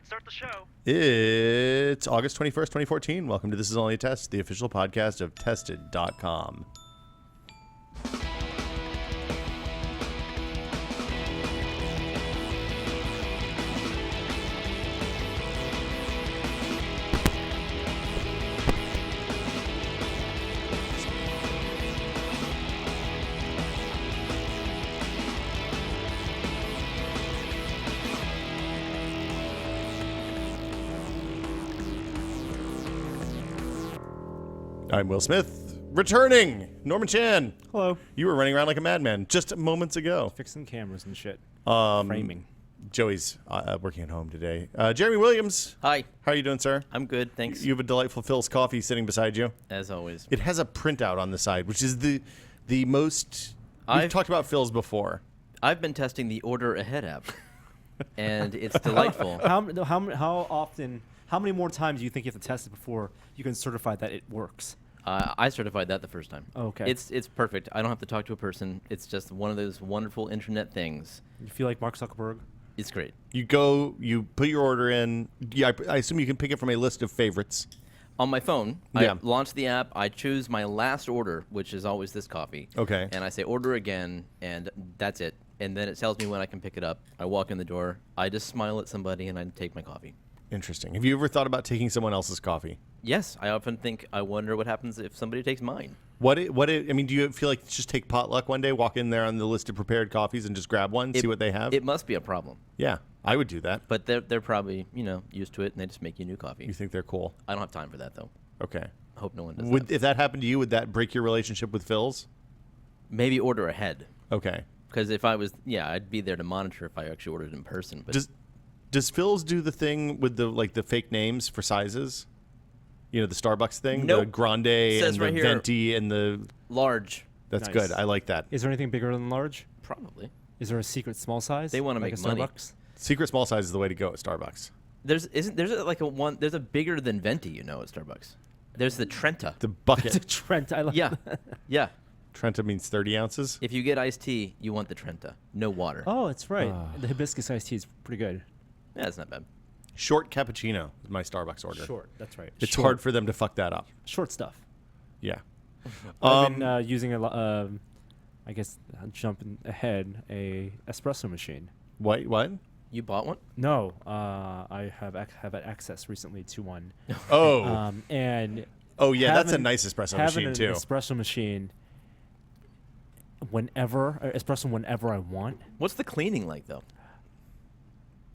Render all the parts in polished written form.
Let's start the show. It's August 21st, 2014. Welcome to This Is Only a Test, the official podcast of Tested.com. I'm Will Smith, returning. Norman Chan. Hello. You were running around like a madman just moments ago. Fixing cameras and shit. Framing. Joey's working at home today. Jeremy Williams. Hi. How are you doing, sir? I'm good, thanks. You have a delightful Phil's coffee sitting beside you. As always. It has a printout on the side, which is the most... We've talked about Phil's before. I've been testing the Order Ahead app, and it's delightful. How often, how many more times do you think you have to test it before you can certify that it works? I certified that the first time. Okay. It's perfect. I don't have to talk to a person. It's just one of those wonderful internet things. You feel like Mark Zuckerberg? It's great. You go, you put your order in. Yeah, I assume you can pick it from a list of favorites. On my phone, Yeah. I launch the app. I choose my last order, which is always this coffee. Okay. And I say order again, and that's it. And then it tells me when I can pick it up. I walk in the door. I just smile at somebody, and I take my coffee. Interesting. Have you ever thought about taking someone else's coffee? Yes, I often think, I wonder what happens if somebody takes mine. I mean, do you feel like just take potluck one day, walk in there on the list of prepared coffees and just grab one, see what they have? It must be a problem. Yeah, I would do that. But they're probably, used to it, and they just make you new coffee. You think they're cool? I don't have time for that, though. Okay. I hope no one does that. If that happened to you, would that break your relationship with Phil's? Maybe order ahead. Okay. Because if I was, I'd be there to monitor if I actually ordered in person. But Does Phil's do the thing with the fake names for sizes? You know, the Starbucks thing? Nope. The Grande Says and right the here, Venti and the... large. That's Nice. good. I like that. Is there anything bigger than large? Probably. Is there a secret small size? They wanna like make a money. Starbucks? Secret small size is the way to go at Starbucks. There's a bigger than Venti, at Starbucks. There's the Trenta. The bucket. Trent, I like Yeah. that. Yeah. Trenta means 30 ounces. If you get iced tea, you want the Trenta. No water. Oh, that's right. The hibiscus iced tea is pretty good. Yeah, it's not bad. Short cappuccino is my Starbucks order. Short, that's right. It's Short. hard for them to fuck that up. Short stuff. Yeah. I've been using I guess jumping ahead, a espresso machine. What? You bought one? No, I have had access recently to one. Oh. And Oh, yeah, that's a having- nice espresso having machine, an too. espresso machine whenever I want. What's the cleaning like, though?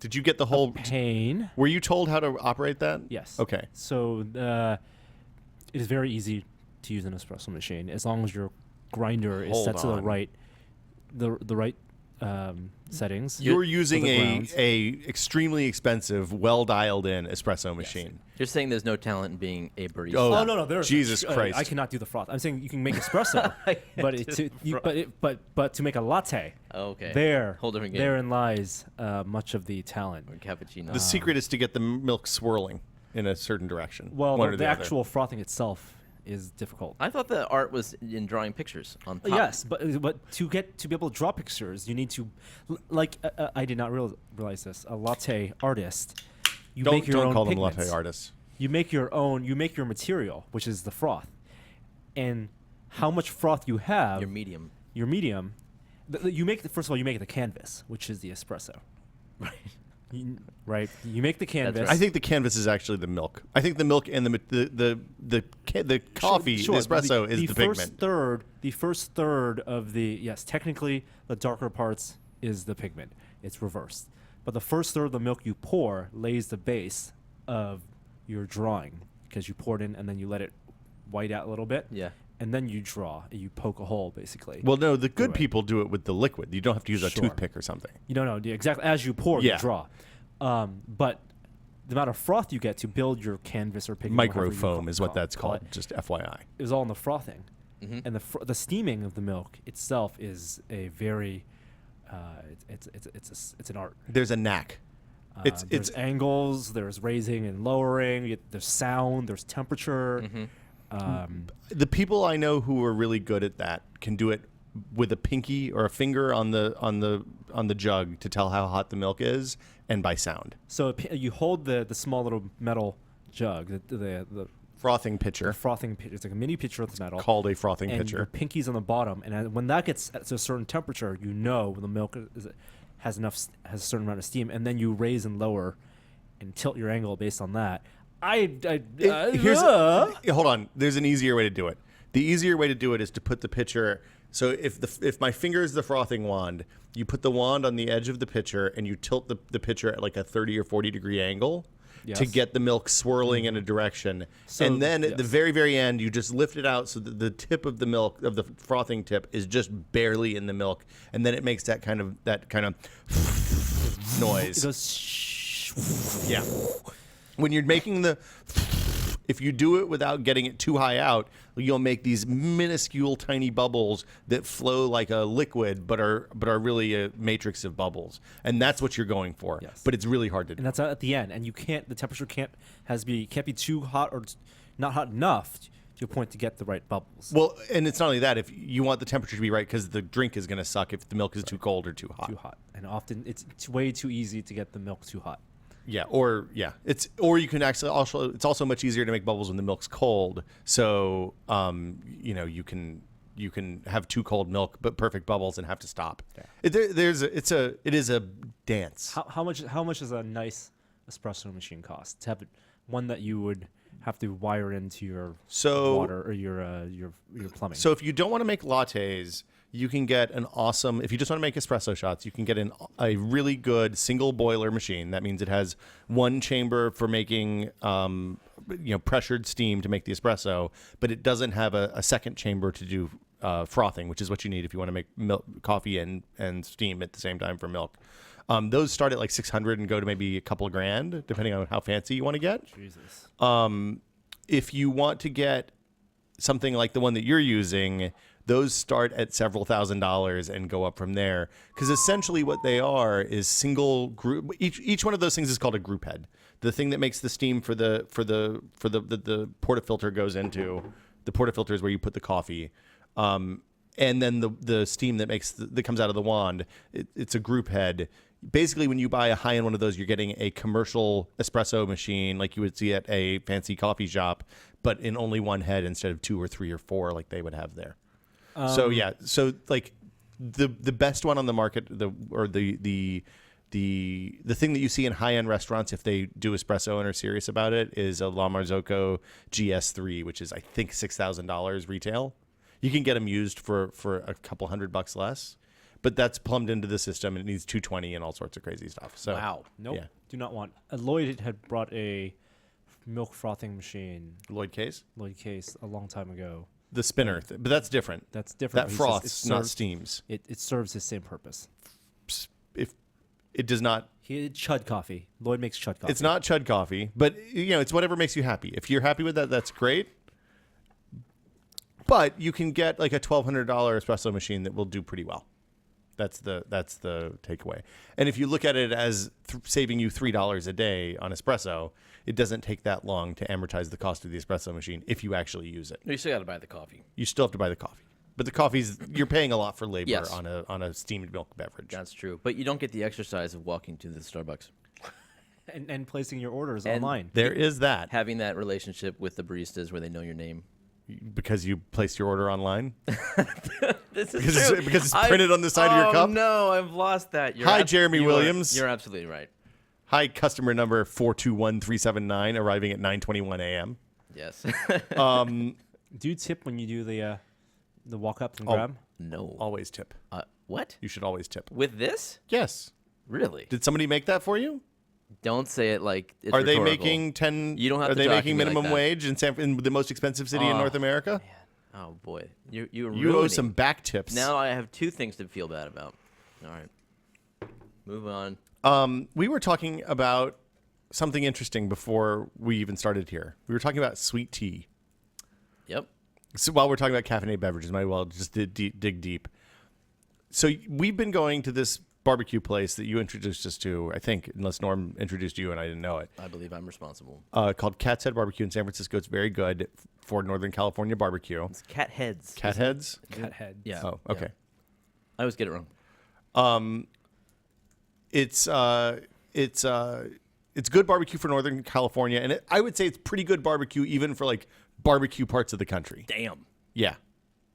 Did you get the whole... Pain. Were you told how to operate that? Yes. Okay. So it is very easy to use an espresso machine as long as your grinder is set to the on. right settings. You're for using the a grounds. extremely expensive, well dialed in espresso machine. You're saying there's no talent in being a barista. Oh, No. There's Jesus Christ. I cannot do the froth. I'm saying you can make espresso, but to make a latte. Okay. Whole different game. Therein lies much of the talent. Or cappuccino. The secret is to get the milk swirling in a certain direction. Well, one or the other. actual frothing itself is difficult. I thought the art was in drawing pictures on top. Yes, but to be able to draw pictures, you need to, I did not realize this. A latte artist, you make your don't own call them pigments. latte artists. You make your own. You make your material, which is the froth, and how much froth you have. Your medium. Your medium. You make first of all, you make the canvas, which is the espresso. Right. Right. You make the canvas. right. I think the canvas is actually the milk. I think the milk and the coffee, Sure, the espresso, is the first pigment. The first third of technically the darker parts is the pigment. It's reversed. But the first third of the milk you pour lays the base of your drawing because you pour it in and then you let it white out a little bit. Yeah. And then you draw. You poke a hole, basically. Well, no, the good Right. people do it with the liquid. You don't have to use a Sure. toothpick or something. You don't know exactly as you pour, Yeah. you draw. But the amount of froth you get to build your canvas or pigment, Microfoam is what that's call called, it, just FYI. is all in the frothing. Mhm. And the steaming of the milk itself is a very it's an art. There's a knack. It's There's angles, there's raising and lowering, there's sound, there's temperature. Mhm. The people I know who are really good at that can do it with a pinky or a finger on the jug to tell how hot the milk is, and by sound. So you hold the small little metal jug, the Frothing pitcher. frothing pitcher. It's like a mini pitcher with metal. Called a frothing and pitcher. your pinky's on the bottom, and when that gets to a certain temperature, you know when the milk has a certain amount of steam, and then you raise and lower and tilt your angle based on that. Hold on. There's an easier way to do it. The easier way to do it is to put the pitcher. So if my finger is the frothing wand, you put the wand on the edge of the pitcher and you tilt the pitcher at like a 30 or 40 degree angle to get the milk swirling in a direction. So, and then at the very, very end, you just lift it out so that the tip of the milk, of the frothing tip, is just barely in the milk. And then it makes that kind of noise. It goes. Yeah. When you're making if you do it without getting it too high out, you'll make these minuscule tiny bubbles that flow like a liquid, but are really a matrix of bubbles, and that's what you're going for. Yes. But it's really hard to do. And that's at the end, and the temperature can't be too hot or not hot enough to a point to get the right bubbles. Well, and it's not only that. If you want the temperature to be right, because the drink is going to suck if the milk is too cold or too hot. Too hot, and often it's way too easy to get the milk too hot. Yeah, or you can actually also, it's also much easier to make bubbles when the milk's cold. So you can have too cold milk but perfect bubbles and have to stop. Yeah. It is a dance. How much does a nice espresso machine cost? To have one that you would have to wire into your water or your plumbing. So if you don't want to make lattes, you can get an awesome, if you just want to make espresso shots, you can get a really good single boiler machine. That means it has one chamber for making pressured steam to make the espresso, but it doesn't have a second chamber to do frothing, which is what you need if you want to make coffee and steam at the same time for milk. Those start at like $600 and go to maybe a couple of grand, depending on how fancy you want to get. Jesus. If you want to get something like the one that you're using, those start at several $1,000s and go up from there. Because essentially what they are is single group. Each one of those things is called a group head. The thing that makes the steam for the portafilter goes into. The portafilter is where you put the coffee. And then the steam that comes out of the wand, it's a group head. Basically, when you buy a high-end one of those, you're getting a commercial espresso machine like you would see at a fancy coffee shop, but in only one head instead of 2 or 3 or 4 like they would have there. So like the best one on the market, the thing that you see in high-end restaurants if they do espresso and are serious about it is a La Marzocco GS3, which is I think $6,000 retail. You can get them used for a couple $100 less, but that's plumbed into the system and it needs 220 and all sorts of crazy stuff. So wow, nope, yeah. Do not want. Lloyd had brought a milk frothing machine. Lloyd Case a long time ago. The spinner, but that's different. That's different. That froths, not steams. It serves the same purpose. If it does not. Chud coffee. Lloyd makes chud coffee. It's not chud coffee, but it's whatever makes you happy. If you're happy with that, that's great. But you can get like a $1,200 espresso machine that will do pretty well. That's the takeaway. And if you look at it as saving you $3 a day on espresso, it doesn't take that long to amortize the cost of the espresso machine if you actually use it. You still got to buy the coffee. You still have to buy the coffee. But the coffee's, you're paying a lot for labor Yes. on a steamed milk beverage. That's true. But you don't get the exercise of walking to the Starbucks. and placing your orders And online. There is that. Having that relationship with the baristas where they know your name. Because you placed your order online? This is Because true. it's printed on the side of your cup? Oh, no, I've lost that. Hi, Jeremy Williams. You're absolutely right. Hi, customer number 421379, arriving at 9:21 a.m. Yes. Do you tip when you do the walk up and grab? No. Always tip. What? You should always tip. With this? Yes. Really? Did somebody make that for you? Don't say it like it's Are they rhetorical. making 10? You don't have Are to they jockey making me like minimum that. wage in the most expensive city in North America? Man. Oh, boy. You owe some back tips. Now I have 2 things to feel bad about. All right. Move on. We were talking about something interesting before we even started here. We were talking about sweet tea. Yep. So while we're talking about caffeinated beverages, might as well just dig deep. So we've been going to this barbecue place that you introduced us to, I think, unless Norm introduced you and I didn't know it. I believe I'm responsible. Called Cat's Head Barbecue in San Francisco. It's very good for Northern California barbecue. It's cat heads. Cat Heads? Cat head. Yeah. Oh, okay. I always get it wrong. It's good barbecue for Northern California, and I would say it's pretty good barbecue even for like barbecue parts of the country. Damn. Yeah,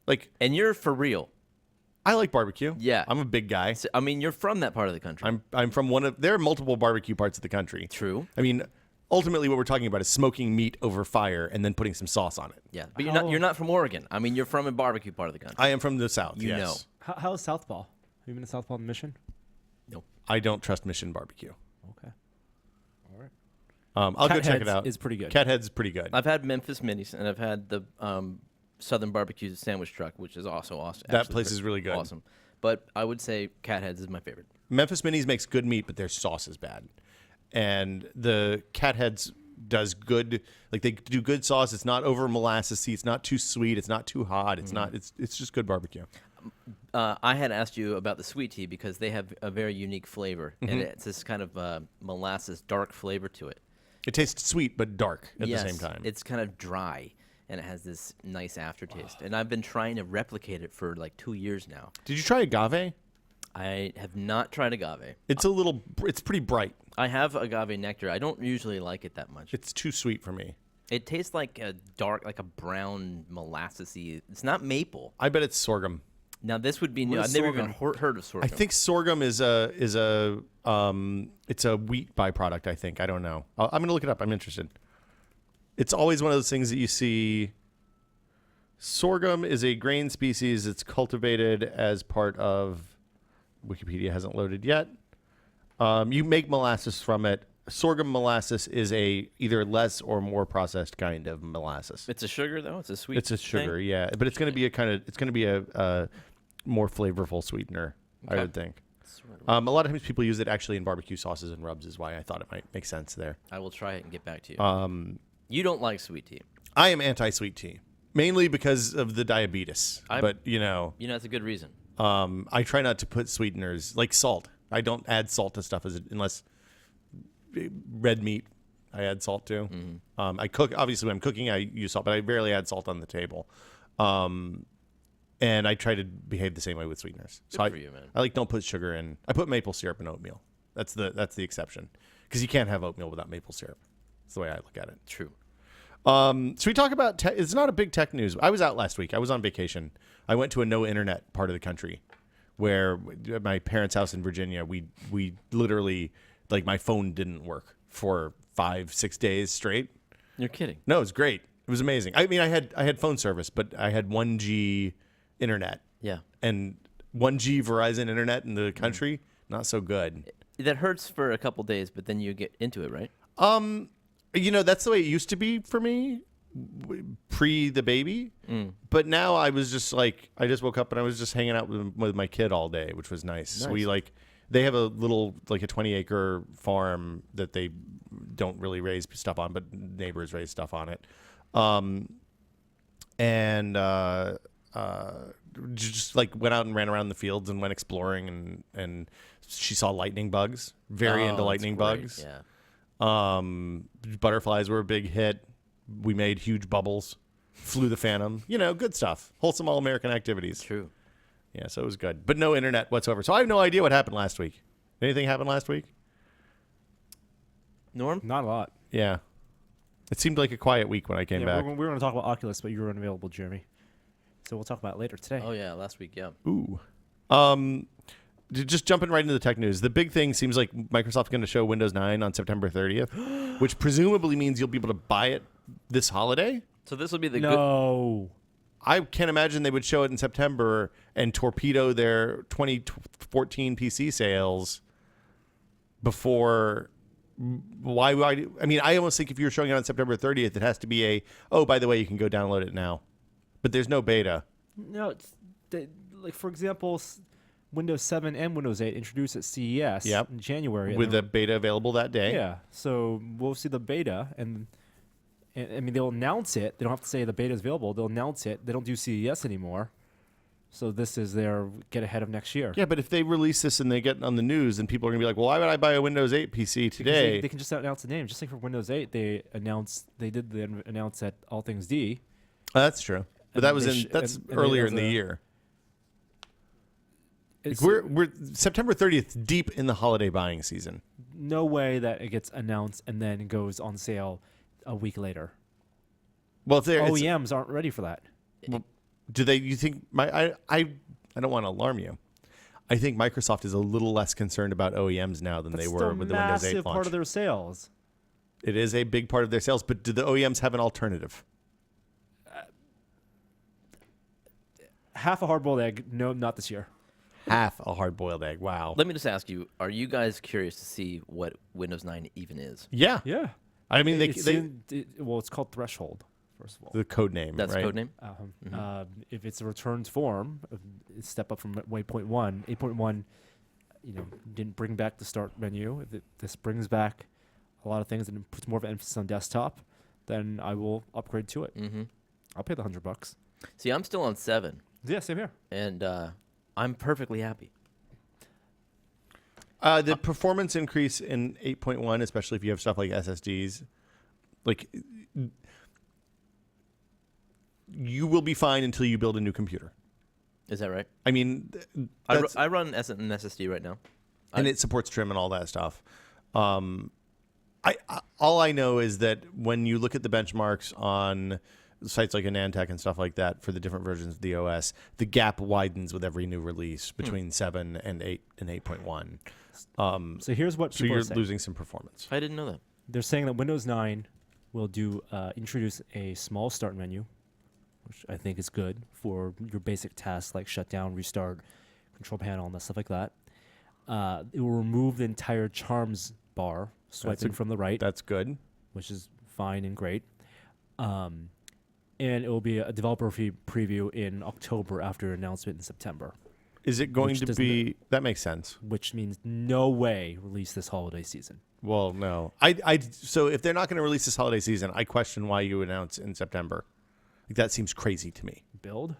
like And you're for real. I like barbecue. Yeah. I'm a big guy. So, I mean, you're from that part of the country. I'm from there are multiple barbecue parts of the country. True. I mean, ultimately, what we're talking about is smoking meat over fire and then putting some sauce on it. Yeah, but you're not from Oregon. I mean, you're from a barbecue part of the country. I am from the South. You yes. know. How's Southpaw? Have you been to Southpaw Mission? No. I don't trust Mission Barbecue. Okay. All right. I'll go check it Cathead's out. is pretty good. Cathead's pretty good. I've had Memphis Minis, and I've had the Southern Barbecue Sandwich Truck, which is also awesome. That place is really good. Awesome. But I would say Cathead's is my favorite. Memphis Minis makes good meat, but their sauce is bad. And the Cathead's does good, like they do good sauce. It's not over molassesy. It's not too sweet. It's not too hot. It's not. It's just good barbecue. I had asked you about the sweet tea because they have a very unique flavor, and it's this kind of molasses dark flavor to it. It tastes sweet but dark at Yes, the same time. It's kind of dry, and it has this nice aftertaste. And I've been trying to replicate it for like 2 years now. Did you try agave? I have not tried agave. It's it's pretty bright. I have agave nectar. I don't usually like it that much. It's too sweet for me. It tastes like a dark, like a brown molassesy. It's not maple. I bet it's sorghum. Now this would be new. What I've is never even sorghum? heard of sorghum. I think sorghum is a it's a wheat byproduct. I think. I don't know. I'm gonna look it up. I'm interested. It's always one of those things that you see. Sorghum is a grain species. It's cultivated as part of. Wikipedia hasn't loaded yet. You make molasses from it. Sorghum molasses is a either less or more processed kind of molasses. it's a sugar though. It's a sweet. It's a sugar, thing? yeah, but it's going to be a more flavorful sweetener, I Okay. would think. A lot of times people use it actually in barbecue sauces and rubs, is why I thought it might make sense there. I will try it and get back to you. You don't like sweet tea. I am anti-sweet tea, mainly because of the diabetes. But That's a good reason. I try not to put sweeteners like salt. I don't add salt to stuff unless red meat I add salt to. I cook, obviously when I'm cooking I use salt, but I rarely add salt on the table. And I try to behave the same way with sweeteners. Good for you, man. I don't put sugar in. I put maple syrup in oatmeal. That's the exception, because you can't have oatmeal without maple syrup. That's the way I look at it. True. So we talk about tech. It's not a big tech news. I was out last week. I was on vacation. I went to a no internet part of the country, where at my parents' house in Virginia, we literally, like, my phone didn't work for 5-6 days straight. You're kidding. No, it was great. It was amazing. I mean, I had phone service, but I had 1G internet. Yeah. And 1G Verizon internet in the country, not so good. That hurts for a couple days, but then you get into it, right? That's the way it used to be for me pre the baby. But now I was just like, I just woke up and I was just hanging out with my kid all day, which was nice. So they have a little, like a 20-acre farm that they don't really raise stuff on, but neighbors raise stuff on it. Just like went out and ran around the fields and went exploring, and she saw lightning bugs. Very into lightning bugs. Yeah. Butterflies were a big hit. We made huge bubbles. Flew the Phantom. Good stuff. Wholesome all-American activities. True. Yeah, so it was good. But no internet whatsoever. So I have no idea what happened last week. Anything happened last week? Norm? Not a lot. Yeah. It seemed like a quiet week when I came back. We were going to talk about Oculus, but you were unavailable, Jeremy. So we'll talk about it later today. Oh yeah, last week, yeah. Ooh. Just jumping right into the tech news. The big thing seems like Microsoft's going to show Windows 9 on September 30th, which presumably means you'll be able to buy it this holiday. So this will be the good. No. I can't imagine they would show it in September and torpedo their 2014 PC sales before. Why? I mean, I almost think if you're showing it on September 30th, it has to be by the way, you can go download it now. But there's no beta. No, like for example, Windows 7 and Windows 8 introduced at CES in January. With the beta available that day. Yeah, so we'll see the beta, and I mean, they'll announce it. They don't have to say the beta is available. They'll announce it. They don't do CES anymore. So this is their get ahead of next year. Yeah, but if they release this and they get on the news, then people are going to be like, well, why would I buy a Windows 8 PC today? They can just announce the name. Just like for Windows 8, they did announce at All Things D. That's true. But that was that's earlier in the year. Like, we're September 30th, deep in the holiday buying season. no way that it gets announced and then goes on sale a week later. Well, if OEMs aren't ready for that. do they? You think I don't want to alarm you. I think Microsoft is a little less concerned about OEMs now than they were with the Windows 8 launch. Part of their sales. It is a big part of their sales, but do the OEMs have an alternative? Half a hard-boiled egg. No, not this year. Half a hard-boiled egg. Wow. Let me just ask you: are you guys curious to see what Windows 9 even is? Yeah. Yeah. I mean, it's called Threshold. First of all, the code name. That's right? the code name. If it's a returned form, step up from waypoint 1. 8.1, didn't bring back the start menu. If this brings back a lot of things and puts more of an emphasis on desktop, then I will upgrade to it. Mm-hmm. I'll pay the $100. See, I'm still on 7, Yeah, same here. and I'm perfectly happy. The performance increase in 8.1, especially if you have stuff like SSDs, like you will be fine until you build a new computer. Is that right? I mean, I run an SSD right now, and it supports trim and all that stuff. All I know is that when you look at the benchmarks on sites like Anantech and stuff like that for the different versions of the OS, the gap widens with every new release between 7 and 8 and 8.1. So here's what people are you're saying. losing some performance. I didn't know that. They're saying that Windows 9 will introduce a small start menu, which I think is good for your basic tasks like shutdown, restart, control panel, and stuff like that. It will remove the entire charms bar, swiping from the right. That's good. Which is fine and great. And it will be a developer preview in October after announcement in September. Is it going to be? That makes sense. Which means no way release this holiday season. Well, no. So if they're not going to release this holiday season, I question why you announce in September. Like, that seems crazy to me. Build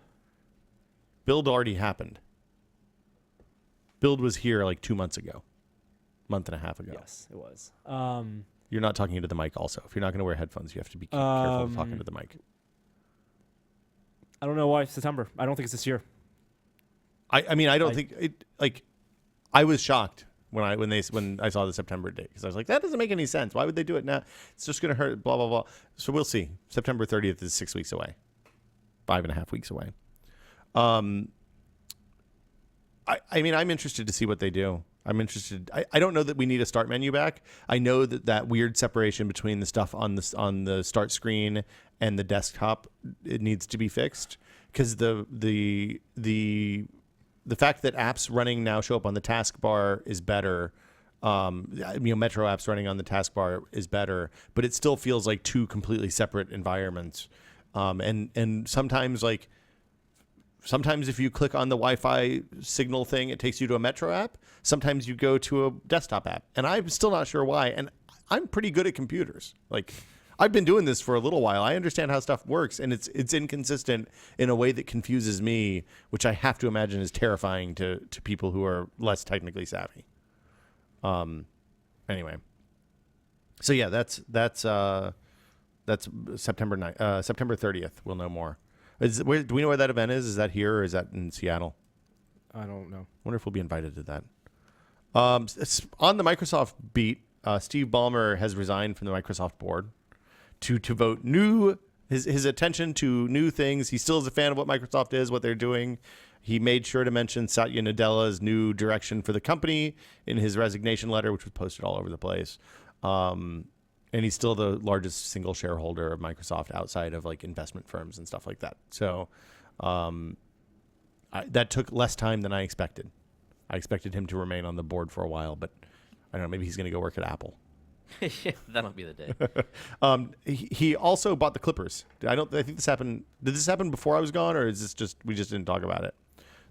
already happened. Build was here like 2 months ago, month and a half ago. Yes, it was. You're not talking into the mic. Also, if you're not going to wear headphones, you have to be careful of talking to the mic. I don't know why September. I don't think it's this year. I mean, I don't think it. Like, I was shocked when I saw the September date, because I was like, that doesn't make any sense. Why would they do it now? It's just going to hurt. Blah blah blah. So we'll see. September 30th is 6 weeks away, 5.5 weeks away. I mean, I'm interested to see what they do. I'm interested. I don't know that we need a start menu back. I know that weird separation between the stuff on the start screen and the desktop, it needs to be fixed, because the fact that apps running now show up on the taskbar is better. Metro apps running on the taskbar is better, but it still feels like two completely separate environments. And sometimes if you click on the Wi-Fi signal thing, it takes you to a Metro app. Sometimes you go to a desktop app, and I'm still not sure why. And I'm pretty good at computers. Like, I've been doing this for a little while. I understand how stuff works, and it's inconsistent in a way that confuses me, which I have to imagine is terrifying to people who are less technically savvy. Anyway, so yeah, that's September 9th, September 30th. We'll know more. Do we know where that event is? Is that here or is that in Seattle? I don't know. Wonder if we'll be invited to that. On the Microsoft beat, Steve Ballmer has resigned from the Microsoft board to devote his attention to new things. He still is a fan of what Microsoft is, what they're doing. He made sure to mention Satya Nadella's new direction for the company in his resignation letter, which was posted all over the place. And he's still the largest single shareholder of Microsoft outside of like investment firms and stuff like that. So that took less time than I expected. I expected him to remain on the board for a while, but I don't know. Maybe he's going to go work at Apple. Yeah, that'll be the day. He also bought the Clippers. I think this happened. Did this happen before I was gone, or is this just we just didn't talk about it?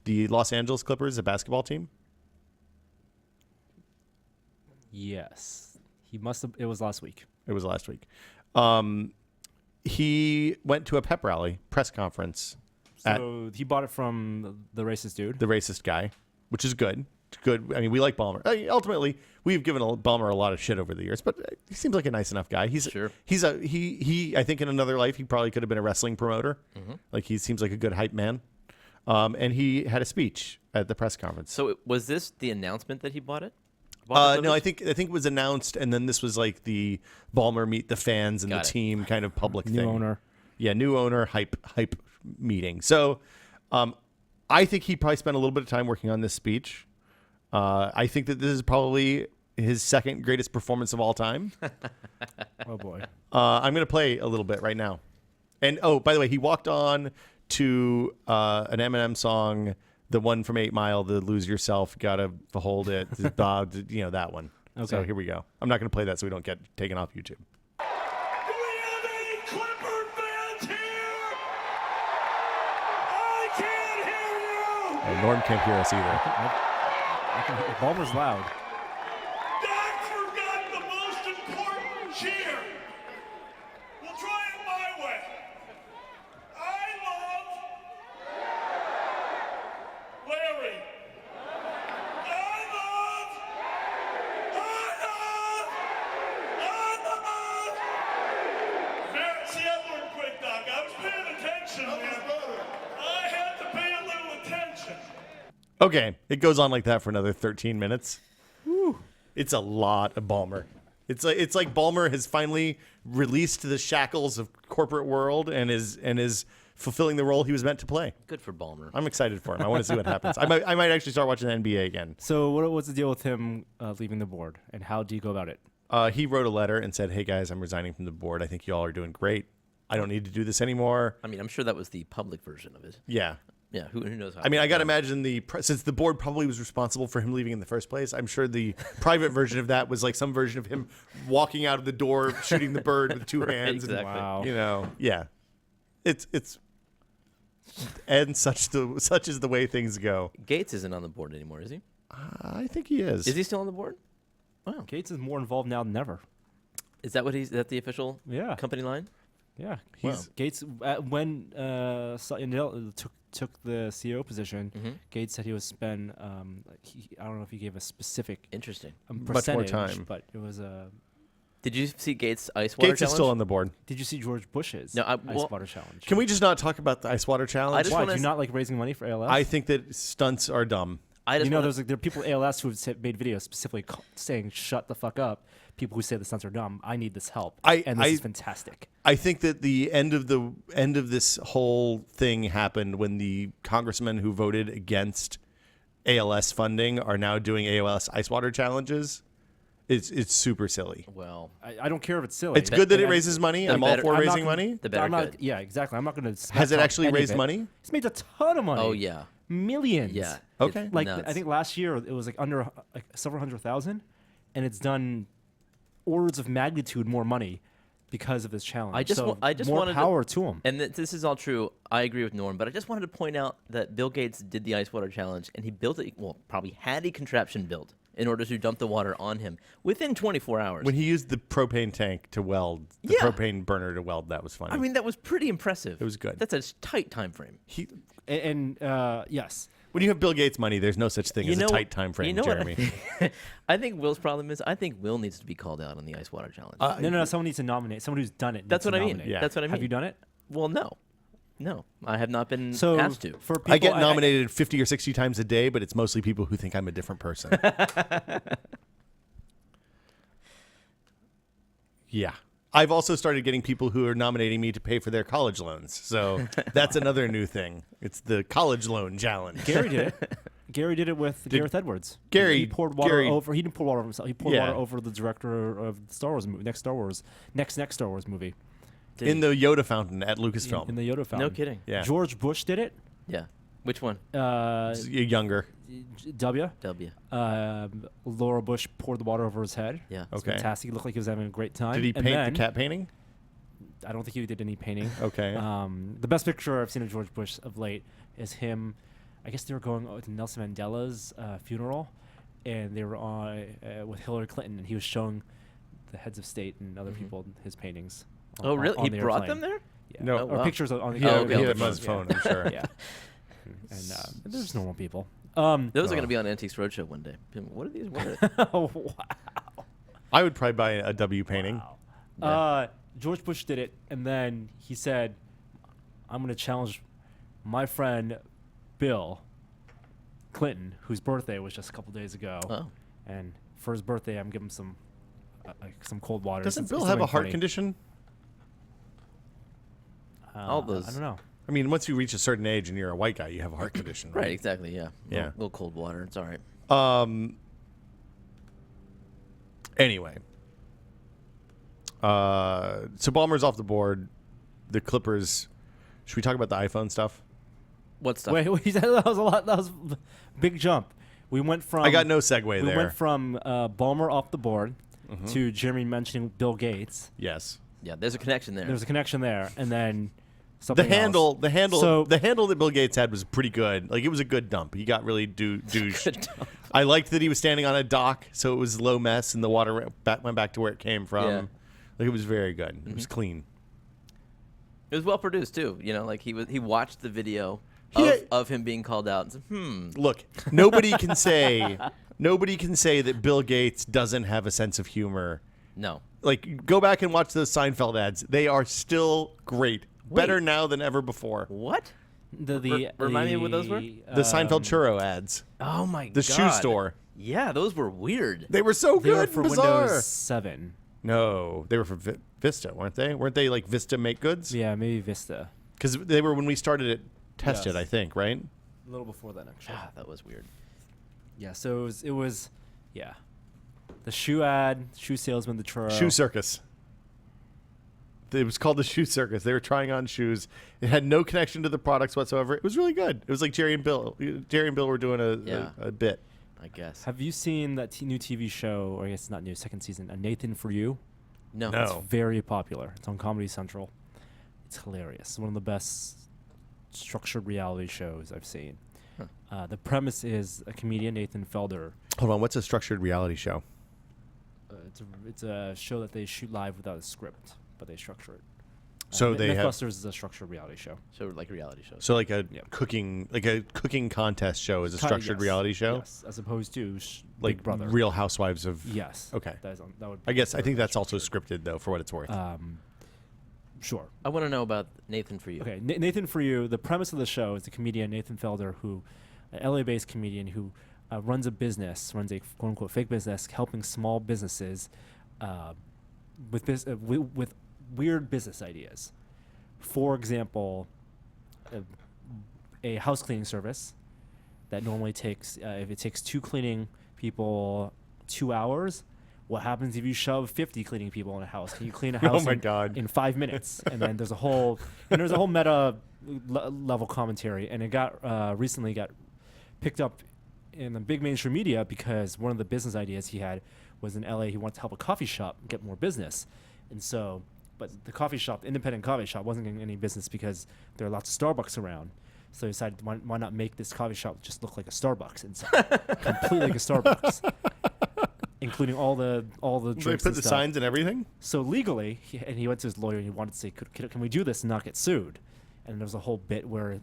The Los Angeles Clippers, a basketball team. Yes, he must have. It was last week. It was last week. He went to a pep rally press conference. So he bought it from the racist dude. The racist guy, which is good. Good. I mean, we like Ballmer. Ultimately, we've given Ballmer a lot of shit over the years, but he seems like a nice enough guy. Sure. He I think in another life he probably could have been a wrestling promoter. Mm-hmm. Like, he seems like a good hype man. And he had a speech at the press conference. So was this the announcement that he bought it? No, I think it was announced, and then this was like the Ballmer meet the fans and Got the it. team kind of public New thing. owner. Yeah, new owner hype meeting. So, I think he probably spent a little bit of time working on this speech. I think that this is probably his second greatest performance of all time. Oh boy. I'm going to play a little bit right now. And by the way, he walked on to an Eminem song, the one from 8 Mile, the "Lose Yourself, Gotta Hold It," that one. Okay. So here we go. I'm not going to play that so we don't get taken off YouTube. Do we have any Clipper fans here? I can't hear you! And Norm can't hear us either. Ballmer's loud. Dak forgot the most important cheer. We'll try it my way. I love Larry. I love. See, I learned quick, Doc. I was paying attention, man. I had to pay a little attention. Okay, it goes on like that for another 13 minutes. Whew. It's a lot of Ballmer. It's like Ballmer has finally released the shackles of corporate world and is fulfilling the role he was meant to play. Good for Ballmer. I'm excited for him. I want to see what happens. I might actually start watching the NBA again. So what was the deal with him leaving the board, and how do you go about it? He wrote a letter and said, "Hey guys, I'm resigning from the board. I think you all are doing great. I don't need to do this anymore." I mean, I'm sure that was the public version of it. Yeah. Yeah, who knows how. I mean, I got to imagine since the board probably was responsible for him leaving in the first place, I'm sure the private version of that was like some version of him walking out of the door, shooting the bird with two hands. exactly. Wow. And, yeah. It's and such is the way things go. Gates isn't on the board anymore, is he? I think he is. Is he still on the board? Wow. Gates is more involved now than ever. Is that is that the official Yeah. company line? Yeah. He's- Gates when Satya Nadella took the CEO position. Gates said he would spend. I don't know if he gave a specific Interesting. more percentage, time. but it was a. Did you see Gates' ice water Gates challenge? is still on the board. Did you see George Bush's No, ice water challenge? Can we just not talk about the ice water challenge? I just Why wanna do you not like raising money for ALS? I think that stunts are dumb. I just you know, wanna- there are people at ALS who have made videos specifically saying "shut the fuck up." People who say the stunts are dumb. I need this help, and this is fantastic. I think that the end of this whole thing happened when the congressmen who voted against ALS funding are now doing ALS ice water challenges. It's super silly. well, I don't care if it's silly. It's good that it And raises money. the I'm all better- for I'm not raising gonna- money. the better I'm not, good. yeah, exactly. I'm not going to. Has it actually raised money? It's made a ton of money. Oh yeah. Millions. Yeah. Okay. It's Like nuts. I think last year it was like under like several 100,000, and it's done orders of magnitude more money because of this challenge. I just so I just more wanted power to, to him. And this is all true. I agree with Norm, but I just wanted to point out that Bill Gates did the ice water challenge, and he built it. Well, probably had a contraption built in order to dump the water on him within 24 hours. When he used the propane tank to weld, the Yeah. propane burner to weld, that was funny. I mean, that was pretty impressive. It was good. That's a tight time frame. And yes, when you have Bill Gates money, there's no such thing as a tight time frame, you know Jeremy. What I think Will's problem is I think Will needs to be called out on the ice water challenge. no. Someone needs to nominate. Someone who's done it. That's needs what to I mean. nominate. Yeah. That's what I mean. Have you done it? Well, no, I have not been So asked to. for people, I get nominated 50 or 60 times a day, but it's mostly people who think I'm a different person. Yeah. I've also started getting people who are nominating me to pay for their college loans. So that's another new thing. It's the college loan challenge. Gary did it. Gary did it with Gareth Edwards. Gary- he poured water Gary- over. He didn't pour water over himself. He poured Yeah. water over the director of the Star Wars movie, next Star Wars movie, Did In he? the Yoda fountain at Lucasfilm. in the Yoda fountain. No kidding. Yeah. George Bush did it. Yeah. Which one? Younger. W. W. Laura Bush poured the water over his head. Yeah. It's Okay. fantastic. He looked like he was having a great time. Did he And paint then- the cat painting? I don't think he did any painting. Okay. The best picture I've seen of George Bush of late is him. I guess they were going to Nelson Mandela's funeral, and they were on with Hillary Clinton, and he was showing the heads of state and other people his paintings. Oh, really? on He the brought airplane. them there? Yeah. No. Oh, Or wow. pictures on the He had, okay, he on had the his phone, phone, I'm sure. yeah. And there's normal people. Those are going Oh. to be on Antiques Roadshow one day. What are these? What are Oh, wow. I would probably buy a W painting. Wow. George Bush did it, and then he said, "I'm going to challenge my friend Bill Clinton, whose birthday was just a couple days ago. Oh. And for his birthday, I'm giving him some cold water. Doesn't It's Bill have something a heart funny. condition? All those- I don't know. I mean, once you reach a certain age and you're a white guy, you have a heart condition, right? Right, exactly, yeah. Yeah. A little cold water, it's all right. Anyway. So Ballmer's off the board. The Clippers. Should we talk about the iPhone stuff? What stuff? Wait, that was a lot. That was a big jump. We went from I got no segue we there. went from Ballmer off the board to Jeremy mentioning Bill Gates. Yes. Yeah, there's a connection there. There's a connection there, and then The something handle, else. the handle, So- the handle that Bill Gates had was pretty good. Like, it was a good dump. He got really douche. Good dump. I liked that he was standing on a dock, so it was low mess, and the water went back to where it came from. Yeah. Like, it was very good. It was clean. It was well produced too. You know, like he watched the video Yeah. of him being called out and said, Look, nobody can say that Bill Gates doesn't have a sense of humor. no. Like, go back and watch those Seinfeld ads. They are still great. Better now than ever before. What? Remind me what those were? The Seinfeld churro ads. Oh my god. The shoe store. Yeah, those were weird. They were so They were good for and bizarre. Windows 7. No, they were for Vista, weren't they? Weren't they like Vista make goods? Yeah, maybe Vista. Because they were when we started it tested, Yes. I think, right? A little before that, actually. Ah, that was weird. Yeah, so it was, yeah. The shoe ad, shoe salesman, the churro. Shoe Circus. It was called the Shoe Circus. They were trying on shoes. It had no connection to the products whatsoever. It was really good. It was like Jerry and Bill. Jerry and Bill were doing a bit. I guess. Have you seen that new TV show, or I guess it's not new, second season, Nathan For You? No. No. It's very popular. It's on Comedy Central. It's hilarious. It's one of the best structured reality shows I've seen. The premise is a comedian, Nathan Felder. Hold on. What's a structured reality show? It's a show that they shoot live without a script, but they structure it. So they have Mythbusters is a structured reality show. So like reality shows. so like a Yeah. cooking contest show is a Kinda, structured yes. reality show, Yes, as opposed to like Big Brother. Real Housewives of. Yes. Okay. That would. I guess I think very that's also structured. scripted though, for what it's worth. Sure. I want to know about Nathan For You. Okay, Nathan For You. The premise of the show is the comedian Nathan Felder, who, an LA-based comedian who runs a business, runs a quote-unquote fake business, helping small businesses with weird business ideas. For example, a house cleaning service that normally takes, if it takes 2 cleaning people 2 hours, what happens if you shove 50 cleaning people in a house? Can you clean a house my God. in 5 minutes? And then there's a whole meta level commentary, and it got recently got picked up in the big mainstream media because one of the business ideas he had was in LA. He wanted to help a coffee shop get more business, and so, but the coffee shop, independent coffee shop, wasn't getting any business because there are lots of Starbucks around. So he decided, why not make this coffee shop just look like a Starbucks inside, completely like a Starbucks, including all the They drinks put and the stuff. signs and everything. So legally, he went to his lawyer and he wanted to say, can we do this and not get sued? And there was a whole bit where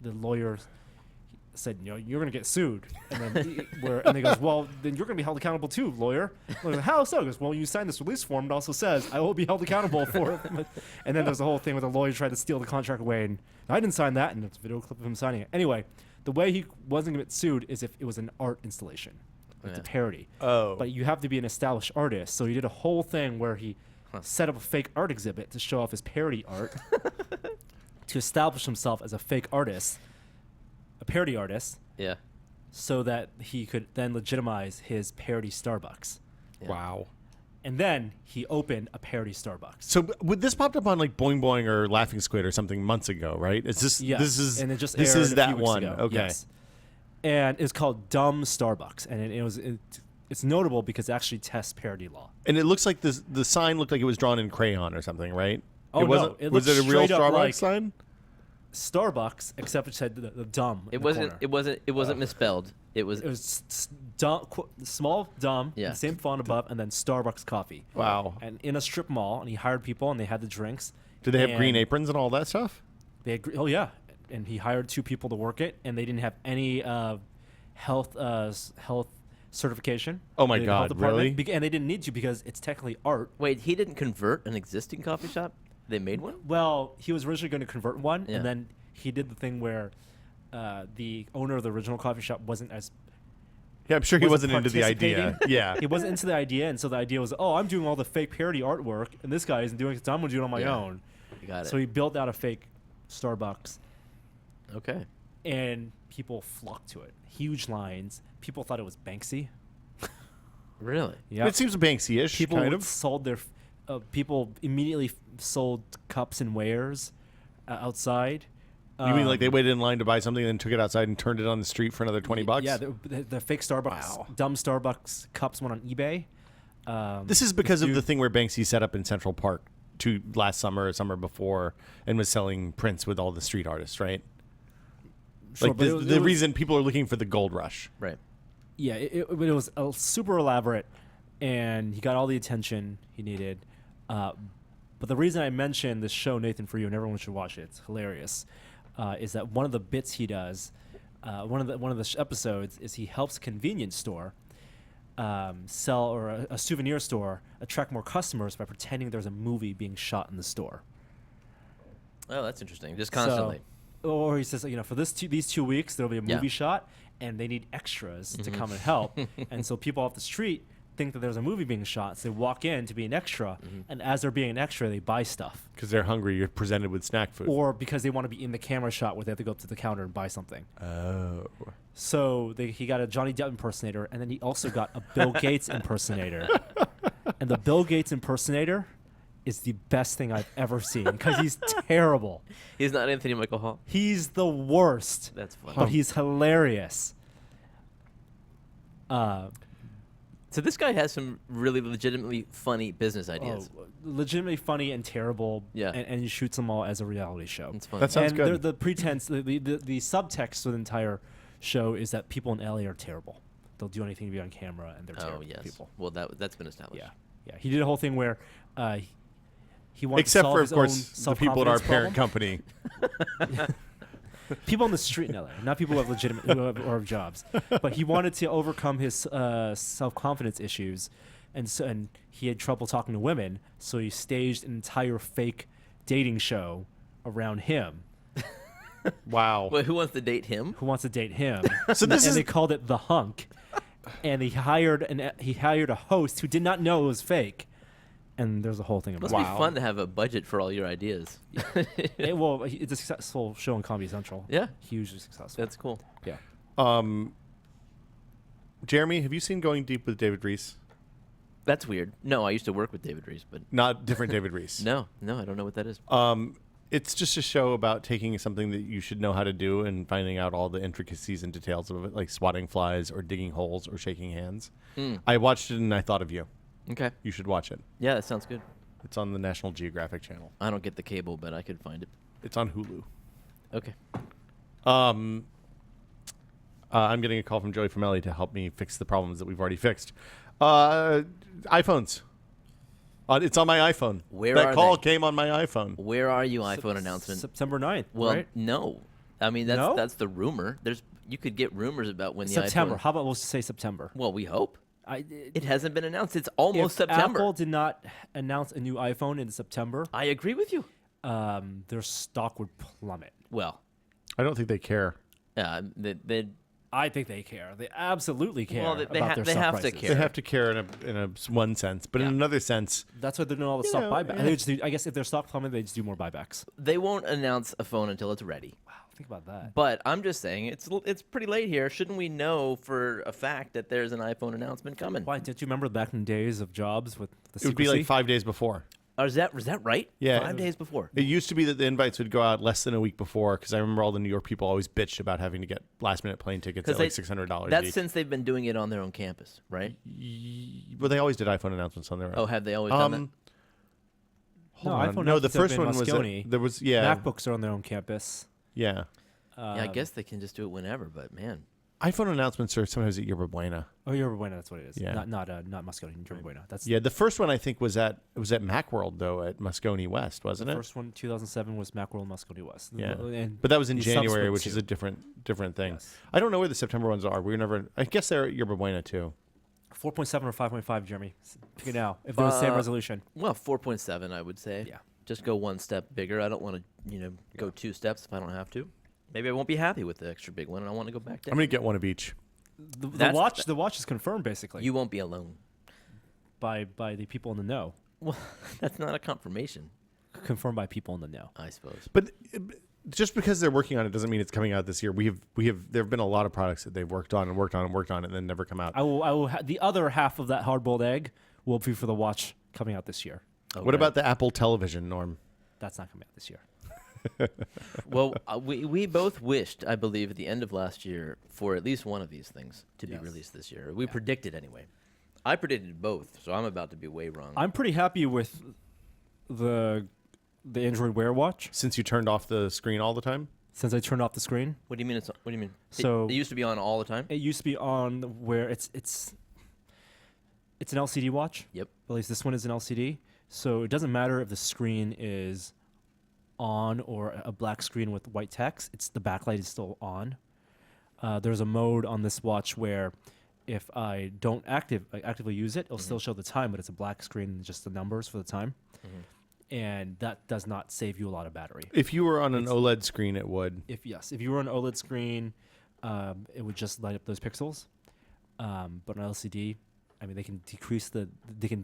the lawyer said, you're going to get sued. And then and he goes, well, then you're going to be held accountable too, lawyer. Like, how so? He goes, well, you signed this release form. It also says I will be held accountable for it. And then there's a whole thing where the lawyer tried to steal the contract away. And I didn't sign that. And there's a video clip of him signing it. Anyway, the way he wasn't going to get sued is if it was an art installation. It's a parody. Oh. But you have to be an established artist. So he did a whole thing where he set up a fake art exhibit to show off his parody art to establish himself as a fake artist, a parody artist, Yeah. so that he could then legitimize his parody Starbucks. Yeah. Wow. And then he opened a parody Starbucks. So this popped up on like Boing Boing or Laughing Squid or something months ago, right? Is this Yes. this is and it just this aired is a that few weeks one? ago. Okay. Yes. And it's called Dumb Starbucks, and it's notable because it actually tests parody law. And it looks like the sign looked like it was drawn in crayon or something, right? Oh, it no, wasn't. it Was looks it a real straight up Starbucks like- sign? Starbucks, except it said the dumb. It in the wasn't. corner. It wasn't misspelled. It was. It was dumb, small, dumb, Yeah. the same font above, and then Starbucks coffee. Wow. And in a strip mall, and he hired people, and they had the drinks. Did they have green and aprons and all that stuff? They had, oh yeah, and he hired 2 people to work it, and they didn't have any health certification. Oh my The health God, department, really? And they didn't need to because it's technically art. Wait, he didn't convert an existing coffee shop? They made one? Well, he was originally going to convert one, Yeah. and then he did the thing where the owner of the original coffee shop wasn't as Yeah, I'm sure he wasn't into the idea. participating. Yeah. He wasn't into the idea, and so the idea was, oh, I'm doing all the fake parody artwork, and this guy isn't doing it, so I'm gonna do it on my Yeah. own. You got it. So he built out a fake Starbucks, Okay. and people flocked to it. Huge lines. People thought it was Banksy. Really? Yeah. It seems Banksy-ish, People kind of. sold their. People immediately sold cups and wares outside. You mean like they waited in line to buy something and then took it outside and turned it on the street for another $20? Yeah, the fake Starbucks, dumb Starbucks cups went on eBay. This is because of dude- the thing where Banksy set up in Central Park last summer or summer before and was selling prints with all the street artists, right? Sure, Like but the it was- reason people are looking for the gold rush. Right. Yeah, it was super elaborate, and he got all the attention he needed. But the reason I mentioned this show, Nathan, for you, and everyone should watch it, it's hilarious, is that one of the bits he does, one of the episodes, is he helps a convenience store sell, or a souvenir store, attract more customers by pretending there's a movie being shot in the store. Oh, that's interesting. Just constantly. So, or he says, for these 2 weeks, there'll be a Yeah. movie shot, and they need extras to come and help. And so people off the street think that there's a movie being shot, so they walk in to be an extra, and as they're being an extra, they buy stuff. Because they're hungry, you're presented with snack food. Or because they want to be in the camera shot where they have to go up to the counter and buy something. Oh. So he got a Johnny Depp impersonator, and then he also got a Bill Gates impersonator. And the Bill Gates impersonator is the best thing I've ever seen, because he's terrible. He's not Anthony Michael Hall. He's the worst. That's funny. But he's hilarious. So this guy has some really legitimately funny business ideas. Legitimately funny and terrible. Yeah. And he shoots them all as a reality show. It's funny. That sounds and good. The pretense, the subtext of the entire show is that people in LA are terrible. They'll do anything to be on camera, and they're Oh, terrible yes. people. Well, that's been established. Yeah, yeah. He did a whole thing where he wanted Except to solve for, of his course, own the people at our self-confidence parent problem. company. People on the street in LA, not people who have legitimate who have jobs. But he wanted to overcome his self-confidence issues, and he had trouble talking to women, so he staged an entire fake dating show around him. Wow. Well, who wants to date him? Who wants to date him? So this and is they called it The Hunk, and he hired a host who did not know it was fake. And there's a whole thing about Must be fun to have a budget for all your ideas. it's a successful show on Comedy Central. Yeah. Hugely successful. That's cool. Yeah. Jeremy, have you seen Going Deep with David Reese? That's weird. No, I used to work with David Reese, but Not different David Reese. no, I don't know what that is. It's just a show about taking something that you should know how to do and finding out all the intricacies and details of it, like swatting flies or digging holes or shaking hands. I watched it and I thought of you. Okay. You should watch it. Yeah, that sounds good. It's on the National Geographic Channel. I don't get the cable, but I could find it. It's on Hulu. Okay. I'm getting a call from Joey Formelli to help me fix the problems that we've already fixed. iPhones. It's on my iPhone. Where that are call they? came on my iPhone. Where are you, iPhone announcement? September 9th, Well, right? no. I mean, No? that's the rumor. You could get rumors about when the September. iPhone. How about we'll just say September? Well, we hope. It It hasn't been announced. It's almost if September. Apple did not announce a new iPhone in September, I agree with you. their stock would plummet. Well, I don't think they care. they I think they care. They absolutely care Well, they about ha- their they stock have to prices. care. They have to care in a one sense, but in Yeah. another sense, That's why they're doing all the You stock know, buybacks. yeah. I guess if their stock plummet, they just do more buybacks. they won't announce a phone until it's ready. Wow, think about that. But I'm just saying, it's pretty late here. Shouldn't we know for a fact that there's an iPhone announcement coming? Why didn't you remember back in the days of Jobs with the it would be secrecy? like 5 days before. Or is that right? Yeah. 5 days before. It used to be that the invites would go out less than a week before because I remember all the New York people always bitched about having to get last-minute plane tickets at like $600 That's each. since they've been doing it on their own campus, right? But they always did iPhone announcents on their own. Oh, have they always done that? No, Hold on. iPhone No, the announcements have first been one was Moscone. there was MacBooks are on their own campus. yeah. Yeah, I guess they can just do it whenever. But man, iPhone announcements are sometimes at Yerba Buena. Oh, Yerba Buena, that's what it is. Yeah. Not Moscone, Yerba Buena. That's Yeah, the first one I think was at Macworld though at Moscone West, wasn't the it? first one. 2007 was Macworld Moscone West. Yeah, And but that was in the January, subsequent which is two. a different thing. Yes. I don't know where the September ones are. We never. I guess they're at Yerba Buena too. 4.7 or 5.5, Jeremy. Pick it now. If they're the same resolution. well, 4.7, I would say. Yeah. Just go one step bigger. I don't want to, go 2 steps if I don't have to. Maybe I won't be happy with the extra big one, and I want to go back down. I'm gonna get one of each. The watch is confirmed basically You won't be alone. by the people in the know. Well, that's not a confirmation, Confirmed by people in the know. I suppose. But just because they're working on it doesn't mean it's coming out this year. There have been a lot of products that they've worked on and then never come out. I will the other half of that hard-boiled egg will be for the watch coming out this year. What about the Apple Television, Norm? That's not coming out this year. Well, we both wished, I believe, at the end of last year for at least one of these things to be Yes. released this year. We predicted anyway. I predicted both, so I'm about to be way wrong. I'm pretty happy with the Android Wear watch Since you turned off the screen all the time? since I turned off the screen. What do you mean? What do you mean? So- it used to be on all the time. It used to be on where it's an LCD watch. Yep. At least this one is an LCD. So it doesn't matter if the screen is on or a black screen with white text. It's the backlight is still on. There's a mode on this watch where if I don't actively use it, it'll still show the time, but it's a black screen and just the numbers for the time. And that does not save you a lot of battery. If you were on an OLED screen, it would. If you were on an OLED screen, it would just light up those pixels. But on LCD, I mean, they can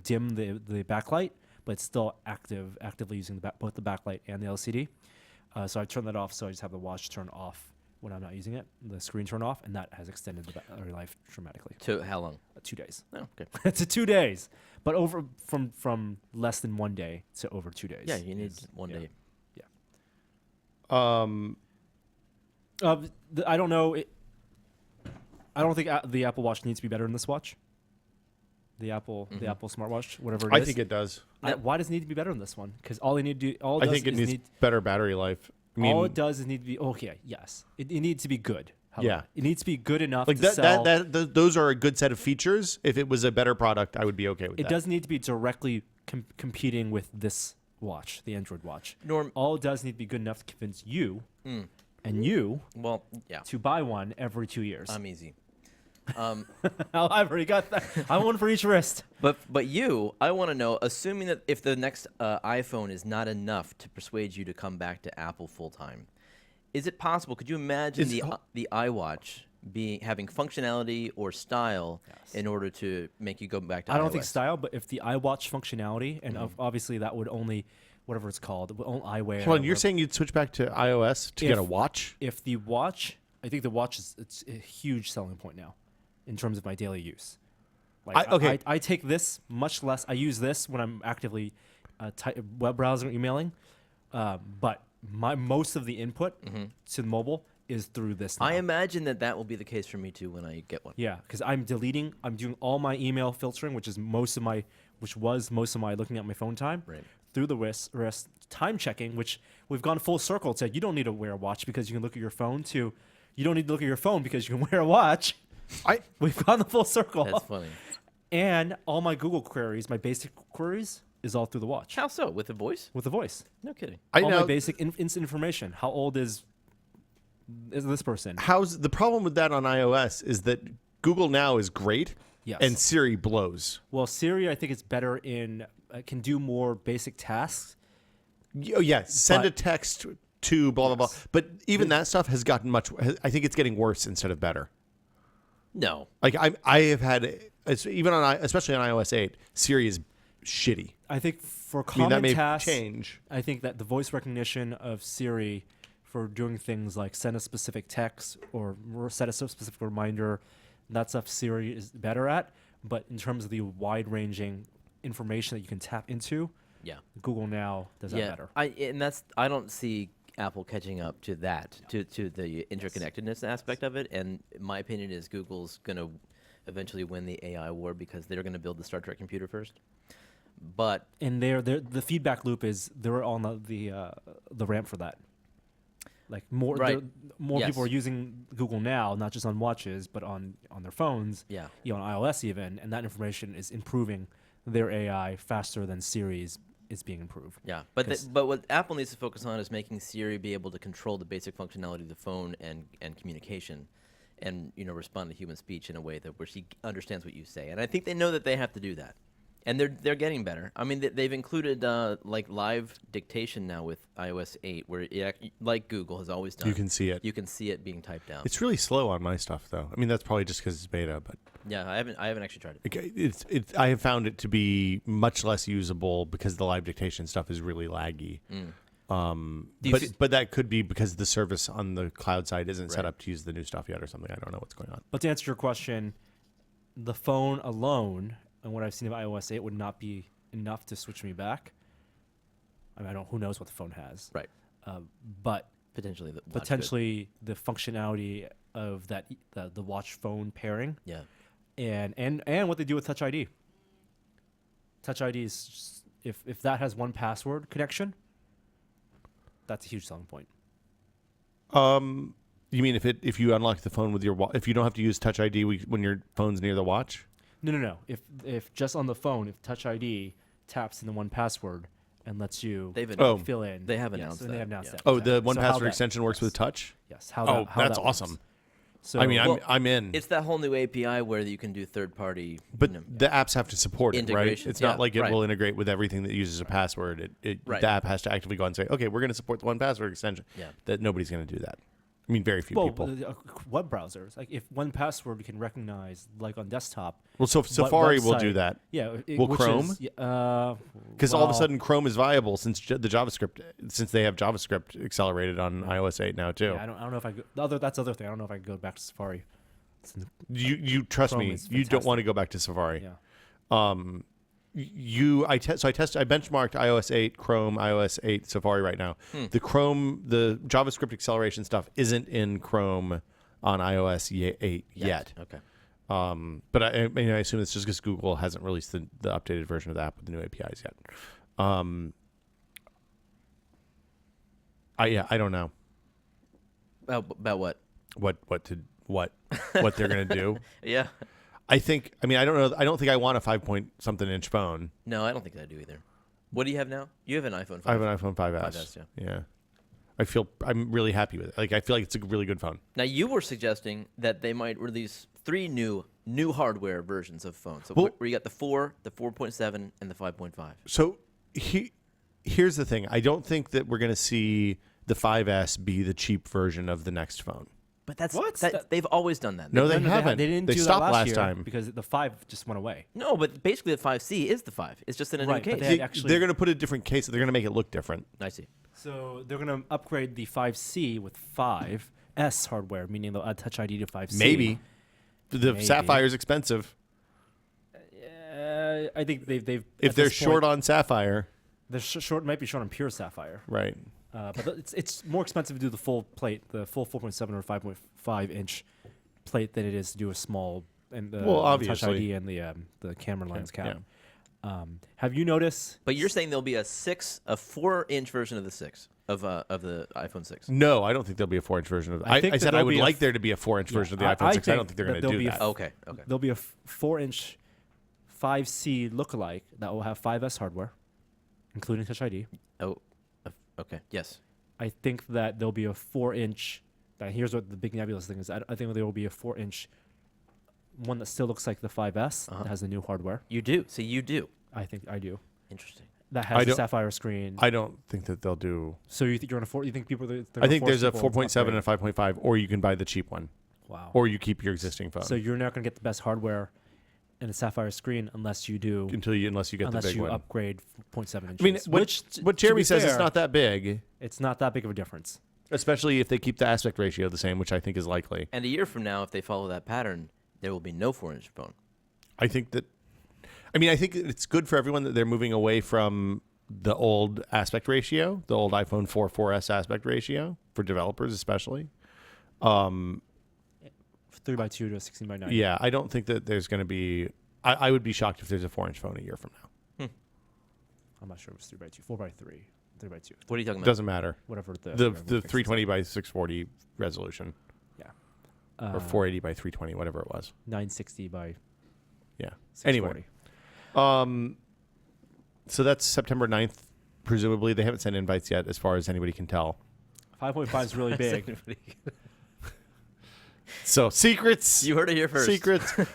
dim the backlight, but it's still actively using both the backlight and the LCD. So I turn that off, so I just have the watch turn off when I'm not using it, the screen turn off, and that has extended the battery life dramatically. To how long? 2 days. Oh, okay. To 2 days, but over from less than 1 day to over 2 days. Yeah, you need one day. I don't know. I don't think the Apple Watch needs to be better than this watch. The Apple smartwatch, whatever it is. I think it does. Why does it need to be better than this one? Because all they need to do, I think it needs better battery life. I mean, all it does is need to be yes. It needs to be good. Yeah. It needs to be good enough like to sell. those are a good set of features. If it was a better product, I would be okay with that. It doesn't need to be directly competing with this watch, the Android watch. Norm, All it does need to be good enough to convince you and you well, yeah, to buy one every 2 years. I'm easy. I've already got that. I have one for each wrist. But I want to know, assuming that if the next iPhone is not enough to persuade you to come back to Apple full time, is it possible? Could you imagine the iWatch having functionality or style in order to make you go back to iOS? I don't think style, but if the iWatch functionality, and obviously that would only, whatever it's called, iWear. Hold on, you're saying you'd switch back to iOS to get a watch? If the watch, I think the watch it's a huge selling point now, in terms of my daily use. Like I take this much less. I use this when I'm actively web browsing or emailing, but most of the input to the mobile is through this now. I imagine that will be the case for me too when I get one. Yeah, because I'm doing all my email filtering, which was most of my looking at my phone time, Right. through the wrist time checking, which we've gone full circle. Said you don't need to wear a watch because you can look at your phone. To you don't need to look at your phone because you can wear a watch. We've gone the full circle. That's funny. And all my Google queries, my basic queries, is all through the watch. How so? With the voice? With the voice. No kidding. All my basic instant information. How old is this person? How's the problem with that on iOS is that Google Now is great, Yes. and Siri blows. Well, Siri, I think it's better in can do more basic tasks. Oh yeah, send a But- text to blah blah blah. But even that stuff has gotten much. I think it's getting worse instead of better. No. Like I have had even on especially on iOS 8, Siri is shitty. I think for I mean, common that may tasks, change. I think that the voice recognition of Siri for doing things like send a specific text or set a specific reminder, that stuff Siri is better at. But in terms of the wide-ranging information that you can tap into, Yeah. Google Now does that better. I don't see Apple catching up to that, to the interconnectedness aspect of it. And my opinion is Google's going to eventually win the AI war because they're going to build the Star Trek computer first. But And the feedback loop is they're on the ramp for that. Like more Right. more Yes. people are using Google Now, not just on watches, but on their phones. Yeah. On iOS even, and that information is improving their AI faster than Siri's is being improved. yeah, but 'Cause- but what Apple needs to focus on is making Siri be able to control the basic functionality of the phone and communication, and respond to human speech in a way that where she understands what you say. And I think they know that they have to do that. And they're getting better. I mean, they've included like live dictation now with iOS 8, where like Google has always done. You can see it. You can see it being typed down. It's really slow on my stuff, though. I mean, that's probably just because it's beta, but Yeah, I haven't actually tried it. it's I have found it to be much less usable because the live dictation stuff is really laggy. But that could be because the service on the cloud side isn't set up to use the new stuff yet or something. I don't know what's going on. But to answer your question, the phone alone and what I've seen of iOS 8 would not be enough to switch me back. I mean, who knows what the phone has. Right. But Potentially the functionality of that the watch phone pairing. Yeah. And what they do with Touch ID. Touch ID is just, if that has one password connection, that's a huge selling point. You mean if you unlock the phone with your if you don't have to use Touch ID when your phone's near the watch? No. If just on the phone, if Touch ID taps in the one password and lets you fill in. They have announced that. They have announced that. Oh, the Exactly. one So password extension works with Touch? Yes. That's that works. awesome. So, I mean, I'm in. It's that whole new API where you can do third-party. But the apps have to support it, right? Integrations, It's not yeah, like it right. will integrate with everything that uses a password. Right. The app has to actively go and say, okay, we're going to support the one password extension. Yeah. That nobody's going to do that. I mean, very few people. web browsers, like if one password we can recognize, like on desktop. Well, so Safari will do that. Yeah. Will Chrome? Because all of a sudden Chrome is viable since they have JavaScript accelerated on iOS 8 now too. Yeah, I don't know if I go, that's the other thing. I don't know if I can go back to Safari. You trust Chrome me. is You don't want to go back to Safari. Yeah. I benchmarked iOS 8, Chrome, iOS 8, Safari right now. The JavaScript acceleration stuff isn't in Chrome on iOS 8 yet. Okay. But I assume it's just because Google hasn't released the updated version of the app with the new APIs yet. I don't know. About what? What they're gonna do. Yeah. I don't know. I don't think I want a 5-point-something-inch phone. No, I don't think I do either. What do you have now? You have an iPhone 5. I have an iPhone 5S. 5S, Yeah. I'm really happy with it. Like, I feel like it's a really good phone. Now, you were suggesting that they might release 3 new hardware versions of phones. So where you got the 4, the 4.7, and the 5.5. So here's the thing. I don't think that we're going to see the 5S be the cheap version of the next phone. But they've always done that. No, they haven't. They didn't They do stopped that last last year time. because the 5 just went away. No, but basically the 5C is the 5. It's just in a Right, new but case. They're going to put a different case. They're going to make it look different. I see. So they're going to upgrade the 5C with 5S hardware, meaning they'll add Touch ID to 5C. Maybe. The Sapphire's expensive. I think they've If they're short on Sapphire. they're might be short on pure Sapphire. Right. But it's more expensive to do the full plate, the full 4.7 or 5.5 inch plate than it is to do a small and the Touch obviously. ID and the camera lens yeah. cap. Have you noticed? But you're saying there'll be a 4-inch version of the 6 of the iPhone 6. No, I don't think there'll be a 4-inch version of it. I said I would like there to be a 4-inch version of the iPhone 6. I don't think they're going to do that. Okay. There'll be a 4-inch 5C lookalike that will have 5S hardware, including Touch ID. Oh, okay. Yes. I think that there'll be a 4-inch. Here's what the big nebulous thing is. I think there will be a 4-inch one that still looks like the 5S that has the new hardware. You do. See, you do. I think I do. Interesting. That has a Sapphire screen. I don't think that they'll do. So you think you're gonna you think people? I think there's a 4.7 and a 5.5, or you can buy the cheap one. Wow. Or you keep your existing phone. So you're not gonna get the best hardware and a Sapphire screen unless you do. Unless you get the big one. Upgrade 0.7 inches. I mean, what Jeremy says is not that big. It's not that big of a difference. Especially if they keep the aspect ratio the same, which I think is likely. And a year from now, if they follow that pattern, there will be no 4-inch phone. I think it's good for everyone that they're moving away from the old aspect ratio, the old iPhone 4S aspect ratio, for developers especially. 3x2 to a 16:9. Yeah, I don't think that there's going to be. I would be shocked if there's a 4-inch phone a year from now. I'm not sure if it's 3x2, 4x3, 3x2. What are you talking about? Doesn't matter. Whatever The 320 by 640 resolution. Yeah. Or 480 by 320, whatever it was. 960 by. Yeah. 640. Anyway. So that's September 9th, presumably. They haven't sent invites yet, as far as anybody can tell. 5.5 is really big. So secrets. You heard it here first. Secrets. Do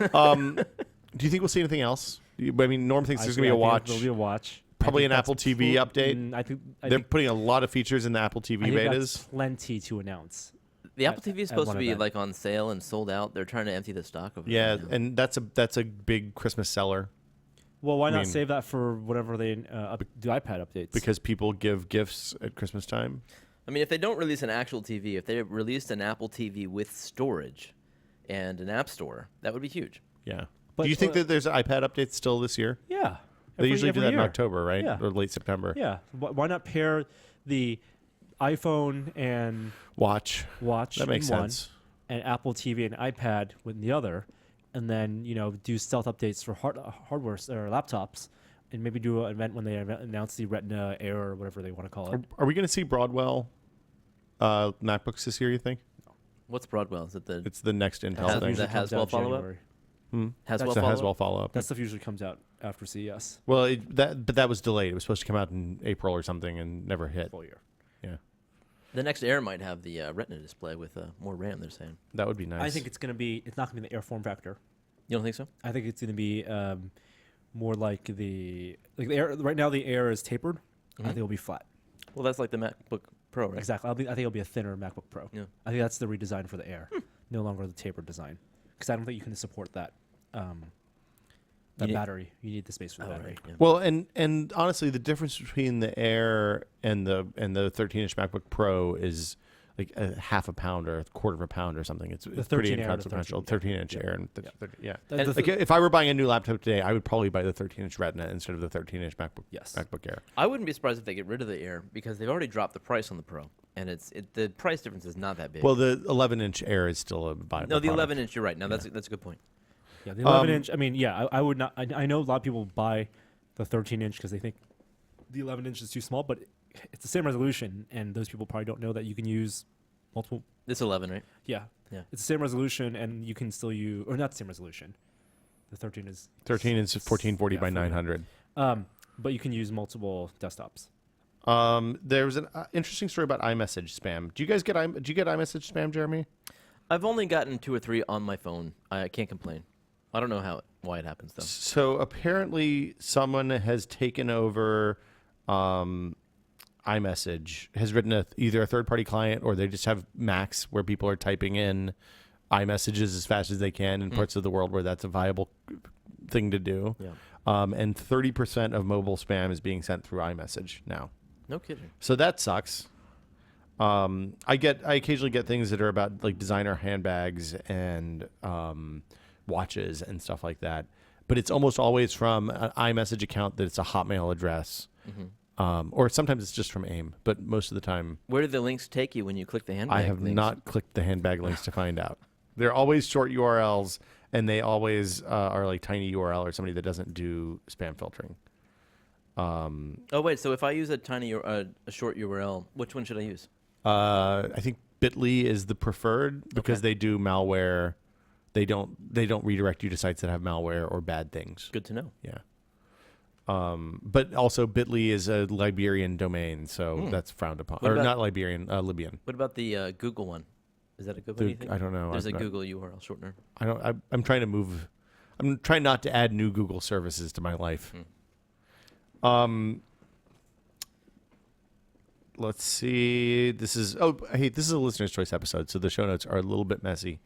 you think we'll see anything else I mean, Norm thinks there's going to be a watch. There'll be a watch. Probably an that's Apple TV update. I think They're putting a lot of features in the Apple TV I think betas. that's plenty to announce. The Apple TV is supposed to one be event. like on sale and sold out. They're trying to empty the stock of it. Yeah, right now. and that's a big Christmas seller Well, why I not mean- save that for whatever they do iPad updates? because people give gifts at Christmas time. I mean, if they don't release an actual TV, if they released an Apple TV with storage and an app store, that would be huge. Yeah. But, do you think that there's iPad updates still this year? yeah, They usually do that in year. October, right? Yeah. Or late September. Yeah, why not pair the iPhone and Watch. watch That makes in one, sense. and Apple TV and iPad with the other, and then do stealth updates for hardware or laptops, and maybe do an event when they announce the Retina Air or whatever they want to call it. Are we going to see Broadwell MacBooks this year, you think? What's Broadwell? Is it the It's the next Intel Has- thing. the Haswell follow-up? January. Haswell It's a follow-up? Haswell follow-up. That stuff usually comes out after CES. Well, but that was delayed. It was supposed to come out in April or something and never hit. Full year. Yeah. The next Air might have the Retina display with more RAM, they're saying. That would be nice. I think it's not going to be the Air form factor. You don't think so? I think it's going to be more like the Air. Right now, the Air is tapered. I think it'll be flat. Well, that's like the MacBook Pro, right? Exactly. I think it'll be a thinner MacBook Pro. Yeah. I think that's the redesign for the Air, no longer the tapered design, because I don't think you can support that. That need- battery. You need the space for the Oh, battery. right, yeah. Well, and honestly, the difference between the Air and the 13-inch MacBook Pro is like a half a pound or a quarter of a pound or something. It's pretty 13 Air to inconsequential. 13-inch Air and yeah. The Like if I were buying a new laptop today, I would probably buy the 13-inch Retina instead of the 13-inch MacBook Yes. MacBook Air. I wouldn't be surprised if they get rid of the Air because they've already dropped the price on the Pro, and the price difference is not that big. Well, the 11-inch Air is still a viable no, the product. 11-inch. You're right. No, that's a good point. Yeah, the 11-inch. I mean, yeah, I would not. I know a lot of people buy the 13-inch because they think the 11-inch is too small, but it's the same resolution, and those people probably don't know that you can use multiple. This 11, right? Yeah, Yeah. it's the same resolution, and you can still use, or not the same resolution. The 13 is 13 is 1440 by 900. but you can use multiple desktops. There was an interesting story about iMessage spam. Do you guys get do you get iMessage spam, Jeremy? I've only gotten 2 or 3 on my phone. I can't complain. I don't know why it happens though. So apparently, someone has taken over iMessage, has written either a third-party client or they just have Macs where people are typing in iMessages as fast as they can in parts of the world where that's a viable thing to do. Yeah. And 30% of mobile spam is being sent through iMessage now. No kidding. So that sucks. I occasionally get things that are about like designer handbags and watches and stuff like that, but it's almost always from an iMessage account that it's a Hotmail address, or sometimes it's just from AIM. But most of the time, Where do the links take you when you click the handbag I have links? not clicked the handbag links to find out. They're always short URLs, and they always are like tiny URL or somebody that doesn't do spam filtering. Oh wait, so if I use a short URL, which one should I use? I think Bitly is the preferred because they do malware. They don't redirect you to sites that have malware or bad things. Good to know. Yeah. But also Bitly is a Liberian domain, so that's frowned upon. What Or about- not Liberian, Libyan. What about the Google one? Is that a good one? You think? I don't know. There's a I'm not- Google URL shortener. I'm trying to move. I'm trying not to add new Google services to my life. Let's see. This is this is a listener's choice episode, so the show notes are a little bit messy.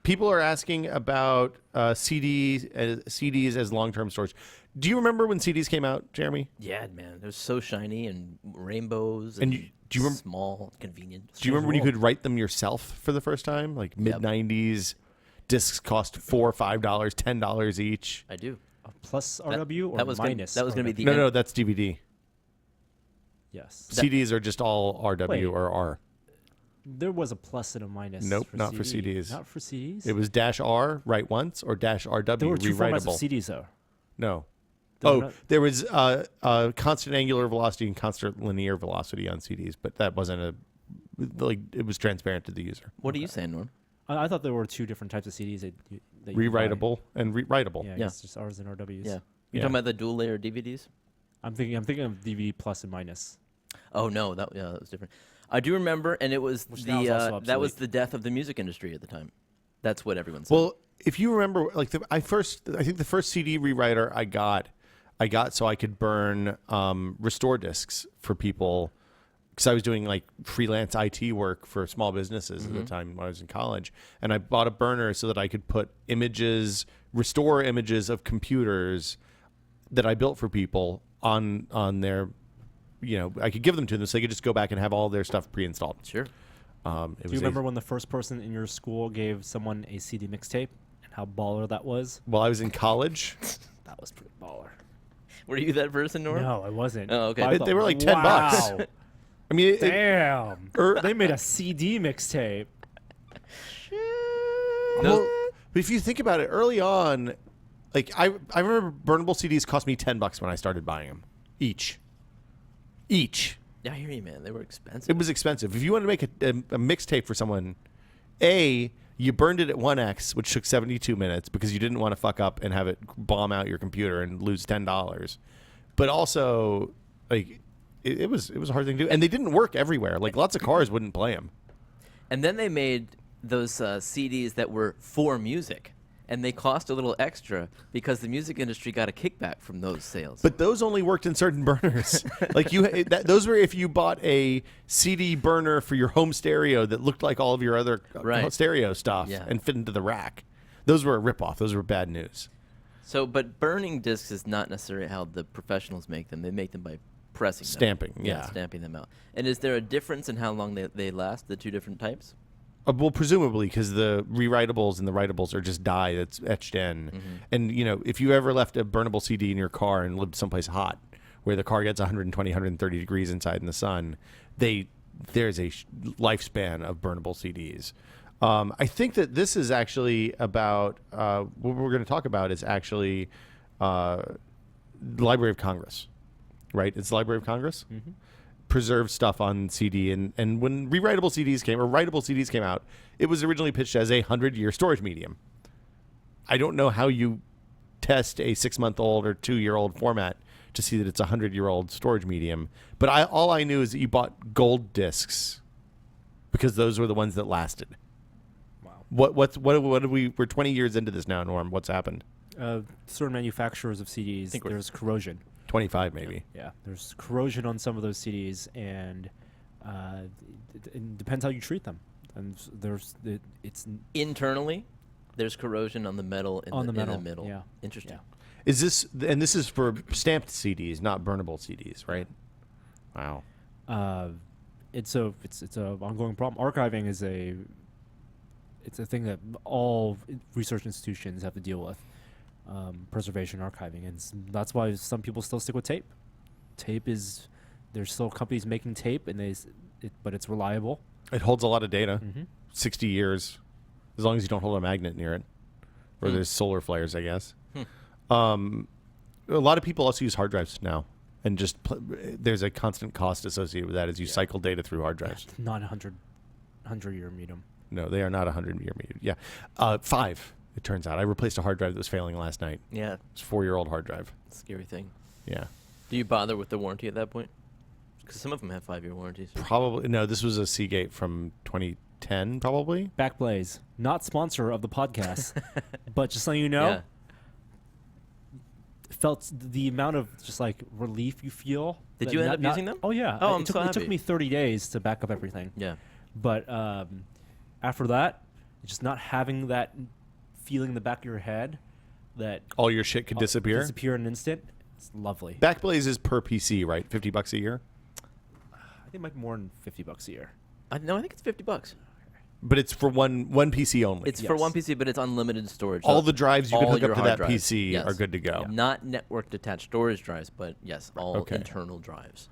People are asking about CDs as long-term storage. Do you remember when CDs came out, Jeremy? Yeah, man, they're so shiny and rainbows And and, do you small, convenient. Do you remember when you could write them yourself for the first time, like mid-90s? Discs cost $4, $5, $10 each. I do. Plus RW or that was minus? that was going to be RW? the No, that's DVD. Yes. CDs are just all RW Wait. or R. There was a plus and a minus. Nope, for not for CD. CDs. Not for CDs. It was -R, write once, or -RW, There were 2 formats of rewritable. CDs though. No. There were Oh, not- there was constant angular velocity and constant linear velocity on CDs, but that wasn't it was transparent to the user. What are you saying, Norm? I thought there were 2 different types of CDs that you could buy. Rewritable and rewritable. Yeah, Yeah. it's just R's and RWs. Yeah. Yeah. You're talking about the dual layer DVDs? I'm thinking of DVD plus and minus. Oh no, that was different. I do remember, and it was Which now is also that was obsolete. the death of the music industry at the time. That's what everyone said. Well, if you remember, like I think the first CD rewriter I got so I could burn restore discs for people, because I was doing like freelance IT work for small businesses at the time when I was in college, and I bought a burner so that I could put restore images of computers that I built for people on their, I could give them to them so they could just go back and have all their stuff pre-installed. Sure. Do you remember when the first person in your school gave someone a CD mixtape and how baller that was? Well, I was in college. That was pretty baller. Were you that person, Norm? No, I wasn't. Oh, okay. They were like $10. Wow. I mean, Damn. They made a CD mixtape. Well, but if you think about it, early on, like I remember burnable CDs cost me $10 when I started buying them each. Yeah, I hear you, man. They were expensive. It was expensive. If you wanted to make a mixtape for someone, you burned it at 1x, which took 72 minutes because you didn't want to fuck up and have it bomb out your computer and lose $10. But also, like, it was a hard thing to do, and they didn't work everywhere. Like, lots of cars wouldn't play them. And then they made those CDs that were for music, and they cost a little extra because the music industry got a kickback from those sales. But those only worked in certain burners. Like those were if you bought a CD burner for your home stereo that looked like all of your other stereo stuff and fit into the rack. Those were a ripoff. Those were bad news. So, but burning discs is not necessarily how the professionals make them. They make them by pressing them. Stamping, stamping them out. And is there a difference in how long they last, the two different types? Well, presumably, because the rewritables and the writables are just dye that's etched in. And, if you ever left a burnable CD in your car and lived someplace hot where the car gets 120, 130 degrees inside in the sun, there's a lifespan of burnable CDs. I think that this is actually about what we're going to talk about is actually the Library of Congress, right? It's the Library of Congress. Preserve stuff on CD, and when writable CDs came out, it was originally pitched as a 100-year storage medium. I don't know how you test a 6-month-old or 2-year-old format to see that it's a 100-year-old storage medium, but all I knew is that you bought gold discs because those were the ones that lasted. Wow. We're 20 years into this now, Norm. What's happened? Certain manufacturers of CDs, there's corrosion. 25 maybe. Yeah, there's corrosion on some of those CDs, and it depends how you treat them. And it's internally, there's corrosion on the metal in the middle. Yeah, interesting. Yeah. This is for stamped CDs, not burnable CDs, right? Wow. It's a ongoing problem. Archiving is a thing that all research institutions have to deal with. Preservation, archiving, and that's why some people still stick with tape. There's still companies making tape, and but it's reliable. It holds a lot of data, 60 years, as long as you don't hold a magnet near it, or there's solar flares, I guess. A lot of people also use hard drives now, and just there's a constant cost associated with that as you cycle data through hard drives. Not 100-year medium. No, they are not 100-year medium. Yeah, 5. It turns out I replaced a hard drive that was failing last night. Yeah, it's a 4-year-old hard drive. Scary thing. Yeah. Do you bother with the warranty at that point? Because some of them have 5-year warranties. Probably no. This was a Seagate from 2010, probably. Backblaze, not sponsor of the podcast, but just letting you know, felt the amount of just like relief you feel. Did you end up using them? Oh yeah. Oh, it took me 30 days to back up everything. Yeah. But after that, just not having that feeling in the back of your head that all your shit could disappear in an instant. It's lovely. Backblaze is per PC, right? $50 a year. I think it might be more than $50 a year. No, I think it's $50. But it's for one PC only. It's for one PC, but it's unlimitted storage. All the drives you can hook up to that PC are good to go. Yeah. Not network attached storage drives, but yes, all internal drives.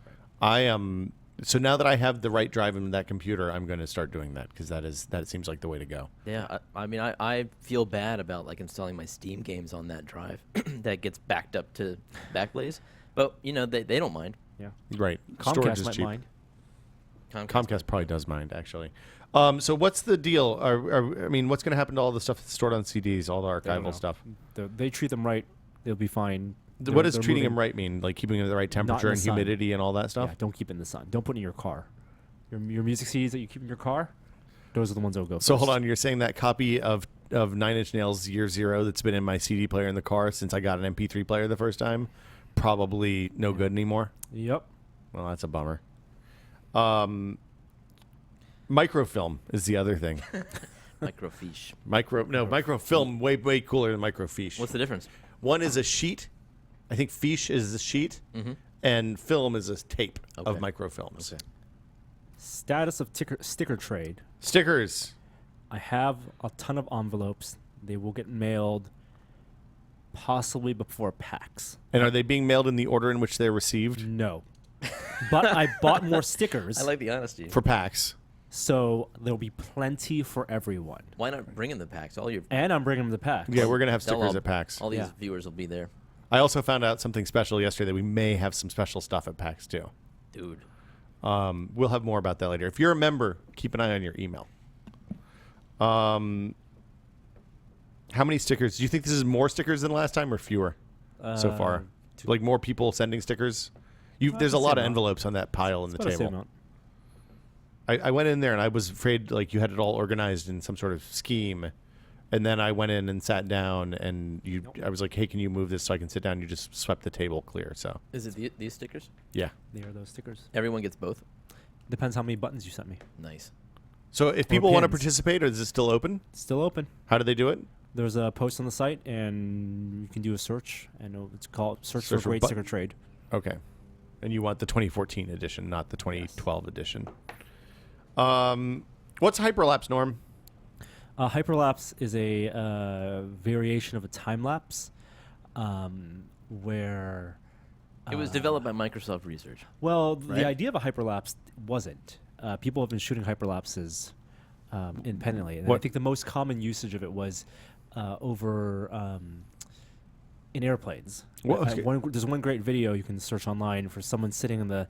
So now that I have the right drive in that computer, I'm going to start doing that because that seems like the way to go. Yeah, I mean, I feel bad about like installing my Steam games on that drive that gets backed up to Backblaze, but they don't mind. Yeah, right. Comcast Storage is might cheap. mind. Comcast probably does mind actually. So what's the deal? What's going to happen to all the stuff that's stored on CDs, all the archival stuff? They treat them right, they'll be fine. What does treating them right mean? Like keeping it at the right temperature and humidity and all that stuff? Yeah, don't keep it in the sun. Don't put it in your car. Your music CDs that you keep in your car, those are the ones that will go first. So hold on, you're saying that copy of of Nine Inch Nails Year Zero that's been in my CD player in the car since I got an MP3 player the first time. Probably no good anymore. Yep. Well, that's a bummer. Microfilm is the other thing. Microfiche. Microfilm way cooler than microfiche. What's the difference? One is a sheet. I think fiche is a sheet, and film is a tape of Okay. microfilms. Okay. Status of sticker trade. Stickers. I have a ton of envelopes. They will get mailed possibly before PAX. And are they being mailed in the order in which they're received No. But I bought more stickers, I like the honesty. for PAX? so there'll be plenty for everyone. Why not bring in the packs? All your And I'm bringing them to PAX. Yeah, we're going to have They'll stickers all- at PAX. All these Yeah. viewers will be there, I also found out something special yesterday that we may have some special stuff at PAX too. dude. We'll have more about that later. If you're a member, keep an eye on your email. How many stickers? Do you think this is more stickers than last time or fewer so far? Like more people sending stickers? There's a the lot same of amount. envelopes on that pile on the About the same table. amount. I went in there and I was afraid like you had it all organized in some sort of scheme. And then I went in and sat down and I was like, hey, can you move this so I can sit down? You just swept the table clear. So, Is it these stickers? yeah. They are those stickers. Everyone gets both. Depends how many buttons you sent me. Nice. So if people want to pins. participate, is it still open? It's still open. How do they do it? There's a post on the site, and you can do a search, and it's called Search Search for for Great bu- Sticker Trade. Okay. And you want the 2014 edition, not the 2012 edition. What's Hyperlapse, Norm? Hyperlapse is a variation of a time lapse, where It was developed by Microsoft Research. well, Right. the idea of a hyperlapse wasn't. People have been shooting hyperlapses independently, and I What- think the most common usage of it was over in airplanes. Well, okay. There's one great video you can search online for someone sitting in the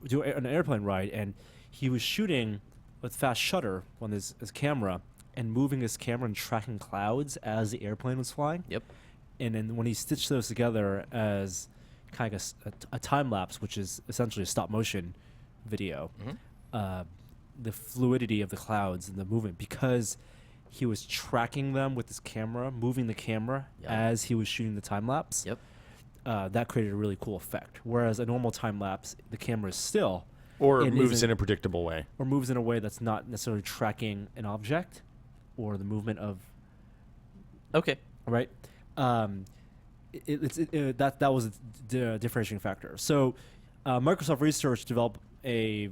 do an airplane ride, and he was shooting with fast shutter on his camera and moving his camera and tracking clouds as the airplane was flying. Yep. And then when he stitched those together as kind of a time lapse, which is essentially a stop motion video, the fluidity of the clouds and the movement, because he was tracking them with his camera, moving the camera Yep. as he was shooting the time lapse. Yep. That created a really cool effect. Whereas a normal time lapse, the camera is still Or It moves isn't- in a predictable way? or moves in a way that's not necessarily tracking an object or the movement of Okay. right? That was the differentiating factor. So, Microsoft Research developed a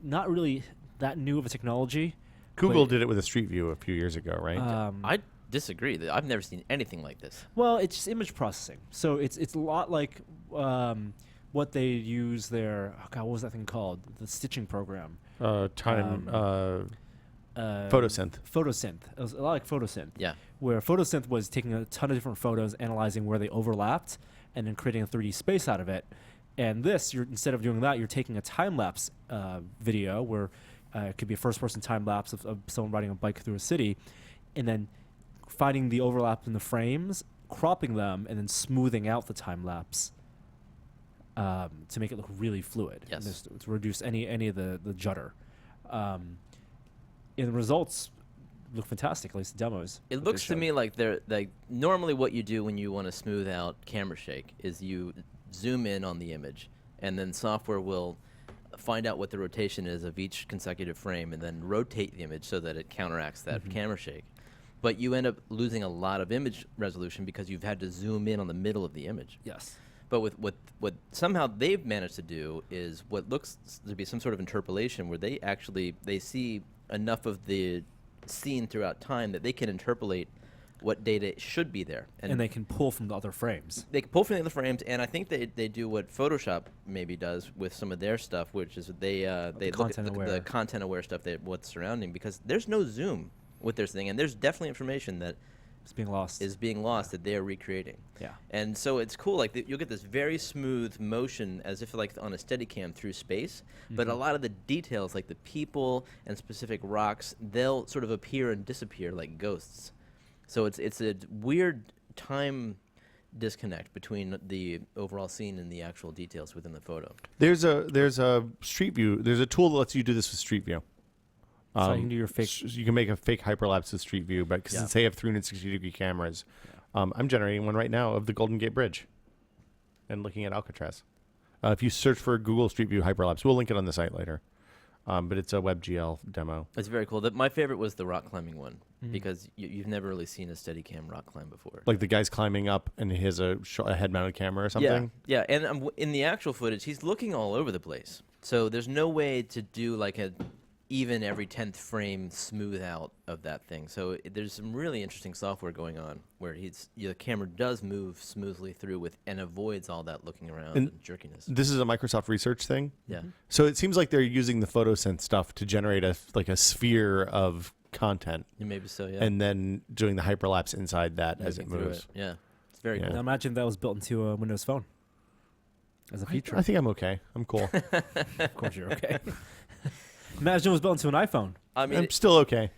not really that new of a technology. Google but, did it with a Street View a few years ago, right? I disagree. I've never seen anything like this. Well, it's just image processing. So it's a lot like what they use their what was that thing called? The stitching program. Photosynth. Photosynth. It was a lot like Photosynth. Yeah. Where Photosynth was taking a ton of different photos, analyzing where they overlapped, and then creating a 3D space out of it. And this, instead of doing that, you're taking a time lapse video where it could be a first-person time lapse of someone riding a bike through a city, and then finding the overlap in the frames, cropping them, and then smoothing out the time lapse to make it look really fluid. Yes. And just to reduce any of the judder. And the results look fantastic, at least the demos. It that looks they to showed. me like they're like normally what you do when you want to smooth out camera shake is you zoom in on the image, and then software will find out what the rotation is of each consecutive frame and then rotate the image so that it counteracts that camera shake. But you end up losing a lot of image resolution because you've had to zoom in on the middle of the image. Yes. But with what somehow they've managed to do is what looks to be some sort of interpolation where they see enough of the scene throughout time that they can interpolate what data should be there. And they can pull from the other frames. They can pull from the other frames, and I think they do what Photoshop maybe does with some of their stuff, which is they look at content-aware. the content-aware stuff, what's surrounding, because there's no zoom with their thing, and there's definitely information that It's being lost. is being lost that they're recreating. Yeah. And so it's cool, like you'll get this very smooth motion as if like on a Steadicam through space, but a lot of the details, like the people and specific rocks, they'll sort of appear and disappear like ghosts. So it's a weird time disconnect between the overall scene and the actual details within the photo. There's a Street View. There's a tool that lets you do this with Street View. So you can do your fake. You can make a fake hyperlapse with Street View, but since they have 360-degree cameras, I'm generating one right now of the Golden Gate Bridge and looking at Alcatraz. If you search for Google Street View hyperlapse, we'll link it on the site later. But it's a WebGL demo. It's very cool. My favorite was the rock climbing one because you've never really seen a Steadicam rock climb before. Like the guy's climbing up and he has a head-mounted camera or something? Yeah. And in the actual footage, he's looking all over the place. So there's no way to do like a even every 10th frame smooth out of that thing. So there's some really interesting software going on where the camera does move smoothly through and avoids all that looking around and jerkiness. This is a Microsoft research thing? Yeah. So it seems like they're using the photosynth stuff to generate a sphere of content. Maybe so, yeah. And then doing the hyperlapse inside that as it Moving through moves. Yeah. It's very Now cool. imagine that was built into a Windows Phone as a feature. I think I'm okay. I'm cool. Of course you're okay. Imagine it was built into an iPhone. I mean, I'm still okay.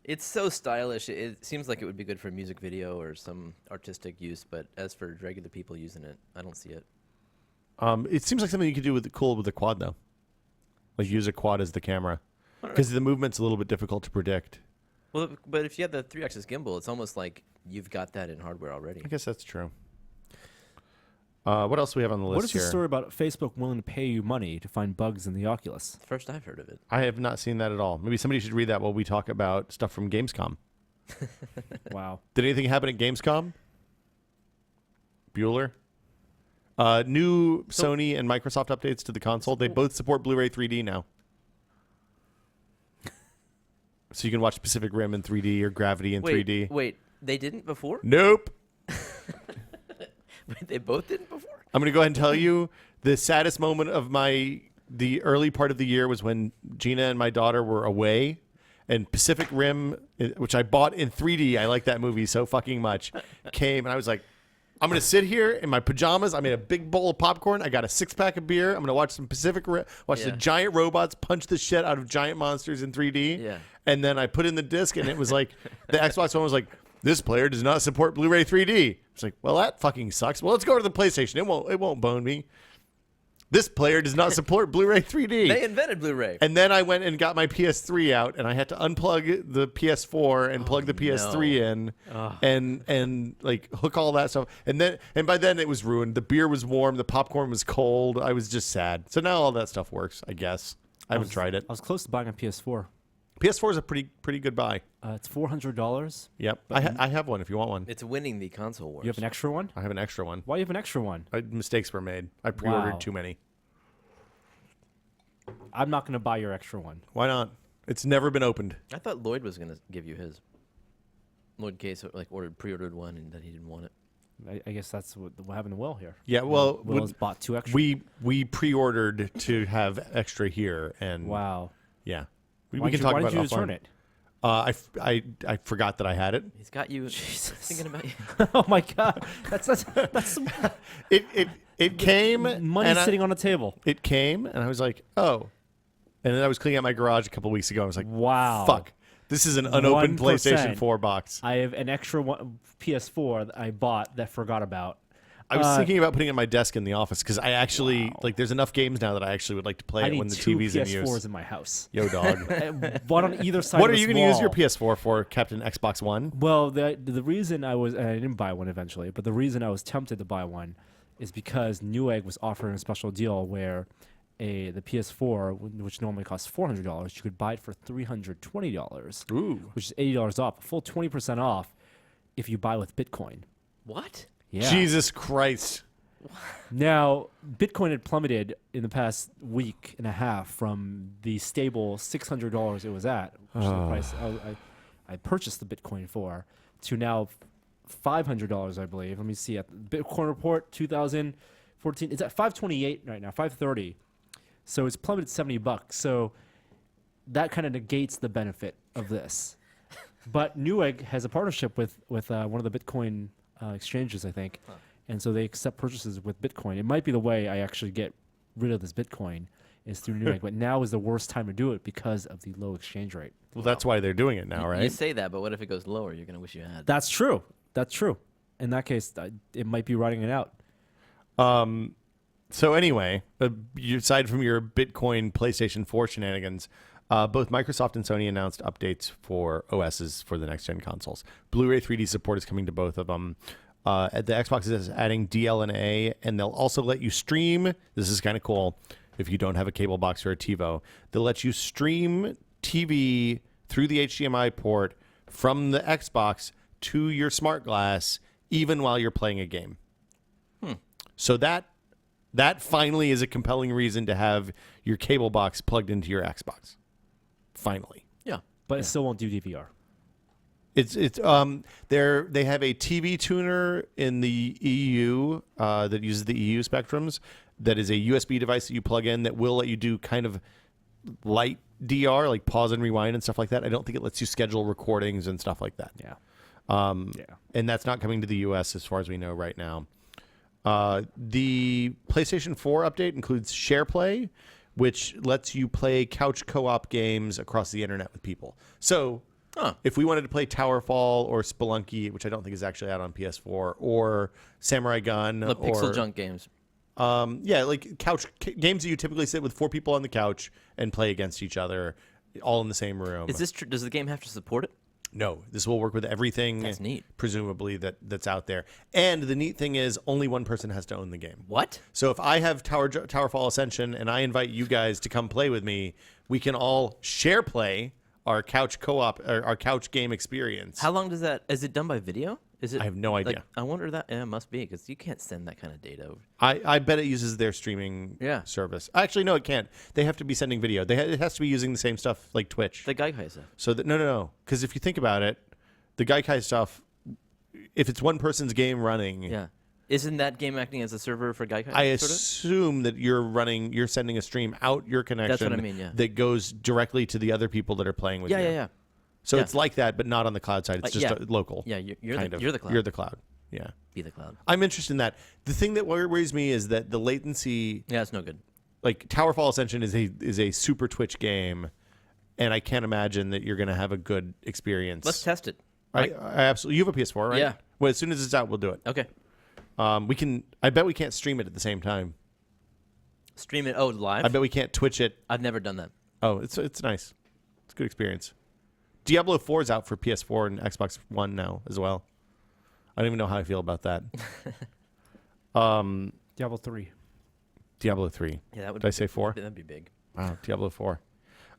it's so stylish. It seems like it would be good for music video or some artistic use, but as for regular people using it, I don't see it. It seems like something you could do with the quad, though. Like use a quad as the camera. Because the movement's a little bit difficult to predict. Well, but if you have the 3-axis gimbal, it's almost like you've got that in hardware already. I guess that's true. What else do we have on the list What is here? the story about Facebook willing to pay you money to find bugs in the Oculus? First I've heard of it. I have not seen that at all. Maybe somebody should read that while we talk about stuff from Gamescom. Wow. Did anything happen at Gamescom? Bueller? New Sony and Microsoft updates to the console. They both support Blu-ray 3D now. So you can watch Pacific Rim in 3D or Gravity in 3D. Wait, they didn't before? Nope. They both didn't before? I'm going to go ahead and tell you the saddest moment of the early part of the year was when Gina and my daughter were away, and Pacific Rim, which I bought in 3D, I like that movie so fucking much, came, and I was like, I'm going to sit here in my pajamas. I made a big bowl of popcorn. I got a 6-pack of beer. I'm going to watch some Pacific Rim, watch the giant robots punch the shit out of giant monsters in 3D. Yeah. And then I put in the disc, and it was like, the Xbox One was like, this player does not support Blu-ray 3D. It's like, well, that fucking sucks. Well, let's go to the PlayStation. It won't bone me. This player does not support Blu-ray 3D. They invented Blu-ray. And then I went and got my PS3 out, and I had to unplug the PS4 and plug the PS3 in, and like hook all that stuff. And by then it was ruined. The beer was warm, the popcorn was cold. I was just sad. So now all that stuff works, I guess. I haven't tried it. I was close to buying a PS4. PS4 is a pretty good buy. It's $400. Yep, I have one if you want one. It's winning the console wars. You have an extra one? I have an extra one. Why do you have an extra one? Mistakes were made. I pre-ordered Wow. too many. I'm not going to buy your extra one. Why not? It's never been opened. I thought Lloyd was going to give you his. Lloyd Case pre-ordered one and then he didn't want it. I guess that's what happened to Will here. Yeah, well, Will's bought 2 extra. we pre-ordered to have extra here, and Wow. yeah, Why can did talk you, why about did you it offline. return it? I forgot that I had it. He's got you Jesus. thinking about you. Oh my God. That's some It came money and sitting on a table. It came, and I was like, oh, and then I was cleaning out my garage a couple weeks ago. And I was like, Wow. fuck, this is an unopened 1%. PlayStation 4 box. I have an extra one, PS4 that I bought that forgot about. I was thinking about putting it on my desk in the office because I actually like. There's enough games now that I actually would like to play I it need when the 2 TV's PS4s in use. in my house. Yo, dog. One on either side What of are this you going to use your wall. PS4 for, Captain Xbox One? Well, the reason I was, and I didn't buy one eventually, but the reason I was tempted to buy one is because Newegg was offering a special deal where the PS4, which normally costs $400, you could buy it for $320, Ooh. which is $80 off, a full 20% off if you buy with Bitcoin. What? Yeah. Jesus Christ. Now, Bitcoin had plummeted in the past week and a half from the stable $600 it was at, which is the price I purchased the Bitcoin for, to now $500, I believe. Let me see. At the Bitcoin report 2014, it's at 528 right now, 530. So it's plummeted $70. So that kind of negates the benefit of this. But Newegg has a partnership with one of the Bitcoin exchanges, I think. Huh. And so they accept purchases with Bitcoin. It might be the way I actually get rid of this Bitcoin is through Newegg, but now is the worst time to do it because of the low exchange rate. Well, that's why they're doing it now, right? You say that, but what if it goes lower? You're going to wish you had. That's true. That's true. In that case, it might be writing it out. So anyway, aside from your Bitcoin PlayStation 4 shenanigans, Both Microsoft and Sony announced updates for OSs for the next-gen consoles. Blu-ray 3D support is coming to both of them. The Xbox is adding DLNA, and they'll also let you stream. This is kind of cool if you don't have a cable box or a TiVo. They'll let you stream TV through the HDMI port from the Xbox to your smart glass, even while you're playing a game. So that finally is a compelling reason to have your cable box plugged into your Xbox. Finally. Yeah. But it still won't do DVR. They have a TV tuner in the EU that uses the EU spectrums. That is a USB device that you plug in that will let you do kind of light DR, like pause and rewind and stuff like that. I don't think it lets you schedule recordings and stuff like that. Yeah. And that's not coming to the US as far as we know right now. The PlayStation 4 update includes SharePlay, which lets you play couch co-op games across the internet with people. So if we wanted to play Towerfall or Spelunky, which I don't think is actually out on PS4, or Samurai Gun, The pixel junk games. like couch games that you typically sit with 4 people on the couch and play against each other, all in the same room. Is this does the game have to support it? No, this will work with everything. That's neat. Presumably that's out there. And the neat thing is, only one person has to own the game. What? So if I have Towerfall Ascension and I invite you guys to come play with me, we can all share play our couch co-op, or our couch game experience. How long does that? Is it done by video? Is it? I have no idea. Like, I wonder that. Yeah, it must be, because you can't send that kind of data over. I bet it uses their streaming service. Actually, no, it can't. They have to be sending video. It has to be using the same stuff like Twitch. The Gaikai stuff. So no. Because if you think about it, the Gaikai stuff, if it's one person's game running, Yeah. Isn't that game acting as a server for Gaikai? I sort of? assume that you're sending a stream out your connection. That's what I mean, yeah. That goes directly to the other people that are playing with you. Yeah. So Yeah. it's like that, but not on the cloud side. It's just local. Yeah, you're kind the of. cloud. You're the cloud. Yeah. Be the cloud. I'm interested in that. The thing that worries me is that the latency. Yeah, it's no good. Like Towerfall Ascension is a super Twitch game, and I can't imagine that you're going to have a good experience. Let's test it. I absolutely. You have a PS4, right? Yeah. Well, as soon as it's out, we'll do it. Okay. We can. I bet we can't stream it at the same time. Stream it. Oh, live? I bet we can't Twitch it. I've never done that. Oh, it's nice. It's a good experience. Diablo 4 is out for PS4 and Xbox One now as well. I don't even know how I feel about that. Diablo 3. Diablo 3. Yeah, that would. Did I say 4? That'd be big. Wow, Diablo 4.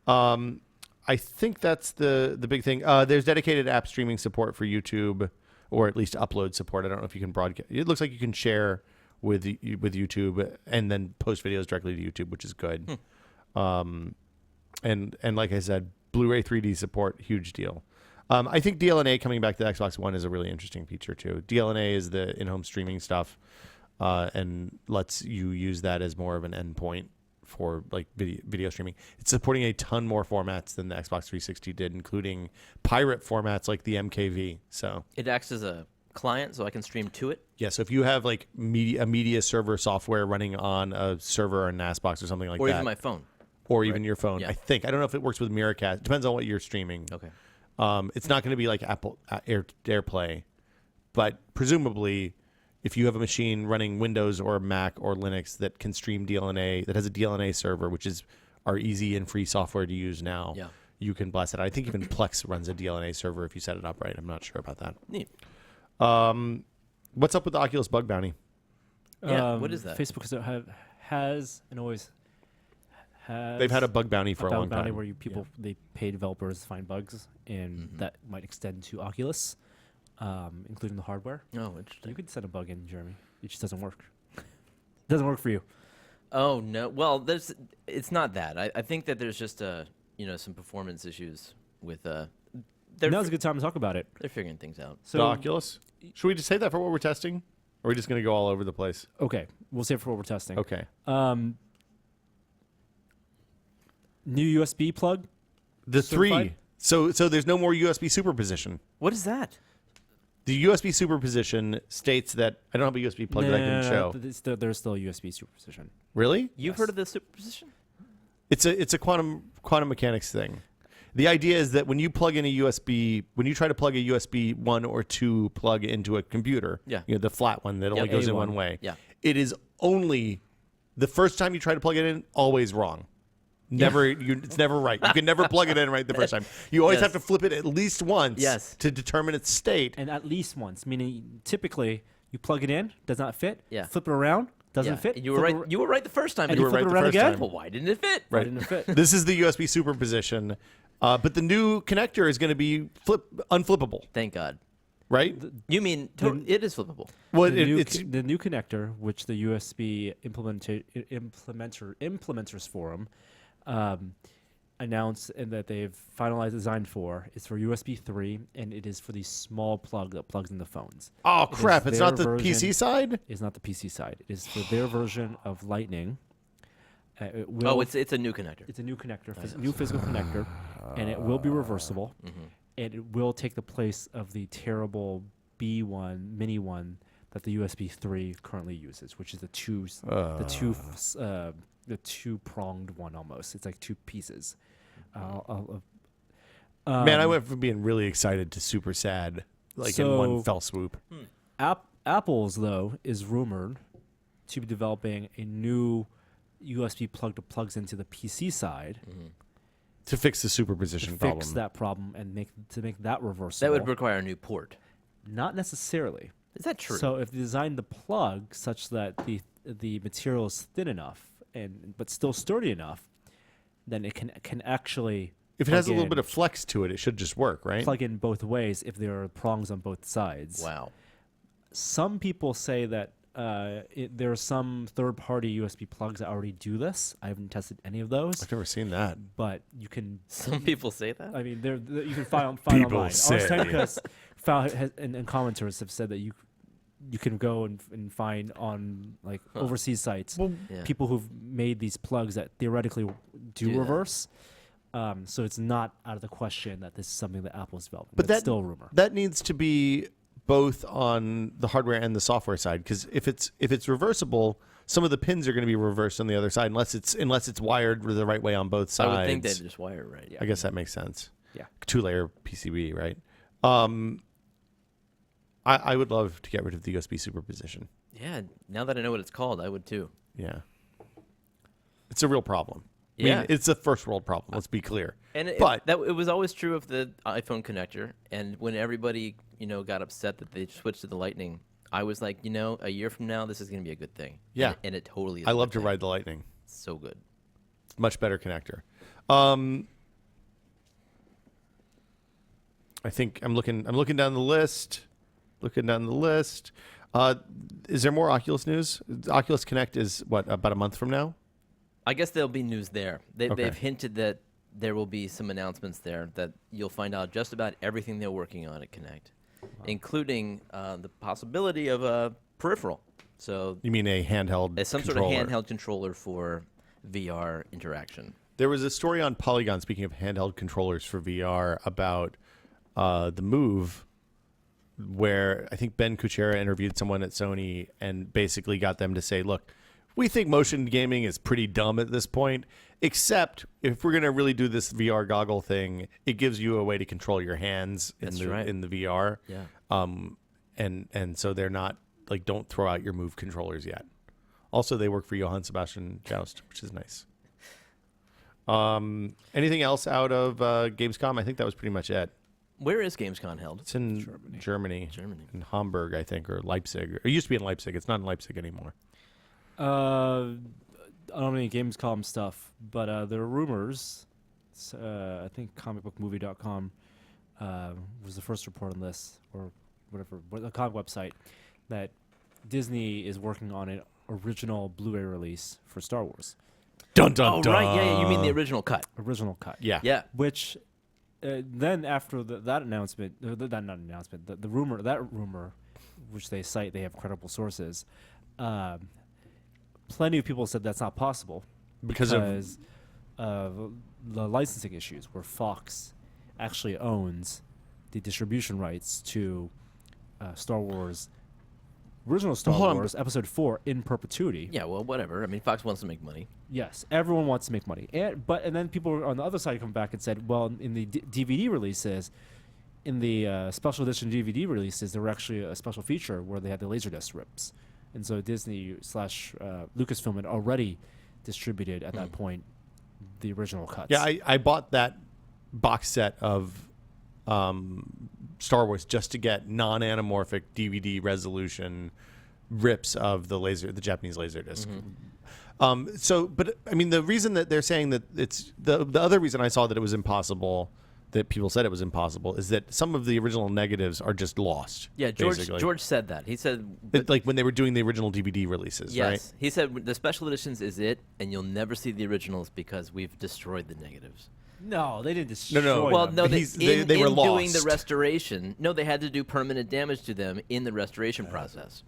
I think that's the big thing. There's dedicated app streaming support for YouTube, or at least upload support. I don't know if you can broadcast. It looks like you can share with YouTube and then post videos directly to YouTube, which is good. And like I said, Blu-ray 3D support, huge deal. I think DLNA coming back to the Xbox One is a really interesting feature too. DLNA is the in-home streaming stuff, and lets you use that as more of an endpoint for like video streaming. It's supporting a ton more formats than the Xbox 360 did, including pirate formats like the MKV. So It acts as a client, so I can stream to it. yeah, so if you have like a media server software running on a server or a NAS box or something like Or that, even my phone. or even your phone, Yeah. I don't know if it works with Miracast. It depends on what you're streaming. Okay. It's not going to be like Apple AirPlay, but presumably, if you have a machine running Windows or Mac or Linux that can stream DLNA, that has a DLNA server, which is our easy and free software to use now, Yeah. you can blast it out. I think even Plex runs a DLNA server if you set it up right. I'm not sure about that. Neat. What's up with the Oculus Bug Bounty? Yeah, what is that? Facebook has and always has. They've had a bug bounty for a long bug bounty time. where they pay developers to find bugs, and that might extend to Oculus, including the hardware. Oh, interesting. You could send a bug in, Jeremy. It just doesn't work. Doesn't work for you. Oh no. Well, it's not that. I think that there's just some performance issues with Now's a good time to talk about it. they're figuring things out. The Oculus? Should we just say that for what we're testing? Or are we just going to go all over the place? Okay, we'll save it for what we're testing. Okay. New USB plug. The certified? 3. So there's no more USB superposition. What is that? The USB superposition states that I don't have a USB plug that I can show. There's still USB superposition. Really? You've heard of the superposition? It's a quantum mechanics thing. The idea is that when you plug in when you try to plug a USB 1 or 2 plug into a computer, the flat one that only goes in one way, Yeah. it is only the first time you try to plug it in, always wrong. It's never right. You can never plug it in right the first time. You always Yes. have to flip it at least once Yes. to determine its state. And at least once, meaning typically you plug it in, does not fit. Yeah. Flip it around, doesn't Yeah. fit. And you were flip right. it You were right the first time. And but you were flip right it the around first again. time. Well, why didn't it fit? Why didn't it fit? This is the USB superposition, but the new connector is going to be unflippable, Thank God. right? You mean it is flippable? Well, the, new, it's the new connector, which the USB implementers forum announced and that they've finalized design for, is for USB 3, and it is for the small plug that plugs into phones. oh It is crap! It's their not the version- PC side. It's not the PC side. It is for their version of Lightning. It will, It's a new connector. it's a new connector, new physical connector, and it will be reversible, and it will take the place of the terrible B1 mini one that the USB 3 currently uses, which is the two pronged one almost. It's like two pieces. Man, I went from being really excited to super sad, like in one So- fell swoop. Apple's though is rumored to be developing a new USB plug that plugs into the PC side To fix the superposition to problem. fix that problem and make that reversible. That would require a new port. Not necessarily. Is that true? So if they design the plug such that the material is thin enough but still sturdy enough, then it can actually If it has a plug little bit in- of flex to it, it should just work, right? plug in both ways if there are prongs on both sides. wow. Some people say that there are some third-party USB plugs that already do this. I haven't tested any of those, I've never seen that. but you can. Some people say that. I mean, you can find People online. say. Ars Technica and commenters have said that you can go and find on like overseas sites Yeah. people who've made these plugs that theoretically do that. reverse. So it's not out of the question that this is something that Apple's developing. But That's that still a rumor. That needs to be both on the hardware and the software side, because if it's reversible, some of the pins are going to be reversed on the other side, unless it's wired the right way on both sides. I would think they'd just wire it right. I guess that makes sense. Yeah. 2-layer PCB, right? I would love to get rid of the USB superposition. Yeah. Now that I know what it's called, I would too. Yeah. It's a real problem. I Yeah. mean, it's a first world problem, let's be clear. And it was always true of the iPhone connector. And when everybody got upset that they switched to the Lightning, I was like, a year from now, this is going to be a good thing. Yeah. And it totally is. I a love good to thing. ride the Lightning. So good. Much better connector. I think I'm looking down the list. Is there more Oculus news? Oculus Connect is what, about a month from now? I guess there'll be news there. Okay. They've hinted that there will be some announcements there that you'll find out just about everything they're working on at Connect, including the possibility of a peripheral. So You mean a handheld some controller. sort of handheld controller for VR interaction. There was a story on Polygon, speaking of handheld controllers for VR, about the Move, where I think Ben Kuchera interviewed someone at Sony and basically got them to say, look, we think motion gaming is pretty dumb at this point, except if we're going to really do this VR goggle thing, it gives you a way to control your hands in the VR. Yeah. And so they're not, like, don't throw out your Move controllers yet. Also, they work for Johann Sebastian Joust, which is nice. Anything else out of Gamescom? I think that was pretty much it. Where is Gamescom held? It's in Germany. In Hamburg, I think, or Leipzig. It used to be in Leipzig. It's not in Leipzig anymore. I don't have any Gamescom stuff, but there are rumors. I think comicbookmovie.com was the first report on this, or whatever, the comic website, that Disney is working on an original Blu-ray release for Star Wars. Dun dun Oh, dun. right. Yeah, you mean the original cut. Original cut. Yeah. Yeah. Which then after that announcement, the rumor, which they cite, they have credible sources. Plenty of people said that's not possible Because of the licensing issues, where Fox actually owns the distribution rights to Star Wars, original Star hold on, Wars, Episode 4 in perpetuity. Yeah, well, whatever. I mean, Fox wants to make money. Yes, everyone wants to make money, and then people on the other side come back and said, well, in the DVD releases, in the special edition DVD releases, there were actually a special feature where they had the Laserdisc rips, and so Disney / Lucasfilm had already distributed at that point the original cuts. Yeah, I bought that box set of Star Wars just to get non-anamorphic DVD resolution rips of the Japanese Laserdisc. But I mean, the reason that they're saying that it's the other reason I saw that it was impossible, that people said it was impossible, is that some of the original negatives are just lost. Yeah, George said that. He said like when they were doing the original DVD releases, yes. right? He said the special editions is it, and you'll never see the originals because we've destroyed the negatives. No, they didn't destroy No. Well, them. no, They were lost. doing the restoration. No, they had to do permanent damage to them in the restoration process.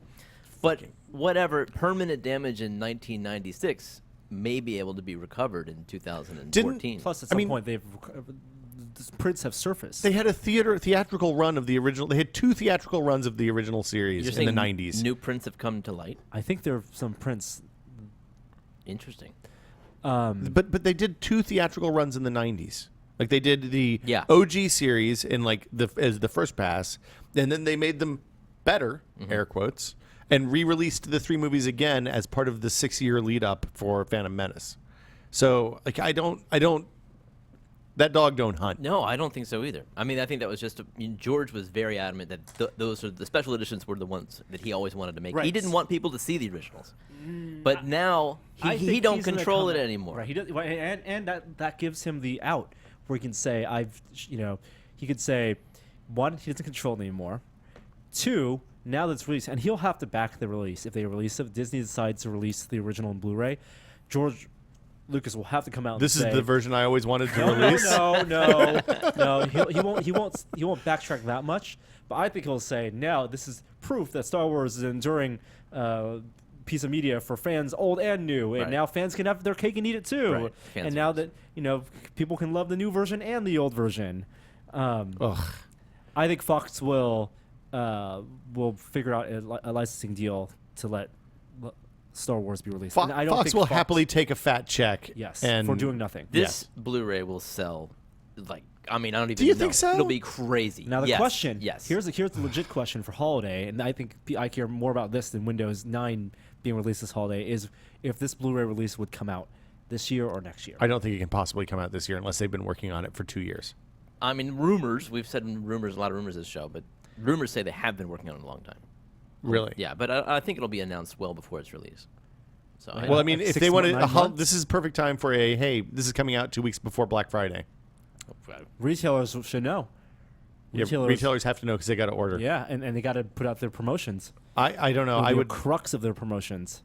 But whatever, permanent damage in 1996 may be able to be recovered in 2014. Plus, at some point, the prints have surfaced. They had a theatrical run of the original. They had 2 theatrical runs of the original series You're in the saying 90s. new prints have come to light? I think there are some prints. Interesting. But they did 2 theatrical runs in the 90s. Like they did the OG series in like as the first pass, and then they made them better, air quotes, and re-released the 3 movies again as part of the 6-year lead up for Phantom Menace. So like I don't that dog don't hunt. No, I don't think so either. I mean, I think that was just George was very adamant that those are the special editions were the ones that he always wanted to make. Right. He didn't want people to see the originals, but now he don't control it anymore. Right. He does, and that gives him the out where he can say he could say, 1, he doesn't control it anymore. 2, now that it's released, and he'll have to back the release if they release it. If Disney decides to release the original in Blu-ray, George Lucas will have to come out. This and say, is the version I always wanted to release. No. He won't backtrack that much. But I think he'll say, now this is proof that Star Wars is an enduring piece of media for fans old and new, and now fans can have their cake and eat it too. Right. And now that people can love the new version and the old version. I think Fox will figure out a licensing deal to let Star Wars be released. And I don't Fox think will happily take a fat check. Yes, and for doing nothing. This Blu-ray will sell, like, I mean, I don't even know. Do you think so? It'll be crazy. Now the question, yes. here's the legit question for holiday, and I think I care more about this than Windows 9 being released this holiday, is if this Blu-ray release would come out this year or next year. I don't think it can possibly come out this year unless they've been working on it for 2 years. I mean, rumors, we've said rumors, a lot of rumors this show, but rumors say they have been working on it a long time. Really? Yeah, but I think it'll be announced well before its release. So Well, I mean, if 6 they wanted, months? this is perfect time for hey, this is coming out 2 weeks before Black Friday. Retailers should know. Retailers have to know because they got to order. Yeah, and they got to put out their promotions. I don't know. It'll I be would. a crux of their promotions.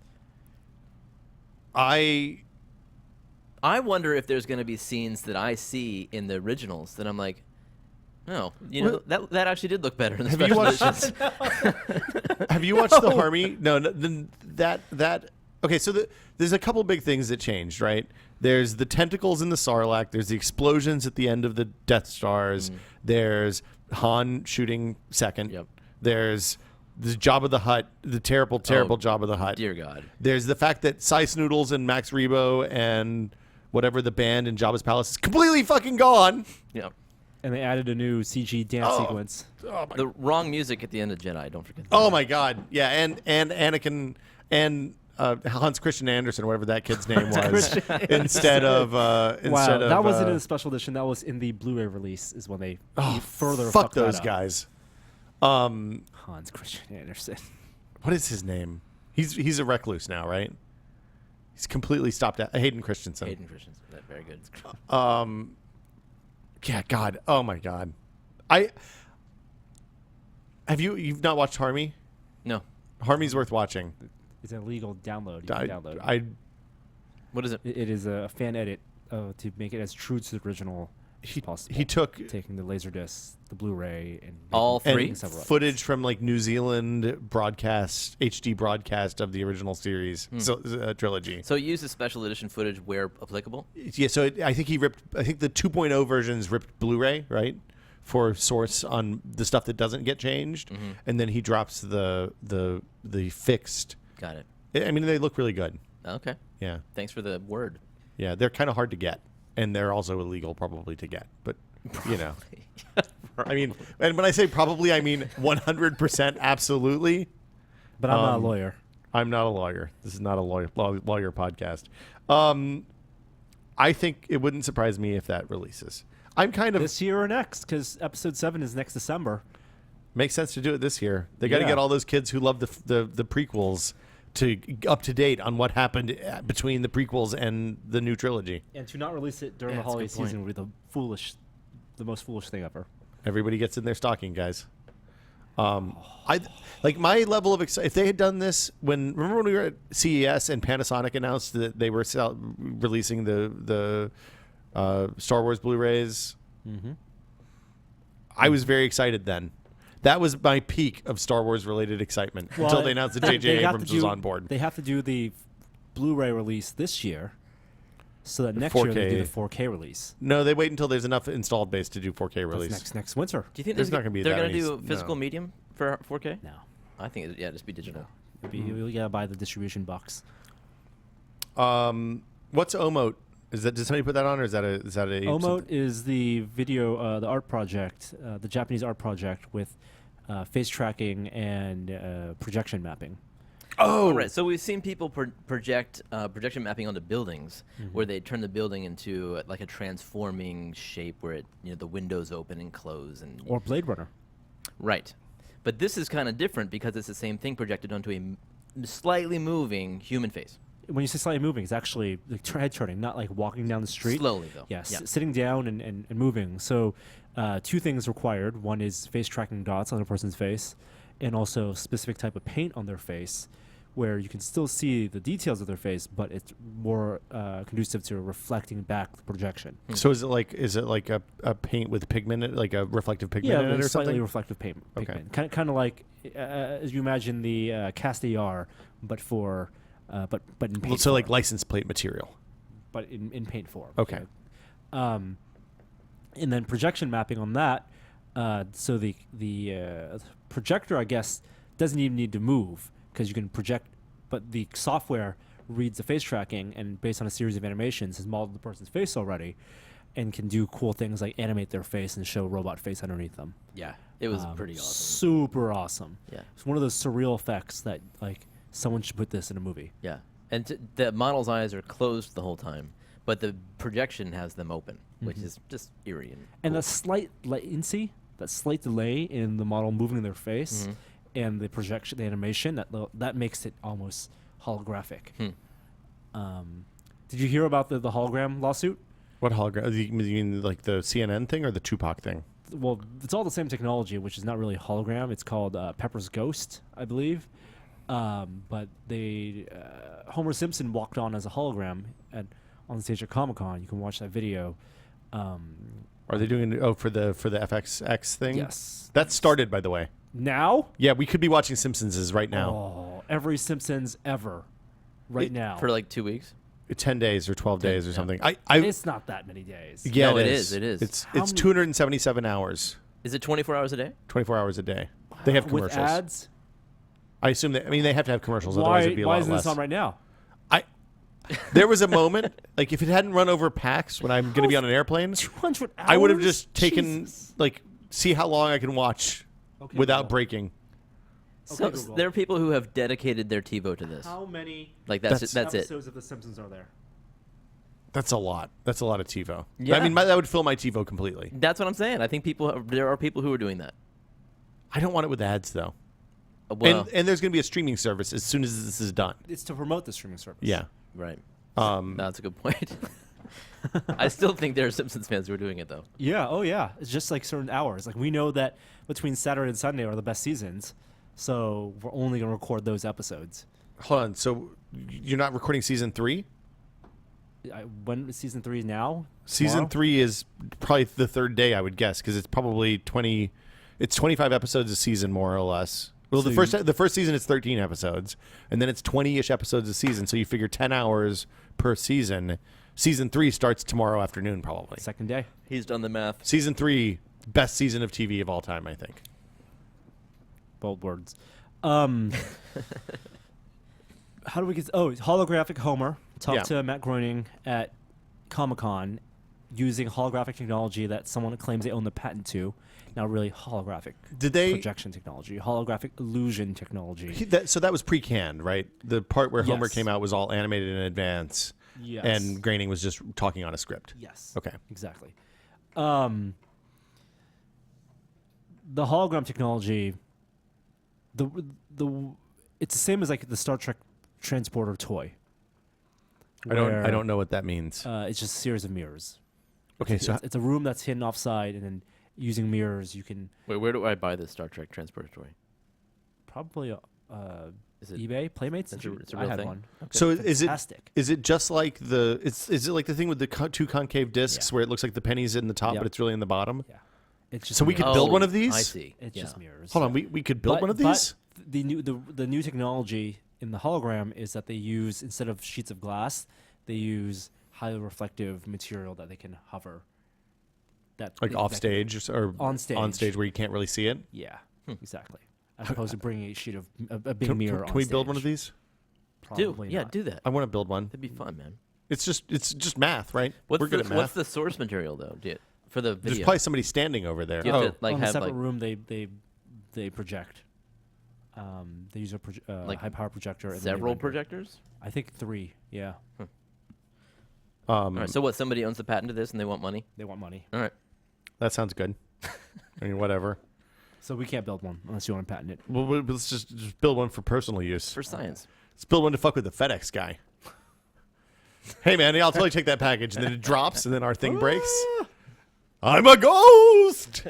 I wonder if there's going to be scenes that I see in the originals that I'm like, oh, that actually did look better in the Have you special watched- editions. have you watched the Harmy? No, that. Okay, so there's a couple big things that changed, right? There's the tentacles in the Sarlacc. There's the explosions at the end of the Death Stars. There's Han shooting second. Yep. There's the Jabba the Hutt, the terrible Jabba the Hutt. Dear God. There's the fact that Cy Snoodles and Max Rebo and whatever the band in Jabba's palace is completely fucking gone. Yeah. And they added a new CG dance sequence. The wrong music at the end of Jedi. Don't forget that. Oh my God! Yeah, and Anakin and Hans Christian Andersen, whatever that kid's name was, instead of That wasn't in the special edition. That was in the Blu-ray release. Is when they further fuck fucked that those up. guys. Hans Christian Andersen. What is his name? He's a recluse now, right? He's completely stopped at Hayden Christensen. Hayden Christensen. That's very good. Yeah, God. Oh my God. You've not watched Harmy? No. Harmy's worth watching. It's an illegal download. You can download it. What is it? It is a fan edit to make it as true to the original as possible. He took taking the Laserdisc, the Blu-ray, and all three and footage from like New Zealand broadcast, HD broadcast of the original series trilogy. So he uses special edition footage where applicable. Yeah, so I think I think the 2.0 versions ripped Blu-ray, right, for source on the stuff that doesn't get changed, and then he drops the fixed. Got it. I mean, they look really good. Okay. Yeah. Thanks for the word. Yeah, they're kind of hard to get, and they're also illegal probably to get. But I mean, and when I say probably, I mean 100% absolutely. But I'm not a lawyer. I'm not a lawyer. This is not a lawyer podcast. I think it wouldn't surprise me if that releases. I'm kind of This year or next, because episode 7 is next December. makes sense to do it this year. They got to get all those kids who love the prequels to up to date on what happened between the prequels and the new trilogy. And to not release it during Yeah, the that's a holiday good point. season would be the most foolish thing ever. Everybody gets in their stocking, guys. I like my level of if they had done this remember when we were at CES and Panasonic announced that they were releasing the Star Wars Blu-rays. Mm-hmm. I was very excited then. That was my peak of Star Wars related excitement until they announced that J.J. Abrams was on board. They have to do the Blu-ray release this year, so that next year they do the 4K release. No, they wait until there's enough installed base to do 4K release. That's next winter. Do you think There's not gonna be they're that going to many do physical no. medium for 4K? No, I think just be digital. you gotta buy the distribution box. What's Omote? Did somebody put that on, or is that a Omote is the video, the art project, the Japanese art project with face tracking and projection mapping. Oh, Right. So we've seen people project projection mapping onto buildings, where they turn the building into like a transforming shape, where the windows open and close, and Or Blade Runner. right. But this is kind of different because it's the same thing projected onto a slightly moving human face. When you say slightly moving, it's actually like head turning, not like walking down the street. Slowly, though. Yes, Yeah. sitting down and moving. So 2 things required. One is face tracking dots on a person's face, and also a specific type of paint on their face, where you can still see the details of their face, but it's more conducive to reflecting back the projection. so is it like a paint with pigment, in it, like a reflective pigment in like it or slightly something? reflective pigment. Okay. Kind of like as you imagine the Castellar, but for but in paint So like form. license plate material. But in paint form. Okay. And then projection mapping on that. So the projector, I guess, doesn't even need to move because you can project, but the software reads the face tracking and based on a series of animations has modeled the person's face already, and can do cool things like animate their face and show robot face underneath them. Yeah. It was pretty awesome. Super awesome. Yeah. It's one of those surreal effects that like someone should put this in a movie. Yeah. And the model's eyes are closed the whole time, but the projection has them open, which is just eerie. And cool. the slight latency, that slight delay in the model moving their face, and the projection, the animation, that makes it almost holographic. Did you hear about the hologram lawsuit? What hologram? You mean like the CNN thing or the Tupac thing? Well, it's all the same technology, which is not really a hologram. It's called Pepper's Ghost, I believe. But Homer Simpson walked on as a hologram on the stage at Comic-Con. You can watch that video. Are they doing for the FXX thing? Yes. That started, by the way. Now? Yeah, we could be watching Simpsons right now. Oh, every Simpsons ever, now. For like 2 weeks. 10 days or 12 days or yeah. something. It's not that many days. Yeah, No, it it is. is, it is. It's How many- 277 hours, Is it 24 hours a day? 24 hours a day. They have commercials. With ads? I assume that. I mean, they have to have commercials. Otherwise, it'd be a Why lot isn't less. this on right now? There was a moment, like if it hadn't run over PAX when I'm going to be on an airplane, 200 hours? I would have just taken Jesus. see how long I can watch Okay, without Google. breaking. So Okay, Google. there are people who have dedicated their TiVo to this. How many Like that's it. episodes of The Simpsons are there? That's a lot. That's a lot of TiVo. Yeah. I mean, that would fill my TiVo completely. That's what I'm saying. I think there are people who are doing that. I don't want it with ads though. Well, And there's going to be a streaming service as soon as this is done. It's to promote the streaming service. Yeah. right. Um, No, that's a good point. I still think there are Simpsons fans who are doing it though. Yeah. Oh, yeah. It's just like certain hours. Like we know that between Saturday and Sunday are the best seasons, so we're only gonna record those episodes. Hold on. So you're not recording season 3? When is season 3 now? Season Tomorrow? 3 is probably the third day, I would guess, because it's probably 20. It's 25 episodes a season, more or less. Well, So the first season is 13 episodes, and then it's 20-ish episodes a season. So you figure 10 hours per season. Season 3 starts tomorrow afternoon, probably. Second day. He's done the math. Season 3, best season of TV of all time, I think. Bold words. How do we get? Oh, holographic Homer talked to Matt Groening at Comic-Con using holographic technology that someone claims they own the patent to. Now, really, holographic Did they? projection technology, holographic illusion technology. So that was pre-canned, right? The part where Homer Yes. came out was all animated in advance. Yes. and graining was just talking on a script. Yes. Okay. Exactly. The hologram technology, it's the same as like the Star Trek transporter toy. I don't know what that means. It's just a series of mirrors. Okay, so It's a room that's hidden offside, and then using mirrors, you can Wait, where do I buy this Star Trek transporter toy? probably Is it? eBay Playmates. It's a I real had thing? one. so Fantastic. is it just like is it like the thing with the two concave discs Yeah. where it looks like the pennies in the top Yep. but it's really in the bottom? Yeah. It's just So we could mirrors. build one of these? I see. It's Yeah. just mirrors. Hold on, we could build one of these? But the new technology in the hologram is that they use, instead of sheets of glass, they use highly reflective material that they can hover. Like off stage or On stage. on stage where you can't really see it? Yeah, exactly. As opposed to bringing a sheet of a big Can, mirror. can we build one of these? Probably Yeah, not. do that. I want to build one. That'd be fun, man. It's just math, right? We're good at math. What's the source material though? For the video? There's probably somebody standing over there. Do you have Oh, to like on a have separate like room, they project. They use a Like high power projector. And then they several render. projectors? I think 3. Yeah, All right. So what? Somebody owns the patent to this and they want money. they want money, All right. that sounds good. I mean, whatever. so we can't build one unless you want to patent it. Well, let's just build one for personal use. For science. Let's build one to fuck with the FedEx guy. Hey, man, I'll totally take that package. And then it drops, and then our thing breaks. I'm a ghost!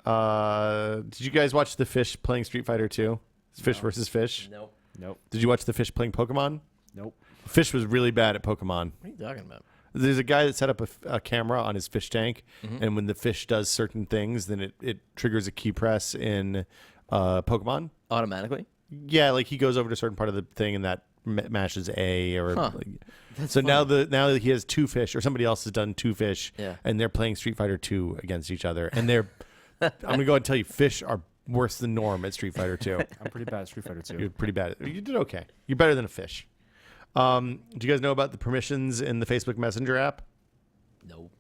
Did you guys watch the fish playing Street Fighter 2? Fish versus fish? Nope. Nope. Did you watch the fish playing Pokemon? Nope. Fish was really bad at Pokemon. What are you talking about? There's a guy that set up a camera on his fish tank, and when the fish does certain things, then it triggers a key press in Pokemon. Automatically? Yeah, like he goes over to a certain part of the thing, and that mashes A. Or Huh. so now that he has 2 fish, or somebody else has done 2 fish, Yeah. and they're playing Street Fighter 2 against each other, and they're I'm gonna go ahead and tell you, fish are worse than norm at Street Fighter 2. I'm pretty bad at Street Fighter 2. You're pretty bad. You did okay. You're better than a fish. Do you guys know about the permissions in the Facebook Messenger app? No.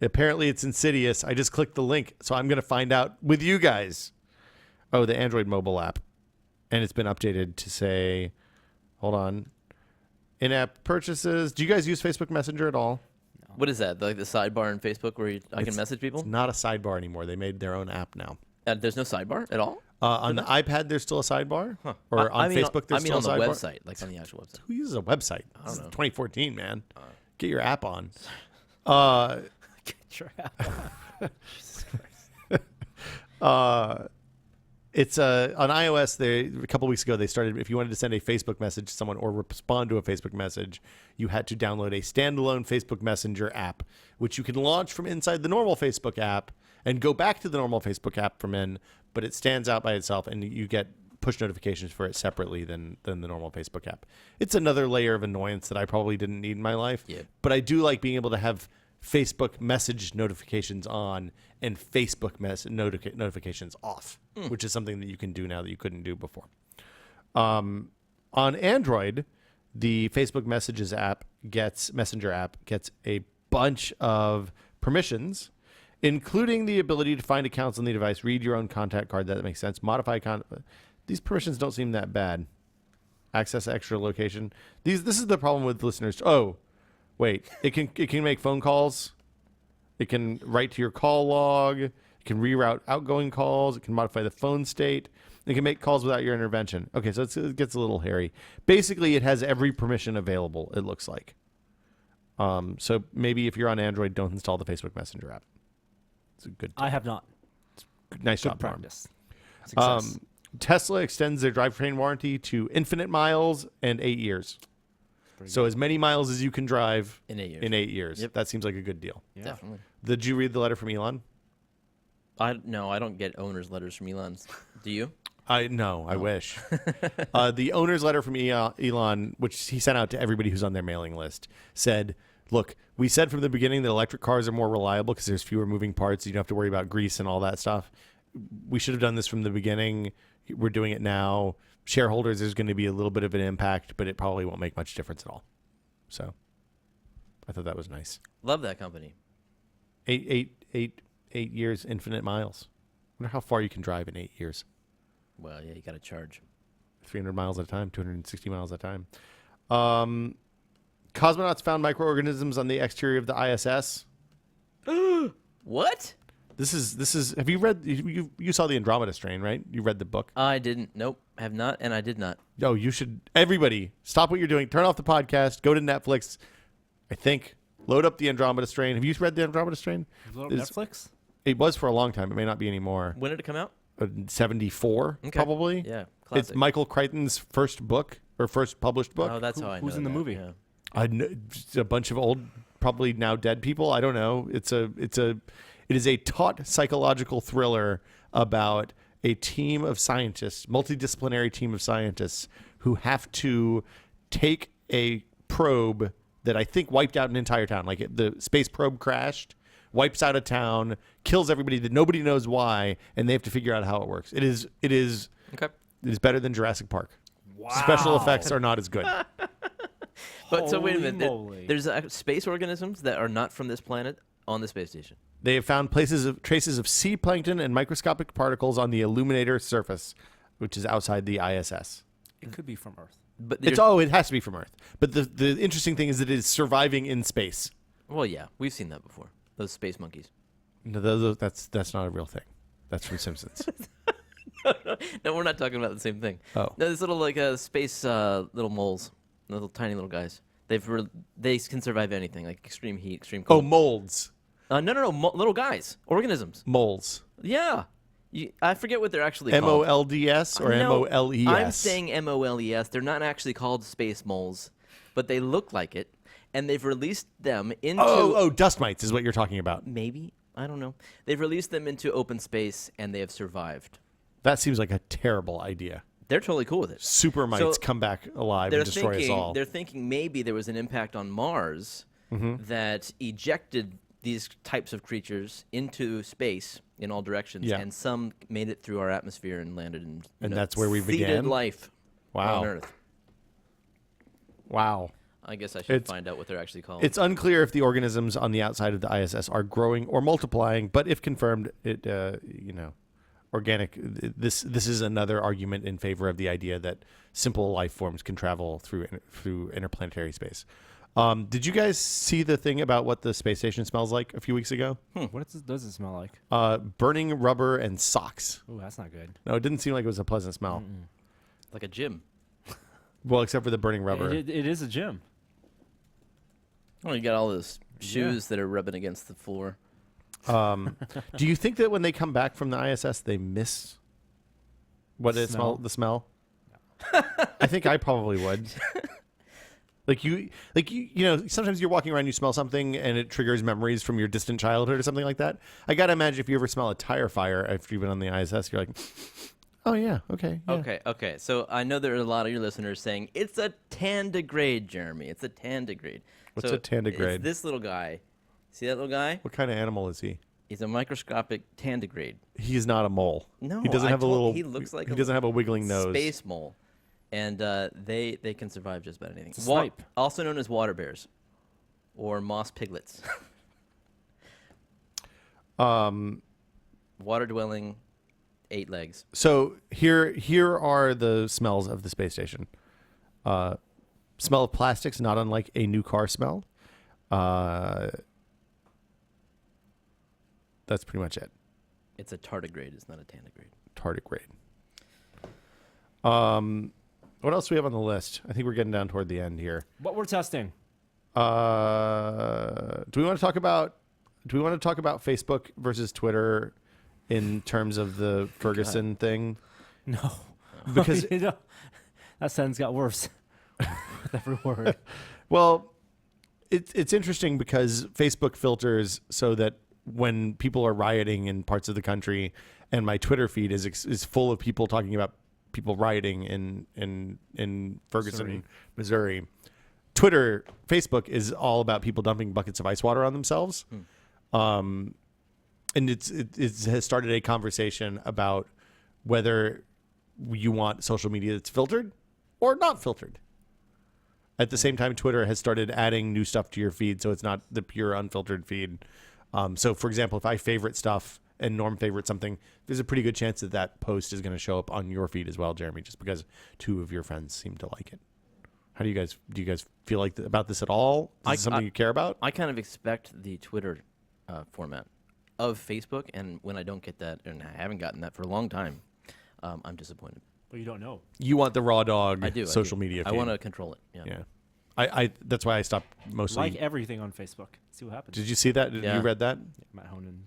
Apparently it's insidious. I just clicked the link, so I'm going to find out with you guys. Oh, the Android mobile app. And it's been updated to say, hold on, in-app purchases. Do you guys use Facebook Messenger at all? What is that? Like the sidebar in Facebook where I can It's- message people? It's not a sidebar anymore. They made their own app now. There's no sidebar at all? On the iPad, there's still a sidebar. Or on I mean, Facebook, there's I mean still on a the sidebar. website, like on the actual website. Who uses a website? I This don't is know. 2014, man. Get your app on. It's on iOS. A couple weeks ago, they started. If you wanted to send a Facebook message to someone or respond to a Facebook message, you had to download a standalone Facebook Messenger app, which you can launch from inside the normal Facebook app and go back to the normal Facebook app from in. But it stands out by itself, and you get push notifications for it separately than the normal Facebook app. It's another layer of annoyance that I probably didn't need in my life. Yeah. But I do like being able to have Facebook message notifications on and Facebook notifications off, which is something that you can do now that you couldn't do before. On Android, the Facebook Messenger app gets a bunch of permissions, including the ability to find accounts on the device, read your own contact card. That makes sense. Modify These permissions don't seem that bad. Access extra location. This is the problem with listeners. Oh, wait. It can make phone calls. It can write to your call log. It can reroute outgoing calls. It can modify the phone state. It can make calls without your intervention. Okay, so it gets a little hairy. Basically, it has every permission available, it looks like. So maybe if you're on Android, don't install the Facebook Messenger app. It's a good. I have not. Nice Good job, Norm. practice. Success. Tesla extends their drivetrain warranty to infinite miles and 8 years. So as many miles as you can drive In 8 years. In 8 years. Yep. That seems like a good deal. Yeah. Definitely. Did you read the letter from Elon? No, I don't get owner's letters from Elon's. Do you? I wish. The owner's letter from Elon, which he sent out to everybody who's on their mailing list, said, look, we said from the beginning that electric cars are more reliable because there's fewer moving parts. You don't have to worry about grease and all that stuff. We should have done this from the beginning. We're doing it now. Shareholders, there's going to be a little bit of an impact, but it probably won't make much difference at all. So I thought that was nice. Love that company. 8 years, infinite miles. I wonder how far you can drive in 8 years. Well, yeah, you got to charge. 300 miles at a time, 260 miles at a time. Cosmonauts found microorganisms on the exterior of the ISS. What? This is. Have you read? You saw the Andromeda Strain, right? You read the book. I didn't. Nope, have not, and I did not. Oh, you should. Everybody, stop what you're doing. Turn off the podcast. Go to Netflix. I think. Load up the Andromeda Strain. Have you read the Andromeda Strain? Netflix? It was for a long time. It may not be anymore. When did it come out? 74, probably. Yeah, classic. It's Michael Crichton's first book or first published book. Oh, that's how I know. Who's in the that, movie? Yeah. Just a bunch of old, probably now dead people. I don't know. It is a taut psychological thriller about a team of scientists, multidisciplinary team of scientists who have to take a probe that I think wiped out an entire town. Like the space probe crashed, wipes out a town, kills everybody that nobody knows why, and they have to figure out how it works. It is Okay. It is better than Jurassic Park. Wow. Special effects are not as good. But so wait a minute. moly. There's space organisms that are not from this planet on the space station. They have found traces of sea plankton and microscopic particles on the illuminator surface, which is outside the ISS. It could be from Earth. But It has to be from Earth. But the interesting thing is that it is surviving in space. well, yeah, we've seen that before. Those space monkeys. No, that's not a real thing. That's from Simpsons. No, we're not talking about the same thing. Oh. No, this little space little moles, little tiny little guys. They can survive anything, like extreme heat, extreme Oh, cold. molds. No, little guys, organisms. Moles. Yeah, I forget what they're actually called. MOLDS or No, MOLES? I'm saying MOLES. They're not actually called space moles, but they look like it, and they've released them into. Oh, dust mites is what you're talking about. Maybe, I don't know. They've released them into open space, and they have survived. That seems like a terrible idea. They're totally cool with it. Super mites come back alive and destroy us all. They're thinking maybe there was an impact on Mars that ejected these types of creatures into space in all directions, and some made it through our atmosphere and landed in. And that's where we seeded began? life Wow. on Earth. Wow. I guess I should find out what they're actually called. It's unclear if the organisms on the outside of the ISS are growing or multiplying, but if confirmed, organic. This is another argument in favor of the idea that simple life forms can travel through interplanetary space. Did you guys see the thing about what the space station smells like a few weeks ago? What does it smell like? Burning rubber and socks. Oh, that's not good. No, it didn't seem like it was a pleasant smell. like a gym. Well, except for the burning rubber. It is a gym. Oh, you got all those shoes that are rubbing against the floor. Do you think that when they come back from the ISS, they miss the smell? I think I probably would. Sometimes you're walking around, you smell something, and it triggers memories from your distant childhood or something like that. I gotta imagine if you ever smell a tire fire after you've been on the ISS, you're like, oh yeah, okay, yeah. Okay. So I know there are a lot of your listeners saying it's a tandigrade, Jeremy. It's a tandigrade. What's So a tandigrade? It's this little guy. See that little guy? What kind of animal is he? He's a microscopic tandigrade. He's not a mole. No, he doesn't have a little. He looks like he doesn't have a wiggling nose. Space mole, and they can survive just about anything. It's a snipe. Also known as water bears, or moss piglets. Water dwelling, 8 legs. So here are the smells of the space station. Smell of plastics, not unlike a new car smell. That's pretty much it. It's a tardigrade. It's not a tandigrade. Tardigrade. What else do we have on the list? I think we're getting down toward the end here. What we're testing. Do we want to talk about Facebook versus Twitter in terms of the Ferguson thing? No. Because that sentence got worse with every word. Well, it's interesting because Facebook filters so that when people are rioting in parts of the country, and my Twitter feed is full of people talking about people rioting in Ferguson, Missouri. Facebook is all about people dumping buckets of ice water on themselves. And it has started a conversation about whether you want social media that's filtered or not filtered. At the same time, Twitter has started adding new stuff to your feed, so it's not the pure unfiltered feed. So, for example, if I favorite stuff and Norm favorite something, there's a pretty good chance that post is going to show up on your feed as well, Jeremy, just because 2 of your friends seem to like it. How do you guys feel like about this at all? Is this something you care about? I kind of expect the Twitter format of Facebook, and when I don't get that, and I haven't gotten that for a long time, I'm disappointed. But you don't know. You want the raw dog I do. social media feed. I want to control it. Yeah. Yeah. I that's why I stopped mostly. Like everything on Facebook. See what happens. Did you see that? Did Yeah. you read that? Matt Honan.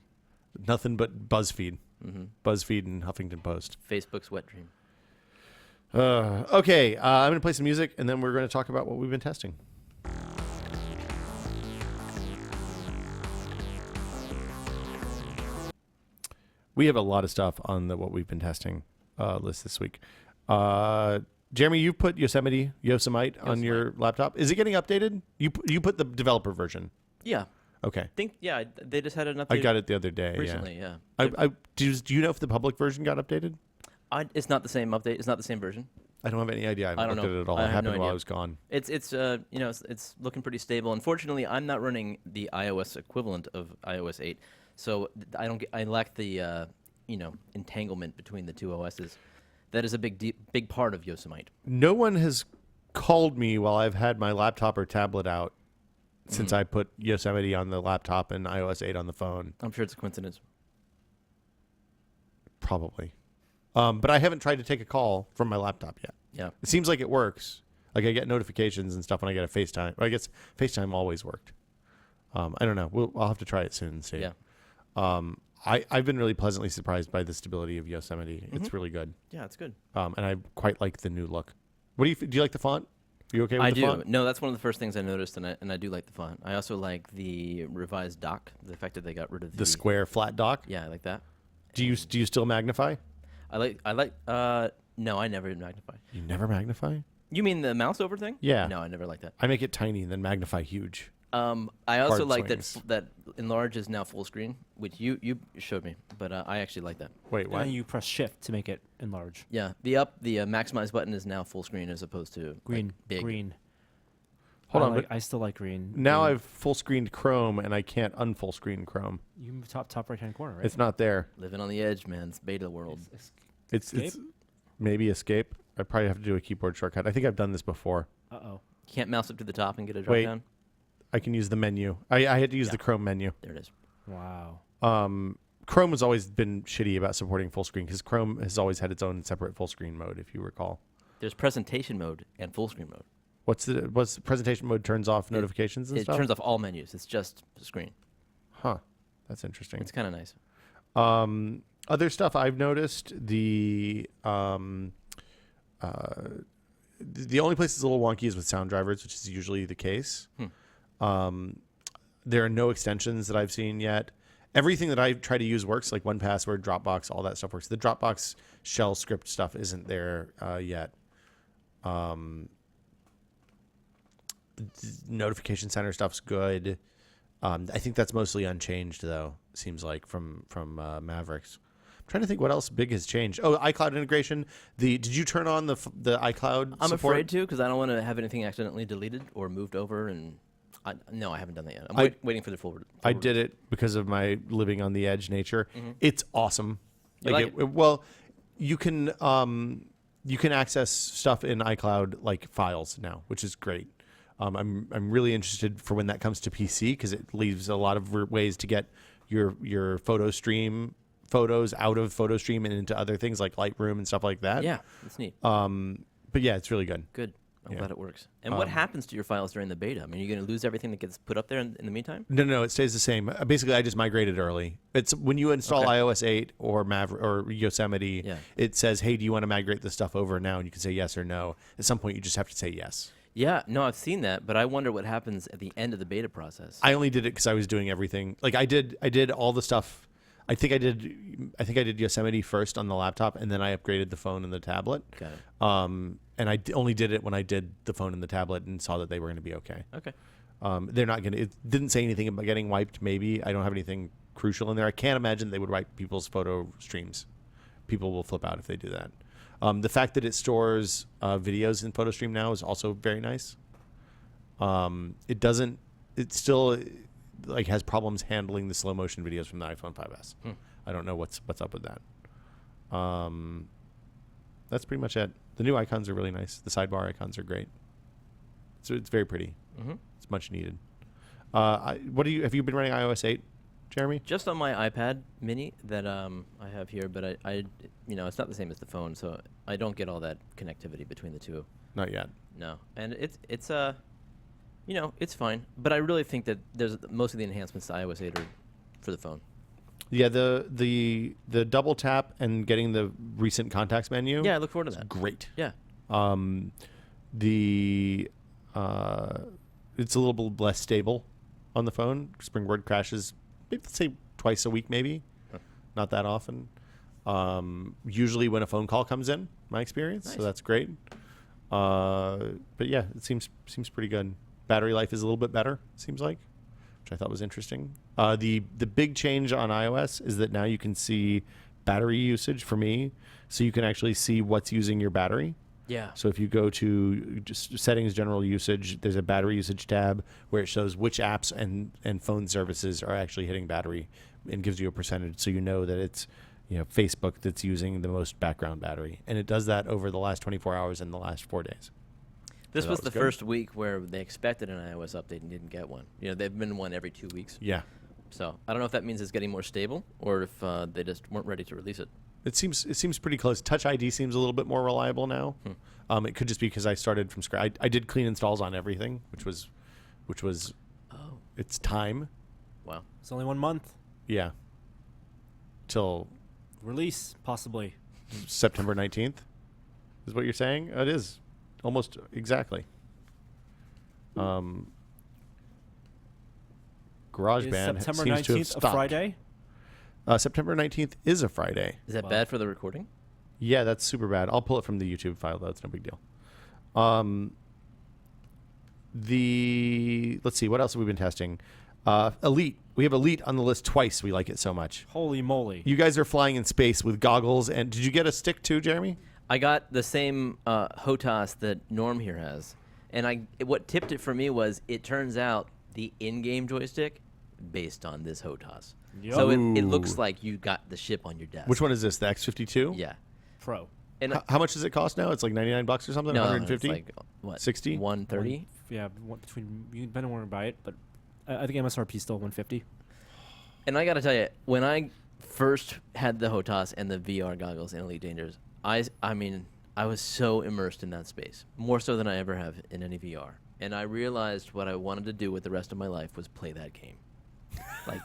Nothing but BuzzFeed. Mm-hmm. BuzzFeed and Huffington Post. Facebook's wet dream. Okay, I'm going to play some music, and then we're going to talk about what we've been testing. We have a lot of stuff on the what we've been testing list this week. Jeremy, you put Yosemite on your laptop. Is it getting updated? You put the developer version. Yeah. Okay. They just had an update. I got it the other day. recently. Yeah. Do you know if the public version got updated? It's not the same update. It's not the same version. I don't have any idea. I haven't looked know. at it at all. I It have happened no while idea. I was gone. It's looking pretty stable. Unfortunately, I'm not running the iOS equivalent of iOS 8, so I lack the entanglement between the two OSs. That is a big part of Yosemite. No one has called me while I've had my laptop or tablet out since I put Yosemite on the laptop and iOS 8 on the phone. I'm sure it's a coincidence. Probably. But I haven't tried to take a call from my laptop yet. Yeah. It seems like it works. Like I get notifications and stuff when I get a FaceTime. I guess FaceTime always worked. I don't know. I'll have to try it soon and see. Yeah. I've been really pleasantly surprised by the stability of Yosemite. It's really good. Yeah, it's good. And I quite like the new look. What do you like the font? Are you okay with I the do. font? No, that's one of the first things I noticed, and I do like the font. I also like the revised dock. The fact that they got rid of The square flat dock? Yeah, I like that. Do you still magnify? No, I never magnify. You never magnify? You mean the mouse over thing? Yeah. No, I never like that. I make it tiny and then magnify huge. I also Hard like swings. that enlarge is now full screen, which you showed me, but I actually like that. Wait, And what? then you press shift to make it enlarge. Yeah, the maximize button is now full screen as opposed to Green. like, big. Green. Hold on, I still like green. Now Green. I've full screened Chrome and I can't unfull screen Chrome. You move top right hand corner, right? It's not there. Living on the edge, man. It's beta world. It's Escape? maybe escape. I probably have to do a keyboard shortcut. I think I've done this before. Uh-oh. You can't mouse up to the top and get a drop Wait. down. I can use the menu. I had to use the Chrome menu. There it is. Wow. Chrome has always been shitty about supporting full screen because Chrome has always had its own separate full screen mode, if you recall. There's presentation mode and full screen mode. What's the presentation mode turns off notifications and It stuff? turns off all menus. It's just screen. Huh. That's interesting. It's kind of nice. Other stuff I've noticed, the only place that's a little wonky is with sound drivers, which is usually the case. There are no extensions that I've seen yet. Everything that I try to use works, like 1Password, Dropbox, all that stuff works. The Dropbox shell script stuff isn't there yet. Notification center stuff's good. I think that's mostly unchanged, though, seems like, from Mavericks. I'm trying to think what else big has changed. Oh, iCloud integration. Did you turn on the iCloud I'm support? afraid to because I don't want to have anything accidentally deleted or moved over. And no, I haven't done that yet. I'm waiting for the forward. I did it because of my living on the edge nature. It's awesome. You like it? Well, you can access stuff in iCloud like files now, which is great. I'm really interested for when that comes to PC because it leaves a lot of ways to get your photos out of PhotoStream and into other things like Lightroom and stuff like that. Yeah, it's neat. But yeah, it's really good. Good. I'm Yeah. glad it works. And what happens to your files during the beta? I mean, are you going to lose everything that gets put up there in the meantime? No, it stays the same. Basically, I just migrated early. It's when you install Okay. iOS 8 or or Yosemite, Yeah. it says, "Hey, do you want to migrate this stuff over now?" And you can say yes or no. At some point, you just have to say yes. Yeah, no, I've seen that, but I wonder what happens at the end of the beta process. I only did it because I was doing everything. Like I did all the stuff. I think I did Yosemite first on the laptop, and then I upgraded the phone and the tablet. Got it. And I only did it when I did the phone and the tablet and saw that they were going to be okay. Okay. They're not going to. It didn't say anything about getting wiped. Maybe I don't have anything crucial in there. I can't imagine they would wipe people's photo streams. People will flip out if they do that. The fact that it stores videos in PhotoStream now is also very nice. It doesn't. It still like has problems handling the slow motion videos from the iPhone 5s. I don't know what's up with that. That's pretty much it. The new icons are really nice. The sidebar icons are great. It's very pretty. Mm-hmm. It's much needed. Have you been running iOS 8, Jeremy? Just on my iPad Mini that I have here, but I it's not the same as the phone, so I don't get all that connectivity between the two. Not yet. No, and it's it's fine, but I really think that there's most of the enhancements to iOS 8 are for the phone. Yeah, the double tap and getting the recent contacts menu. Yeah, I look forward to that. Great. Yeah. It's a little bit less stable on the phone. Springboard crashes, let's say twice a week, maybe. Huh. Not that often. Usually when a phone call comes in, my experience. Nice. So that's great. But yeah, it seems pretty good. Battery life is a little bit better, seems like, which I thought was interesting. The big change on iOS is that now you can see battery usage for me, so you can actually see what's using your battery. Yeah. So if you go to just settings, general usage, there's a battery usage tab where it shows which apps and phone services are actually hitting battery and gives you a percentage, so you know that it's Facebook that's using the most background battery, and it does that over the last 24 hours and the last 4 days. This So was that the good. first week where they expected an iOS update and didn't get one. They've been one every 2 weeks. Yeah. So I don't know if that means it's getting more stable or if they just weren't ready to release it. It seems pretty close. Touch ID seems a little bit more reliable now. It could just be because I started from scratch. I did clean installs on everything, which was it's time. Wow. It's only 1 month. Yeah. Till Release, possibly. September 19th is what you're saying? It is almost exactly. Is GarageBand September seems to have 19th a stopped. Friday? September 19th is a Friday. Is that Wow. bad for the recording? Yeah, that's super bad. I'll pull it from the YouTube file, though. It's no big deal. Let's see, what else have we been testing? Elite. We have Elite on the list twice. We like it so much. Holy moly. You guys are flying in space with goggles. And did you get a stick too, Jeremy? I got the same HOTAS that Norm here has. And what tipped it for me was it turns out the in-game joystick based on this HOTAS. Yup. So it Ooh. looks like you got the ship on your desk. Which one is this? The X52? Yeah. Pro. And How much does it cost now? It's like $99 or something? no, 150? it's like, what? 60? 130? Yeah, between you depending on where you buy it, but I think MSRP is still 150. And I got to tell you, when I first had the HOTAS and the VR goggles in Elite Dangerous, I was so immersed in that space, more so than I ever have in any VR. And I realized what I wanted to do with the rest of my life was play that game. Like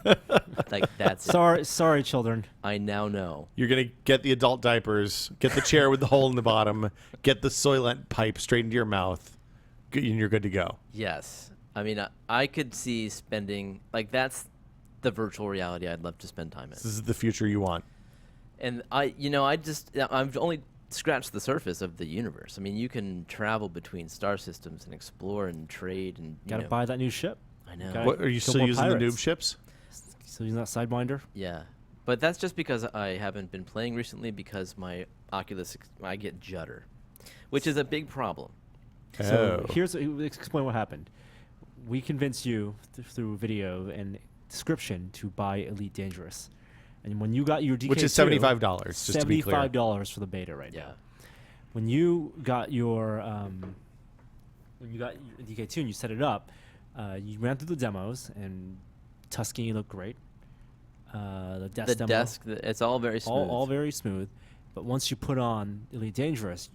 that's it. Sorry, children. Uh, I now know. You're going to get the adult diapers, get the chair with the hole in the bottom, get the Soylent pipe straight into your mouth, and you're good to go. Yes. I mean, I could see spending, that's the virtual reality I'd love to spend time in. This is the future you want. And I've only scratched the surface of the universe. I mean, you can travel between star systems and explore and trade and Gotta buy that new ship. I know. Gotta What, are you kill still more using the pirates. noob ships? So using that Sidewinder? Yeah, but that's just because I haven't been playing recently because my Oculus I get judder, which is a big problem. So Oh. here's explain what happened. We convinced you through video and description to buy Elite Dangerous, and when you got your DK2, Which is $75, just to be clear. $75 for the beta right Yeah. now. When you got your DK2 and you set it up, you ran through the demos and Tuscany looked great. The desk The demo, desk, it's all very smooth. all very smooth. But once you put on Elite Dangerous,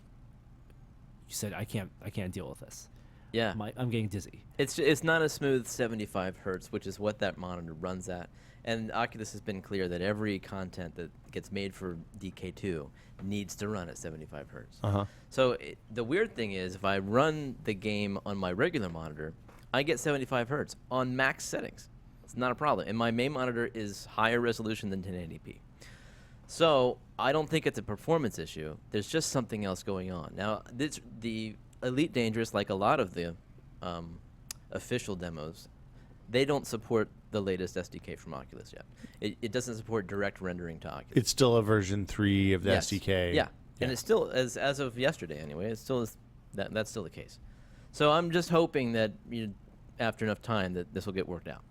you said, I can't deal with this. Yeah. I'm getting dizzy. It's not a smooth 75 hertz, which is what that monitor runs at. And Oculus has been clear that every content that gets made for DK2 needs to run at 75 hertz. Uh-huh. So the weird thing is, if I run the game on my regular monitor, I get 75 hertz on max settings. It's not a problem. And my main monitor is higher resolution than 1080p. So I don't think it's a performance issue. There's just something else going on. Now, the Elite Dangerous, like a lot of the official demos, they don't support the latest SDK from Oculus yet. It doesn't support direct rendering to Oculus. It's still a version 3 of the Yes. SDK. Yeah. And it's still, as of yesterday anyway, it still is that's still the case. So I'm just hoping that after enough time that this will get worked out.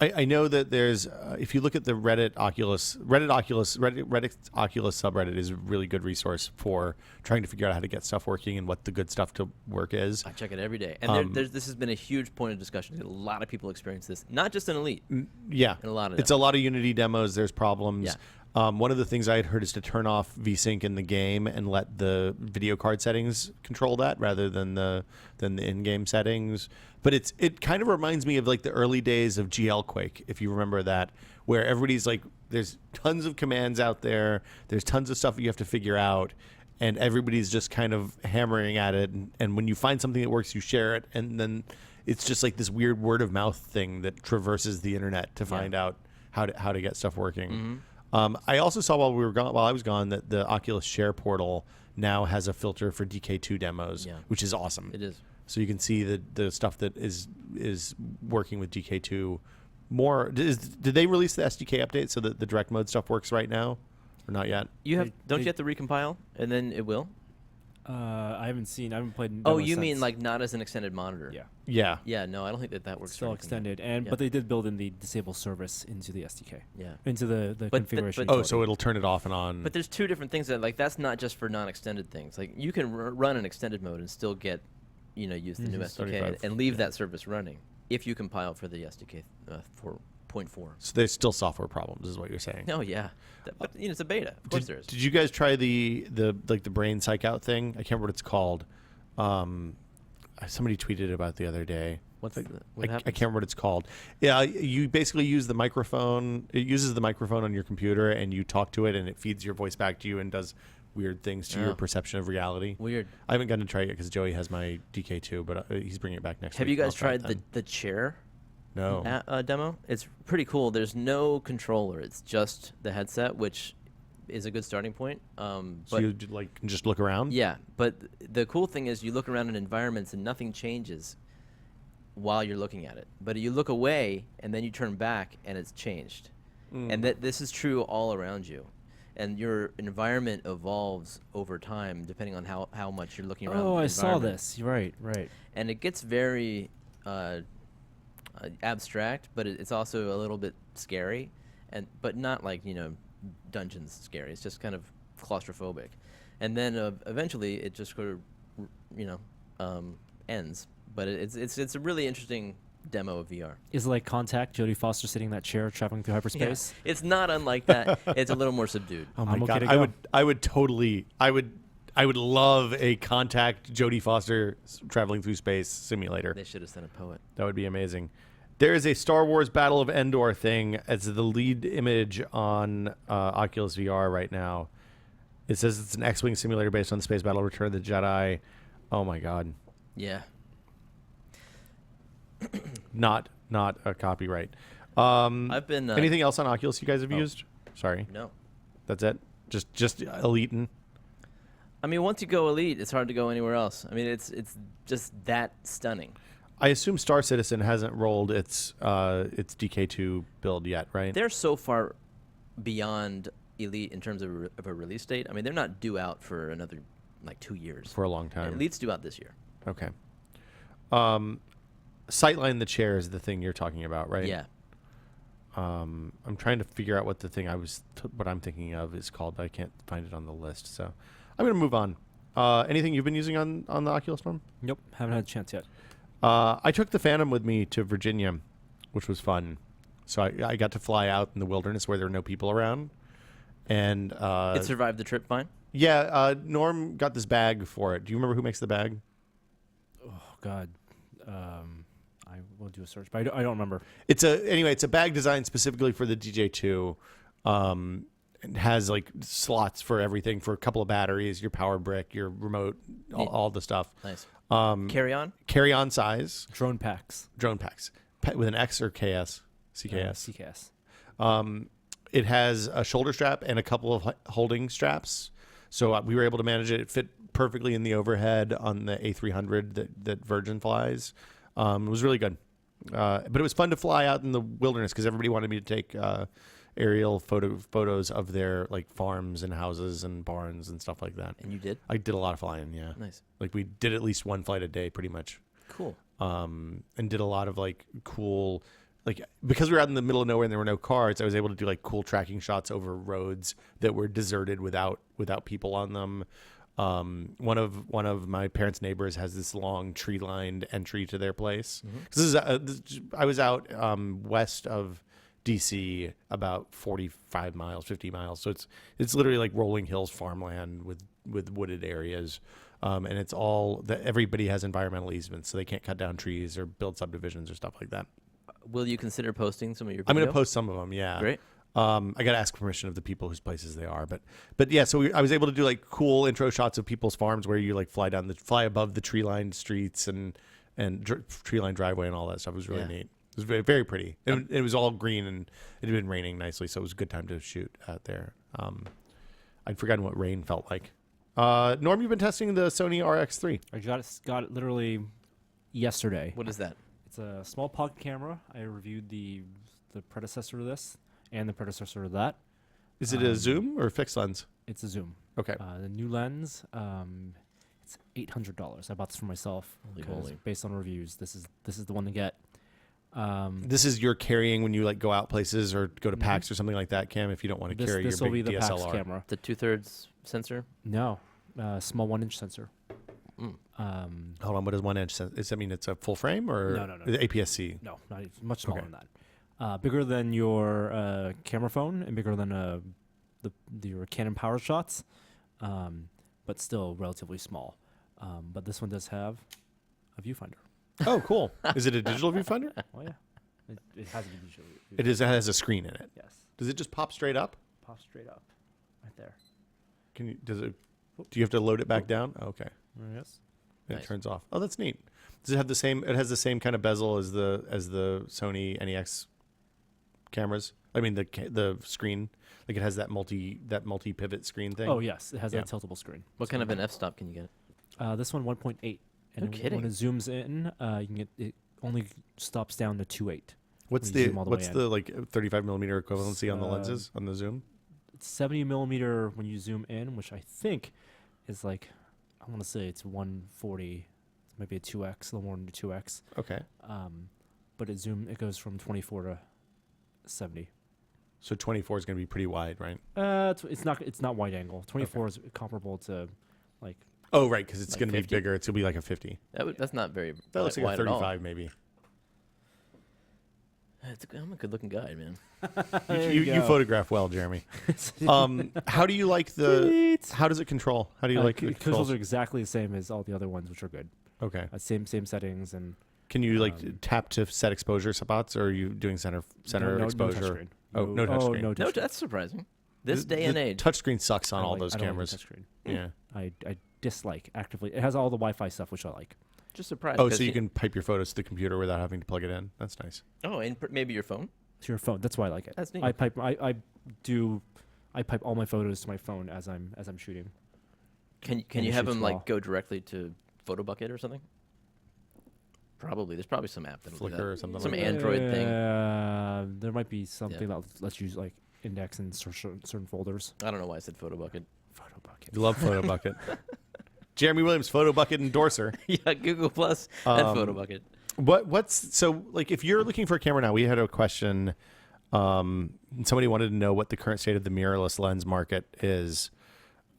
I know that there's if you look at the Reddit Oculus subreddit is a really good resource for trying to figure out how to get stuff working and what the good stuff to work is. I check it every day, and this has been a huge point of discussion. A lot of people experience this, not just in Elite. Yeah, In a lot of it's a lot of Unity demos. There's problems. Yeah. One of the things I had heard is to turn off VSync in the game and let the video card settings control that rather than the in-game settings. But it kind of reminds me of like the early days of GL Quake, if you remember that, where everybody's like, there's tons of commands out there, there's tons of stuff you have to figure out, and everybody's just kind of hammering at it. And when you find something that works, you share it, and then it's just like this weird word of mouth thing that traverses the internet to find out how to get stuff working. I also saw while I was gone that the Oculus Share portal now has a filter for DK2 demos, which is awesome. It is. So you can see the stuff that is working with DK2 more. Did they release the SDK update so that the direct mode stuff works right now, or not yet? Don't you have to recompile and then it will? I haven't played. Oh, demo you mean since. like not as an extended monitor? Yeah. Yeah. Yeah, no, I don't think that works. It's for still anything. extended, Yeah. but they did build in the disable service into the SDK. Yeah. Into the But configuration. Oh, so it'll turn it off and on. But there's two different things that's not just for non-extended things. Like you can run an extended mode and still get, use the new SDK 35, and leave that service running if you compile for the SDK 4.4. So there's still software problems, is what you're saying. Oh yeah, but it's a beta. Of course there is. Did you guys try the brain psych out thing? I can't remember what it's called. Somebody tweeted about it the other day. What I happens? can't remember what it's called. Yeah, you basically use the microphone. It uses the microphone on your computer, and you talk to it, and it feeds your voice back to you and does weird things to your perception of reality. Weird. I haven't gotten to try it because Joey has my DK2, but he's bringing it back next week. Have you I'll guys try it tried then. the chair No. demo? It's pretty cool. There's no controller. It's just the headset, which is a good starting point. So But you can just look around? yeah, but the cool thing is you look around in environments and nothing changes while you're looking at it. But you look away and then you turn back and it's changed. And this is true all around you. And your environment evolves over time depending on how much you're looking around. Oh, the I saw environment. this. You're right. And it gets very abstract, but it's also a little bit scary, but not like dungeons scary. It's just kind of claustrophobic, and then eventually it just sort of ends. But it's a really interesting demo of VR. Is it like Contact? Jodie Foster sitting in that chair traveling through hyperspace. It's not unlike that. It's a little more subdued. Oh my I'm okay god! to go. I would love a Contact Jodie Foster traveling through space simulator. They should have sent a poet. That would be amazing. There is a Star Wars Battle of Endor thing as the lead image on Oculus VR right now. It says it's an X-wing simulator based on the space battle Return of the Jedi. Oh my god! Yeah. Not a copyright. I've been anything else on Oculus you guys have used? Sorry, No. that's it. Just Elite. I mean, once you go Elite, it's hard to go anywhere else. I mean, it's just that stunning. I assume Star Citizen hasn't rolled its DK2 build yet, right? They're so far beyond Elite in terms of a release date. I mean, they're not due out for another like 2 years. For a long time. Elite's due out this year. Okay. Sightline the chair is the thing you're talking about, right? Yeah. I'm trying to figure out what the thing what I'm thinking of is called, but I can't find it on the list. So I'm going to move on. Anything you've been using on the Oculus, Norm? Nope, haven't had a chance yet. I took the Phantom with me to Virginia, which was fun. So I got to fly out in the wilderness where there were no people around. And It survived the trip fine? yeah, Norm got this bag for it. Do you remember who makes the bag? Oh God, I will do a search, but I don't remember. It's a bag designed specifically for the DJ2. It has like slots for everything, for a couple of batteries, your power brick, your remote, all the stuff. Nice. Carry on? Carry-on size Drone packs. drone packs with an X or KS, CKS. CKS. It has a shoulder strap and a couple of holding straps. So we were able to manage it. It fit perfectly in the overhead on the A300 that Virgin flies. It was really good. But it was fun to fly out in the wilderness because everybody wanted me to take aerial photos of their like farms and houses and barns and stuff like that. And you did? I did a lot of flying, yeah. Nice. Like we did at least one flight a day pretty much. Cool. And did a lot of like cool like because we were out in the middle of nowhere and there were no cars, I was able to do like cool tracking shots over roads that were deserted without people on them. One of my parents' neighbors has this long tree-lined entry to their place. I was out west of DC about 45 miles, 50 miles. So it's literally like rolling hills farmland with wooded areas. And it's all that everybody has environmental easements, so they can't cut down trees or build subdivisions or stuff like that. Will you consider posting some of your video? I'm going to post some of them. Yeah. Great. I got to ask permission of the people whose places they are, but yeah. So I was able to do like cool intro shots of people's farms where you like fly above the tree-lined streets and tree-lined driveway and all that stuff. It was really neat. It was very, very pretty. It was all green and it had been raining nicely, so it was a good time to shoot out there. I'd forgotten what rain felt like. Norm, you've been testing the Sony RX3. I got it literally yesterday. What is that? It's a small pocket camera. I reviewed the predecessor to this and the predecessor to that. Is it a zoom or fixed lens? It's a zoom. Okay. The new lens, it's $800. I bought this for myself because based on reviews, this is the one to get. This is your carrying when you like go out places or go to PAX or something like that, Cam. If you don't want to carry your this will be big the DSLR PAX camera. The 2/3 sensor? No, small 1-inch sensor. Hold on, what is 1-inch? Does that mean it's a full frame or No. the APS-C? No, not even, much smaller than that. Bigger than your camera phone and bigger than your Canon Power Shots, but still relatively small. But this one does have a viewfinder. Oh, cool. Is it a digital viewfinder? Oh yeah, it has a digital. It is. It has a screen in it. Yes. Does it just pop straight up? Pop straight up, right there. Can you? Does it? Do you have to load it back down? Oh, okay. Yes. And Nice. It turns off. Oh, that's neat. Does it have the same? It has the same kind of bezel as the Sony NEX cameras. I mean the screen. Like it has that multi pivot screen thing. Oh yes, it has a tiltable screen. What kind of an f-stop can you get? This one 1.8. And No kidding. when it zooms in, you can get it only stops down to 2.8. What's when you zoom all the way in. like 35 millimeter equivalency on the lenses on the zoom? It's 70 millimeter when you zoom in, which I think is like, I want to say it's 140, maybe a 2x, a little more than a 2x. Okay. But it goes from 24 to 70. So 24 is going to be pretty wide, right? It's not wide angle. 24 is comparable to like. Oh, right, because it's Like going to be 50? bigger. It's going to be like a 50. That's not very That looks like wide a at all. 35 maybe. I'm a good-looking guy, man. You photograph well, Jeremy. How do you like how does it control? How do you like the controls controls? are exactly the same as all the other ones, which are good. Okay. Same settings and. Can you tap to set exposure spots, or are you doing center no exposure? touchscreen. No touchscreen. No No, touchscreen. that's surprising. This day and age. touchscreen sucks on all those I don't cameras. like touchscreen. Yeah. I dislike actively. It has all the Wi-Fi stuff, which I like. Just surprised. Oh, 'cause so you can pipe your photos to the computer without having to plug it in. That's nice. Oh, and maybe your phone. To your phone. That's why I like it. That's neat. I pipe all my photos to my phone as I'm shooting. Can And you it have shoots them well. like go directly to PhotoBucket or something? Probably. There's probably some app that'll do Flickr that. or something Some like that. Android thing. There might be something that lets you like index in certain folders. I don't know why I said PhotoBucket. PhotoBucket. You love PhotoBucket. Jeremy Williams, PhotoBucket endorser. Yeah, Google Plus and PhotoBucket. What's so like if you're looking for a camera now? We had a question. Somebody wanted to know what the current state of the mirrorless lens market is,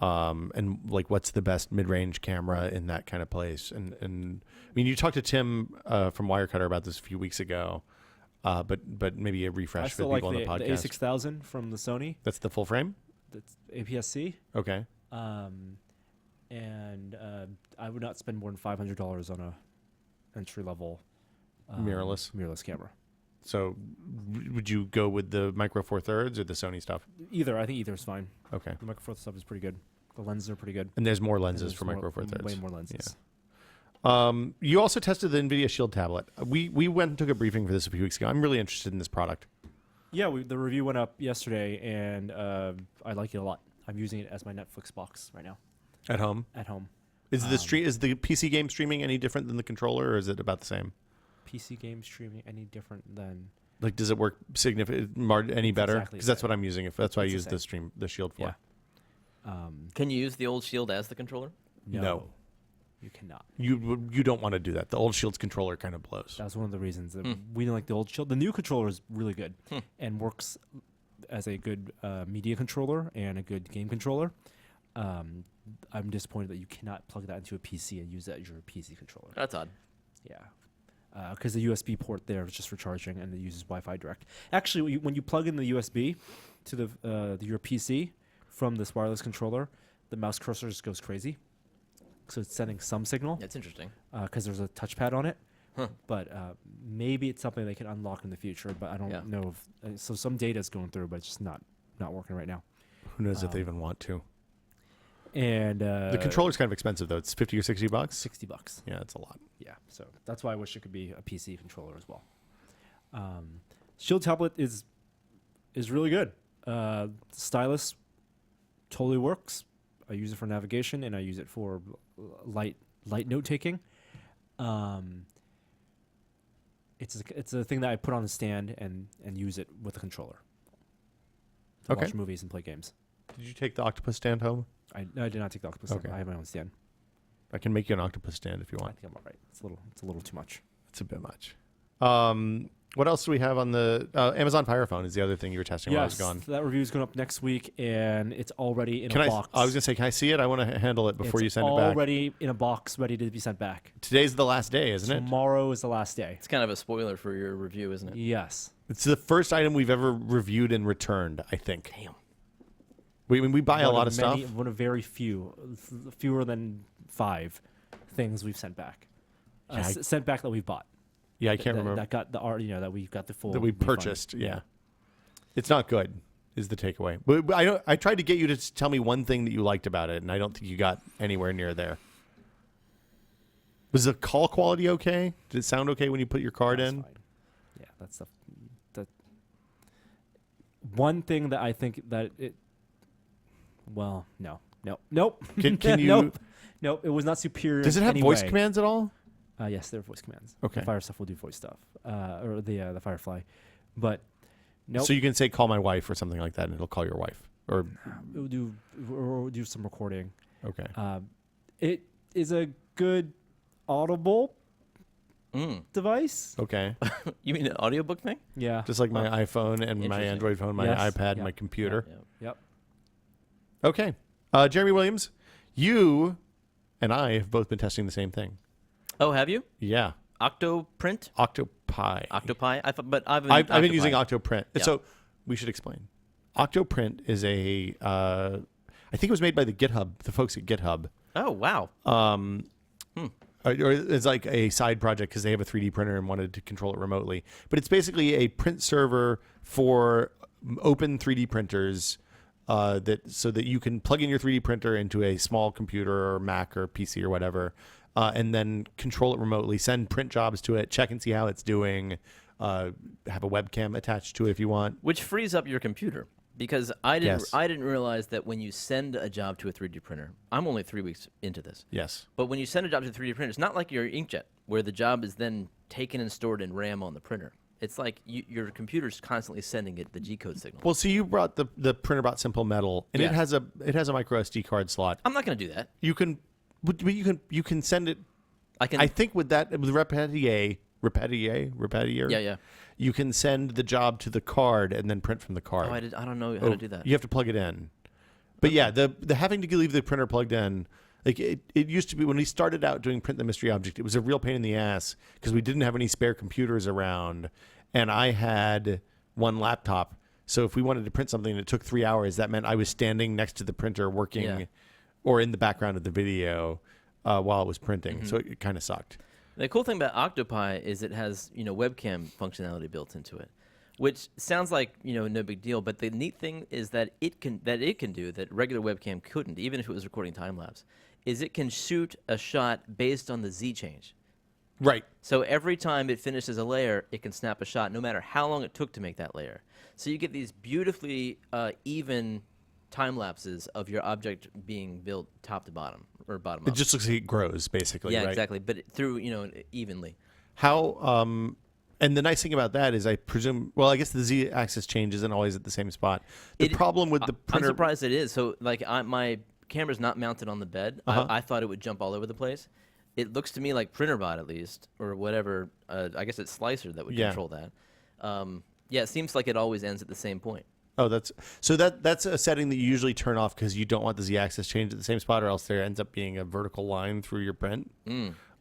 and like what's the best mid-range camera in that kind of place. And I mean, you talked to Tim from Wirecutter about this a few weeks ago, but maybe a I refresh for still people like on the the podcast. A6000 from the Sony. That's the full frame. That's APS-C. Okay. And I would not spend more than $500 on a entry level mirrorless camera. So, would you go with the Micro Four Thirds or the Sony stuff? Either. I think either is fine. Okay. The Micro Four stuff is pretty good. The lenses are pretty good. And there's more And lenses there's for Micro Four Thirds. Way more lenses. You also tested the NVIDIA Shield tablet. We went and took a briefing for this a few weeks ago. I'm really interested in this product. Yeah, the review went up yesterday, and I like it a lot. I'm using it as my Netflix box right now At home? at home. Is the PC game streaming any different than the controller, or is it about the same? PC game streaming any different than? Like, does it work any better? exactly Because the that's what I'm using. That's what I It's the use same. the Shield for. Yeah. Can you use the old Shield as the controller? No. You cannot. You don't want to do that. The old Shield's controller kind of blows. That's one of the reasons that we didn't like the old Shield. The new controller is really good and works as a good media controller and a good game controller. I'm disappointed that you cannot plug that into a PC and use that as your PC controller. That's odd. Yeah. Because the USB port there is just for charging and it uses Wi-Fi direct. Actually, when you plug in the USB to your PC from this wireless controller, the mouse cursor just goes crazy. So it's sending some signal. That's interesting. Because there's a touchpad on it. But maybe it's something they can unlock in the future. But I don't know if so. Some data is going through, but it's just not working right now. Who knows if they even want to? And the controller's kind of expensive though. It's $50 or $60. $60. Yeah, it's a lot. Yeah, so that's why I wish it could be a PC controller as well. Shield tablet is really good. Stylus totally works. I use it for navigation and I use it for light note taking. It's a thing that I put on the stand and use it with the controller. To watch movies and play games. Did you take the octopus stand home? I did not take the octopus stand. I have my own stand. I can make you an octopus stand if you I want. think I'm all right. It's a little too much. It's a bit much. What else do we have on the Amazon Fire Phone? Is the other thing you were testing while I was gone? That review is going up next week, and it's already in a box. I was going to say, can I see it? I want to handle it before you send it back. It's already in a box, ready to be sent back. Today's the last day, isn't it? Tomorrow is the last day. It's kind of a spoiler for your review, isn't it? Yes. It's the first item we've ever reviewed and returned, I think. Damn. We buy a lot of stuff. One of very fewer than 5 things we've sent back. Sent back that we've bought. Yeah, I can't remember. That got the art, that we got the full. That we purchased, yeah. It's not good, is the takeaway. But I tried to get you to tell me one thing that you liked about it, and I don't think you got anywhere near there. Was the call quality okay? Did it sound okay when you put your card in? Fine. Yeah, that's the one thing that I think that it. Well, nope. Can you? Nope. It was not superior. Does it have voice commands at all? Yes, there are voice commands. Okay. The Fire stuff will do voice stuff, or the Firefly, but no. So you can say "call my wife" or something like that, and it'll call your wife, or it will do some recording. Okay. It is a good audible device. Okay. You mean an audiobook thing? Yeah. Just like my iPhone and my Android phone, my iPad, my computer. Yep. Okay. Jeremy Williams, you and I have both been testing the same thing. Oh, have you? Yeah. OctoPrint? Octopi. Octopi? I've been using OctoPrint. Yeah. So we should explain. OctoPrint is I think it was made by the folks at GitHub. Oh, wow. Or it's like a side project because they have a 3D printer and wanted to control it remotely. But it's basically a print server for open 3D printers so that you can plug in your 3D printer into a small computer or Mac or PC or whatever, and then control it remotely, send print jobs to it, check and see how it's doing, have a webcam attached to it if you want. Which frees up your computer. Because I didn't realize that when you send a job to a 3D printer, I'm only 3 weeks into this. Yes. But when you send a job to a 3D printer, it's not like your inkjet, where the job is then taken and stored in RAM on the printer. It's like your computer's constantly sending it the G-code signal. Well, so you brought the printer bought Simple Metal, and Yes. it has a micro SD card slot. I'm not going to do that. You can send it. I can. I think with Repetier. Yeah. You can send the job to the card and then print from the card. I don't know how to do that. You have to plug it in. But yeah, the having to leave the printer plugged in, like it used to be when we started out doing Print the Mystery Object, it was a real pain in the ass because we didn't have any spare computers around, and I had one laptop. So if we wanted to print something and it took 3 hours, that meant I was standing next to the printer working or in the background of the video while it was printing. Mm-hmm. So it kind of sucked. The cool thing about Octopi is it has, webcam functionality built into it, which sounds like, no big deal. But the neat thing is that it can do that regular webcam couldn't, even if it was recording time lapse, is it can shoot a shot based on the Z change. Right. So every time it finishes a layer, it can snap a shot, no matter how long it took to make that layer. So you get these beautifully even time lapses of your object being built top to bottom or bottom up. It just looks like it grows, basically. Yeah, right? exactly. But through evenly. How and the nice thing about that is I presume, well, I guess the Z-axis change isn't always at the same spot. The problem with the printer... I'm surprised it is. So, like, my camera's not mounted on the bed. Uh-huh. I thought it would jump all over the place. it looks to me like PrinterBot at least, or whatever. I guess it's Slicer that would control that. Yeah, it seems like it always ends at the same point. Oh, that's a setting that you usually turn off because you don't want the Z-axis changed at the same spot, or else there ends up being a vertical line through your print.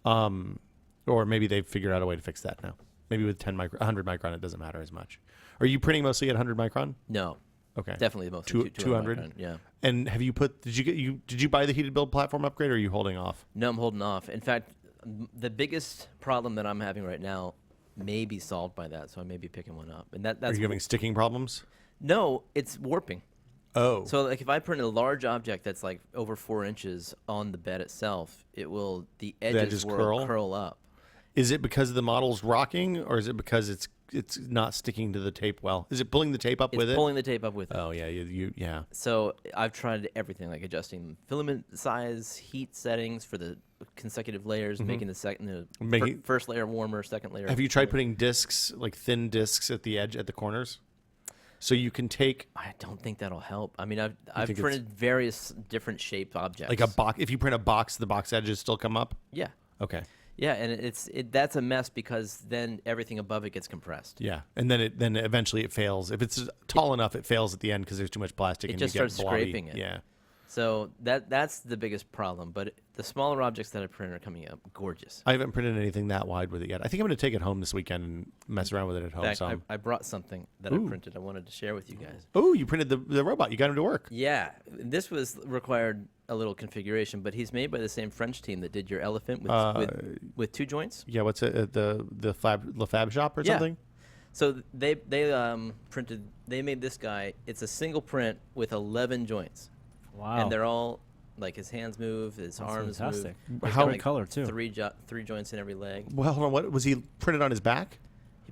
Or maybe they've figured out a way to fix that now. Maybe with 100 micron, it doesn't matter as much. Are you printing mostly at 100 micron? No. Okay. Definitely mostly 200. micron, yeah. And have you did you buy the heated build platform upgrade, or are you holding off? No, I'm holding off. In fact, the biggest problem that I'm having right now may be solved by that, so I may be picking one up. And that's Are you having sticking problems? No, it's warping. Oh. So like if I print a large object that's like over 4 inches on the bed itself, the edges will curl up. Is it because the model's rocking, or is it because it's not sticking to the tape well? Is it pulling the tape up with it? It's pulling the tape up with it. Oh yeah, yeah. So I've tried everything, like adjusting filament size, heat settings for the consecutive layers, making the first layer warmer, second layer. Have you tried putting discs, like thin discs, at the edge, at the corners? So you can take. I don't think that'll help. I mean, I've printed various different shaped objects. Like a box. If you print a box, the box edges still come up. Yeah. Okay. Yeah, and that's a mess because then everything above it gets compressed. Yeah, and then eventually it fails. If it's tall enough, it fails at the end because there's too much plastic. It and just you get starts blobby. scraping it. Yeah. So that's the biggest problem. But the smaller objects that I print are coming up gorgeous. I haven't printed anything that wide with it yet. I think I'm going to take it home this weekend and mess around with it at home. In fact, I brought something that I printed. I wanted to share with you guys. Oh, you printed the robot. You got him to work. Yeah, this required a little configuration, but he's made by the same French team that did your elephant with 2 joints. Yeah, what's it? The Fab Shop or something? So they made this guy. It's a single print with 11 joints. Wow. And they're all like his hands move, his arms fantastic. move. How Like color too? Three joints in every leg. Well, hold on. What was he printed on his back?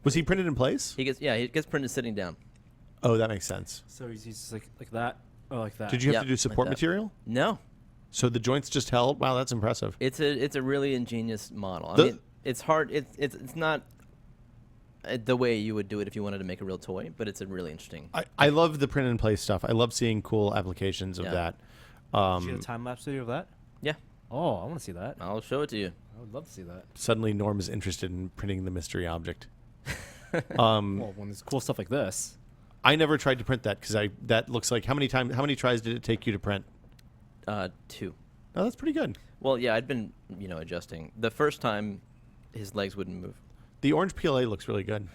Was he printed in place? He gets printed sitting down. Oh, that makes sense. So he's like that. Oh, like that. Did you have to do like support that. material? No, So the joints just held. Wow, that's impressive. it's a really ingenious model. I mean, it's hard. It's not the way you would do it if you wanted to make a real toy, but it's a really interesting. I love the print and play stuff. I love seeing cool applications of that. Did you get a time lapse video of that? Yeah, Oh, I want to see that. I'll show it to you. I would love to see that. Suddenly, Norm is interested in printing the mystery object. Well, when there's cool stuff like this. I never tried to print that because that looks like how many tries did it take you to print? 2. Oh, that's pretty good. Well, yeah, I'd been adjusting. The first time, his legs wouldn't move. The orange PLA looks really good.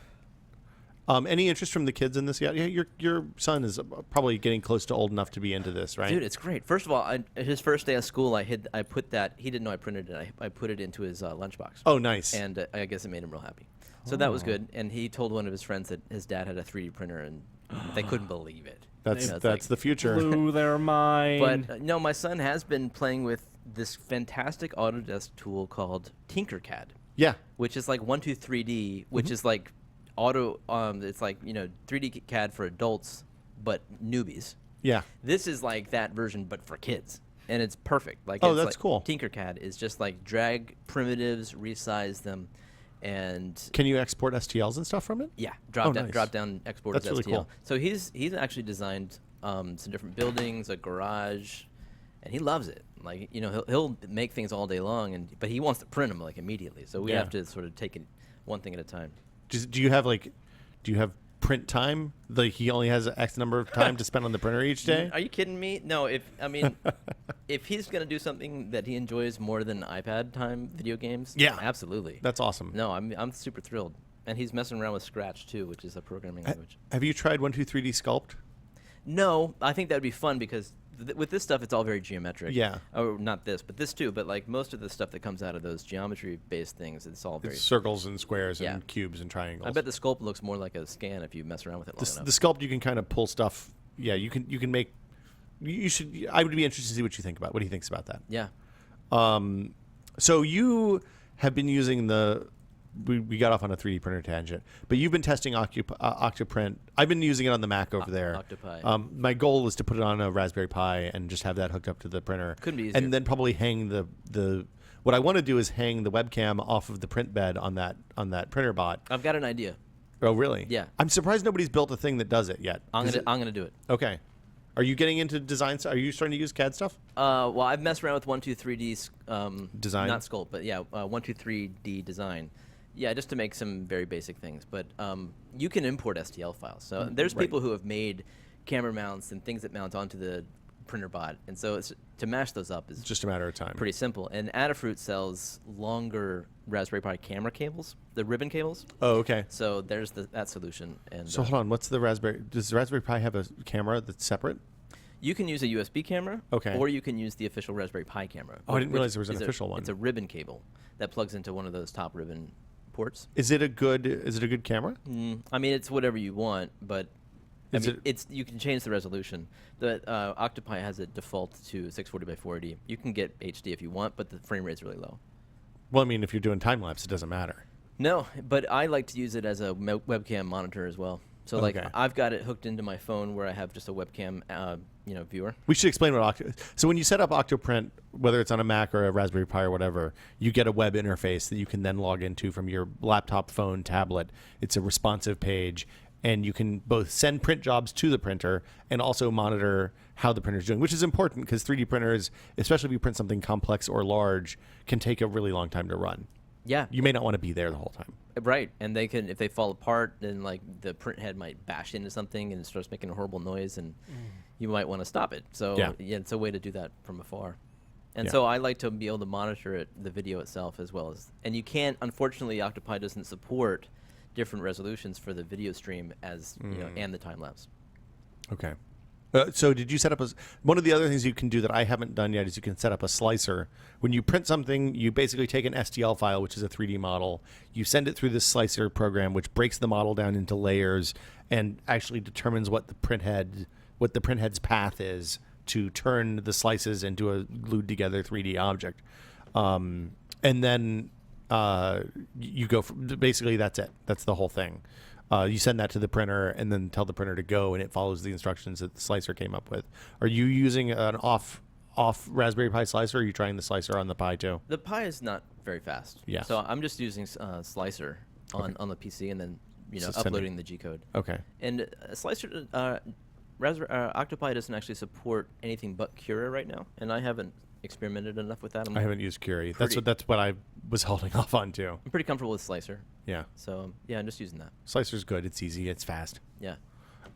Any interest from the kids in this yet? Yeah, your son is probably getting close to old enough to be into this, right? Dude, it's great. First of all, his first day of school, I put that. He didn't know I printed it. I put it into his lunchbox. Oh, nice. And I guess it made him real happy. So that was good. And he told one of his friends that his dad had a 3D printer, and they couldn't believe it. That's the future. Blew their mind. But no, my son has been playing with this fantastic Autodesk tool called Tinkercad. Yeah. Which is like 123D, which is like it's like 3D CAD for adults, but newbies. Yeah. This is like that version, but for kids, and it's perfect. Like, that's like cool. Tinkercad is just like drag primitives, resize them, and Can you export STLs and stuff from it? yeah, nice. drop down export as That's really STL. cool. So he's actually designed some different buildings, a garage, and he loves it. Like he'll make things all day long, but he wants to print them like immediately. So we have to sort of take it one thing at a time. Do you have print time? Like he only has X number of time to spend on the printer each day? Are you kidding me? No. If he's gonna do something that he enjoys more than iPad time, video games, Yeah. absolutely. That's awesome. No, I'm super thrilled, and he's messing around with Scratch too, which is a programming language. Have you tried 123D Sculpt? No, I think that would be fun because with this stuff, it's all very geometric. Yeah. Oh, not this, but this too. But like most of the stuff that comes out of those geometry-based things, it's all very. It's circles and squares Yeah. and cubes and triangles. I bet the sculpt looks more like a scan if you mess around with it long enough. the Sculpt you can kind of pull stuff. Yeah, you can make. You should. I would be interested to see what you think about. What he thinks about that. Yeah. So you have been using the. We got off on a 3D printer tangent, but you've been testing OctoPrint. I've been using it on the Mac over there. OctoPi. My goal is to put it on a Raspberry Pi and just have that hooked up to the printer. Couldn't be easier. And then probably hang the. What I want to do is hang the webcam off of the print bed on that printer bot. I've got an idea. Oh, really? Yeah. I'm surprised nobody's built a thing that does it yet. I'm gonna do it. Okay. Are you getting into design? Are you starting to use CAD stuff? Well, I've messed around with 123D Design? not sculpt, but yeah, 123D design. Yeah, just to make some very basic things. But you can import STL files. So there's people who have made camera mounts and things that mount onto the printer bot, and so to mash those up is Just a matter of time. pretty simple. And Adafruit sells longer Raspberry Pi camera cables, the ribbon cables. Oh, okay. So there's that solution. And So hold on. What's the Raspberry? Does the Raspberry Pi have a camera that's separate? you can use a USB camera, Okay. or you can use the official Raspberry Pi camera. Oh, I didn't which realize there was an is official one. It's a ribbon cable that plugs into one of those top ribbon ports. Is it a good camera? I mean, it's whatever you want, but I Is mean, you can change the resolution. The OctoPrint has it default to 640 by 480. You can get HD if you want, but the frame rate's really low. Well, I mean, if you're doing time lapse, it doesn't matter. No, but I like to use it as a webcam monitor as well. So like Okay. I've got it hooked into my phone where I have just a webcam, viewer. We should explain what So when you set up OctoPrint, whether it's on a Mac or a Raspberry Pi or whatever, you get a web interface that you can then log into from your laptop, phone, tablet. It's a responsive page, and you can both send print jobs to the printer and also monitor how the printer's doing, which is important because 3D printers, especially if you print something complex or large, can take a really long time to run. Yeah, You may not want to be there the whole time. right. And they can, if they fall apart, then like the print head might bash into something and it starts making a horrible noise, and you might want to stop it. So Yeah. it's a way to do that from afar. And Yeah. so I like to be able to monitor the video itself as well as, and you can't. Unfortunately, OctoPrint doesn't support different resolutions for the video stream as and the time lapse. Okay. So did you set up one of the other things you can do that I haven't done yet is you can set up a slicer. When you print something, you basically take an STL file, which is a 3D model. You send it through this slicer program, which breaks the model down into layers and actually determines what the printhead's path is to turn the slices into a glued together 3D object. And then you go basically that's it. That's the whole thing. You send that to the printer and then tell the printer to go, and it follows the instructions that the slicer came up with. Are you using an off Raspberry Pi slicer, or are you trying the slicer on the Pi too? The Pi is not very fast. Yes. So I'm just using Slicer on the PC and then So send uploading the G code. Okay. And Slicer OctoPi doesn't actually support anything but Cura right now, and I haven't experimented enough with that. I haven't used Curie. That's Pretty- that's what I was holding off on too. I'm pretty comfortable with Slicer. Yeah. So yeah, I'm just using that. Slicer's good. It's easy. It's fast. Yeah.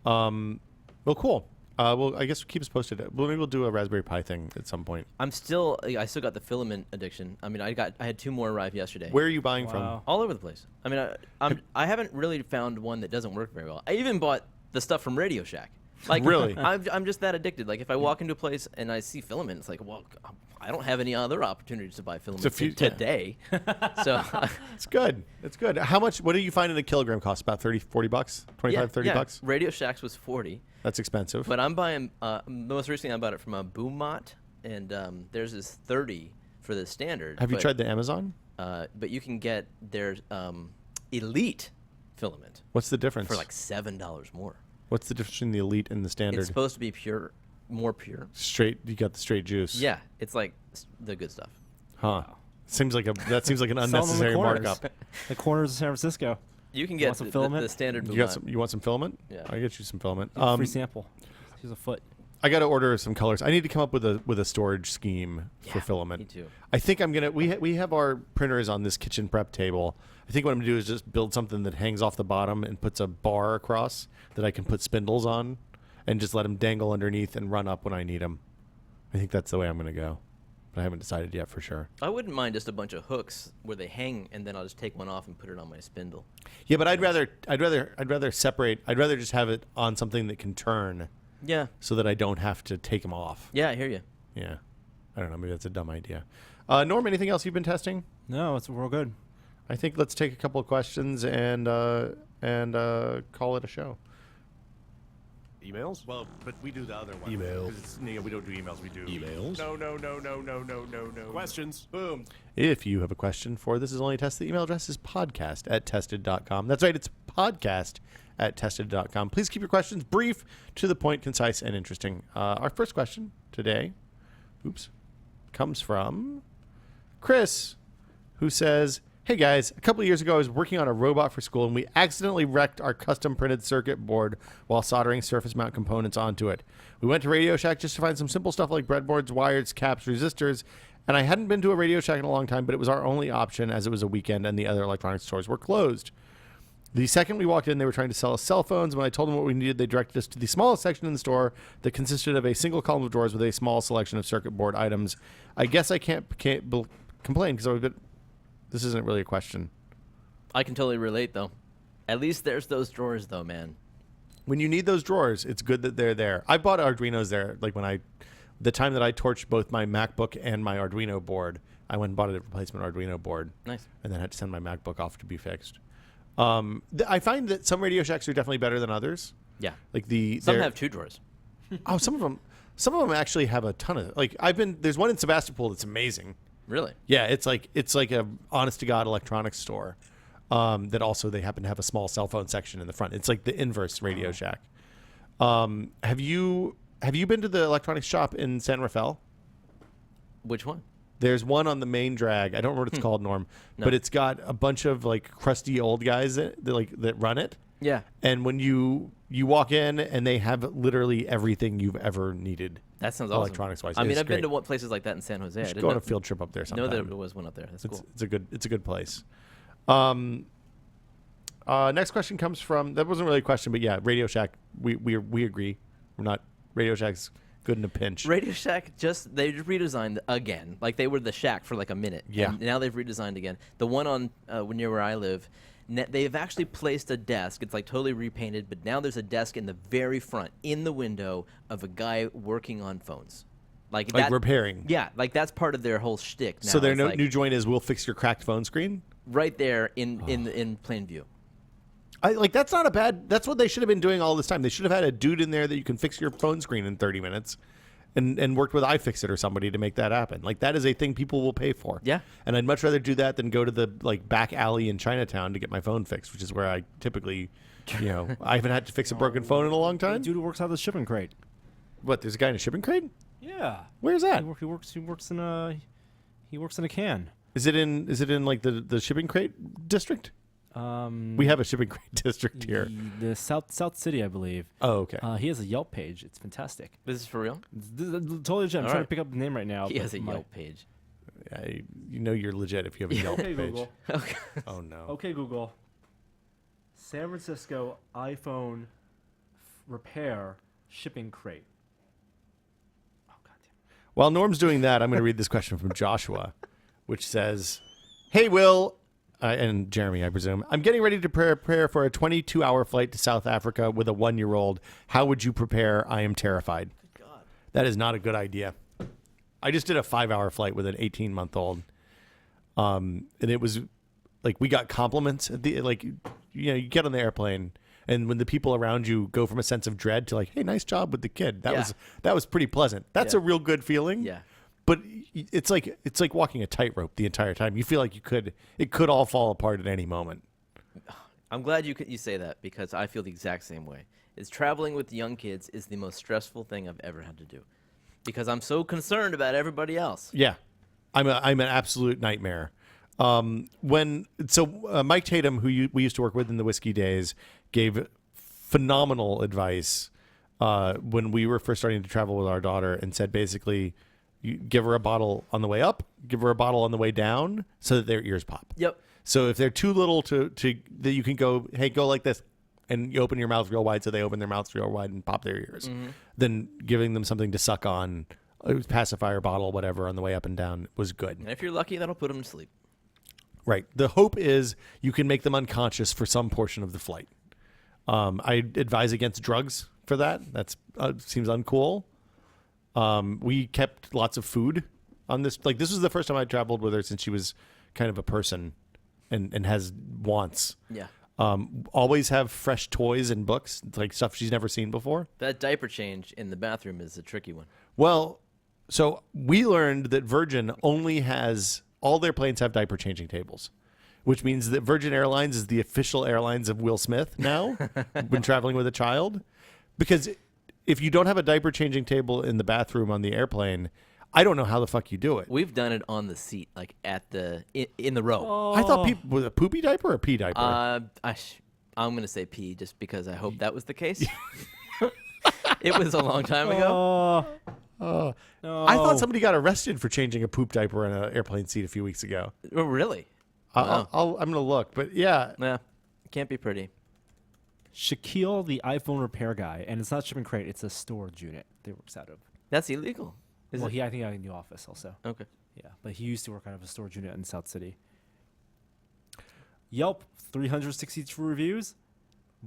Well, cool. Well, I guess keep us posted. Well, maybe we'll do a Raspberry Pi thing at some point. I still got the filament addiction. I mean, I had 2 more arrive yesterday. Where are you buying Wow. All over the place. I mean, I haven't really found one that doesn't work very well. I even bought the stuff from Radio Shack. Like, Really? I'm just that addicted. Like, if I walk into a place and I see filament, it's like, well, I don't have any other opportunities to buy filament today. So It's good. It's good. How much? What do you find in a kilogram cost? About 30, 40 bucks? 25, 30 bucks? Radio Shack's was 40, That's expensive. but I'm buying. Most recently, I bought it from a Boommot, and theirs is 30 for the standard. Have you but, tried the Amazon? But you can get their Elite filament What's the difference? for like $7 more. What's the difference between the Elite and the standard? It's supposed to be more pure. Straight. You got the straight juice. Yeah, it's like the good stuff. Huh. Seems like that seems like an Sell 'em in the unnecessary corners. markup. The corners of San Francisco. You can want get some the filament? standard. You want some filament? Yeah. I get you some filament. Free sample. Here's a foot. I got to order some colors. I need to come up with a storage scheme for Yeah, filament. me too. I think I'm gonna. We have our printers on this kitchen prep table. I think what I'm gonna do is just build something that hangs off the bottom and puts a bar across that I can put spindles on, and just let them dangle underneath and run up when I need them. I think that's the way I'm gonna go, but I haven't decided yet for sure. I wouldn't mind just a bunch of hooks where they hang, and then I'll just take one off and put it on my spindle. Yeah, but I'd rather separate. I'd rather just have it on something that can turn, Yeah. so that I don't have to take them off. Yeah, I hear you. Yeah, I don't know. Maybe that's a dumb idea. Norm, anything else you've been testing? No, it's real good. I think let's take a couple of questions and call it a show. Emails? Well, but we do the other one. Email. 'Cause it's, we don't do emails. We do Emails? No. Questions? Boom. If you have a question for This Is Only a Test, the email address is podcast@tested.com. That's right, it's podcast@tested.com. Please keep your questions brief, to the point, concise, and interesting. Our first question today, comes from Chris, who says, Hey guys, a couple of years ago I was working on a robot for school and we accidentally wrecked our custom printed circuit board while soldering surface mount components onto it. We went to Radio Shack just to find some simple stuff like breadboards, wires, caps, resistors, and I hadn't been to a Radio Shack in a long time, but it was our only option as it was a weekend and the other electronics stores were closed. The second we walked in, they were trying to sell us cell phones. When I told them what we needed, they directed us to the smallest section in the store that consisted of a single column of drawers with a small selection of circuit board items. I guess I can't complain because this isn't really a question. I can totally relate, though. At least there's those drawers, though, man. When you need those drawers, it's good that they're there. I bought Arduinos there. Like the time that I torched both my MacBook and my Arduino board, I went and bought a replacement Arduino board. Nice. And then had to send my MacBook off to be fixed. I find that some Radio Shacks are definitely better than others. Yeah. Like some have 2 drawers. Oh, some of them actually have a ton of. Like there's one in Sebastopol that's amazing. Really? Yeah, it's like a honest to God electronics store. That also they happen to have a small cell phone section in the front. It's like the inverse Radio Shack. Have you been to the electronics shop in San Rafael? Which one? There's one on the main drag. I don't remember what it's called, Norm, but it's got a bunch of like crusty old guys that run it. Yeah. And when you walk in and they have literally everything you've ever needed. That sounds awesome. Electronics wise. I mean, I've been to places like that in San Jose. I didn't go on a field trip up there sometime. know that there was one up there. That's cool. It's a good place. Next question comes from, that wasn't really a question, but yeah, Radio Shack. We agree. We're not, Radio Shack's good in a pinch. Radio Shack they redesigned again. Like they were the Shack for like a minute. Yeah. And now they've redesigned again. The one on near where I live, they've actually placed a desk. It's like totally repainted, but now there's a desk in the very front, in the window of a guy working on phones. Like repairing. Yeah, like that's part of their whole shtick now. So their It's new joint is we'll fix your cracked phone screen? right there in plain view. That's not a bad. That's what they should have been doing all this time. They should have had a dude in there that you can fix your phone screen in 30 minutes, and worked with iFixit or somebody to make that happen. Like that is a thing people will pay for. Yeah. And I'd much rather do that than go to the back alley in Chinatown to get my phone fixed, which is where I typically, I haven't had to fix a broken phone in a long The time. dude who works out of the shipping crate. What? There's a guy in a shipping crate? Yeah. Where's that? He works in a can. Is it in like the shipping crate district? We have a shipping crate district here. The South City, I believe. Oh, okay. He has a Yelp page. It's fantastic. This is for real? Totally legit. I'm trying to pick up the name right now. He has a Yelp page. You're legit if you have a Yelp Okay, page. Google. Okay. Oh no. Okay, Google. San Francisco iPhone repair shipping crate. Oh, goddamn. While Norm's doing that, I'm going to read this question from Joshua, which says, "Hey, Will, and Jeremy, I presume, I'm getting ready to prepare for a 22-hour flight to South Africa with a 1-year-old. How would you prepare? I am terrified." Good God. That is not a good idea. I just did a 5-hour flight with an 18-month-old. And it was like we got compliments at the you get on the airplane and when the people around you go from a sense of dread to like, "Hey, nice job with the kid." That was pretty pleasant. That's a real good feeling. Yeah. But it's like walking a tightrope the entire time. You feel like it could all fall apart at any moment. I'm glad you say that because I feel the exact same way. Traveling with young kids is the most stressful thing I've ever had to do because I'm so concerned about everybody else. Yeah. I'm an absolute nightmare. Mike Tatum, who we used to work with in the whiskey days, gave phenomenal advice when we were first starting to travel with our daughter, and said basically, you give her a bottle on the way up, give her a bottle on the way down, so that their ears pop. Yep. So if they're too little to that you can go, "Hey, go like this," and you open your mouth real wide, so they open their mouths real wide and pop their ears. Mm-hmm. Then giving them something to suck on, a pacifier bottle, whatever, on the way up and down was good. And if you're lucky, that'll put them to sleep. Right. The hope is you can make them unconscious for some portion of the flight. I advise against drugs for that. That seems uncool. We kept lots of food on this. Like, this was the first time I traveled with her since she was kind of a person and has wants. Yeah. Always have fresh toys and books, like stuff she's never seen before. That diaper change in the bathroom is a tricky one. Well, so we learned that Virgin only has, all their planes have diaper changing tables, which means that Virgin Airlines is the official airlines of Will Smith now when traveling with a child. Because if you don't have a diaper changing table in the bathroom on the airplane, I don't know how the fuck you do it. We've done it on the seat, like at the in the row. I thought people with a poopy diaper or a pee diaper. I'm gonna say pee, just because I hope that was the case. It was a long time ago. No. I thought somebody got arrested for changing a poop diaper in an airplane seat a few weeks ago. Oh, really? I'm gonna look, but yeah, Yeah, can't be pretty. Shaquille, the iPhone repair guy, and it's not shipping crate; it's a storage unit that he works out of. That's illegal. Is Well, it? I think I had a new office also. Okay. Yeah, but he used to work out of a storage unit in South City. Yelp, 362 reviews,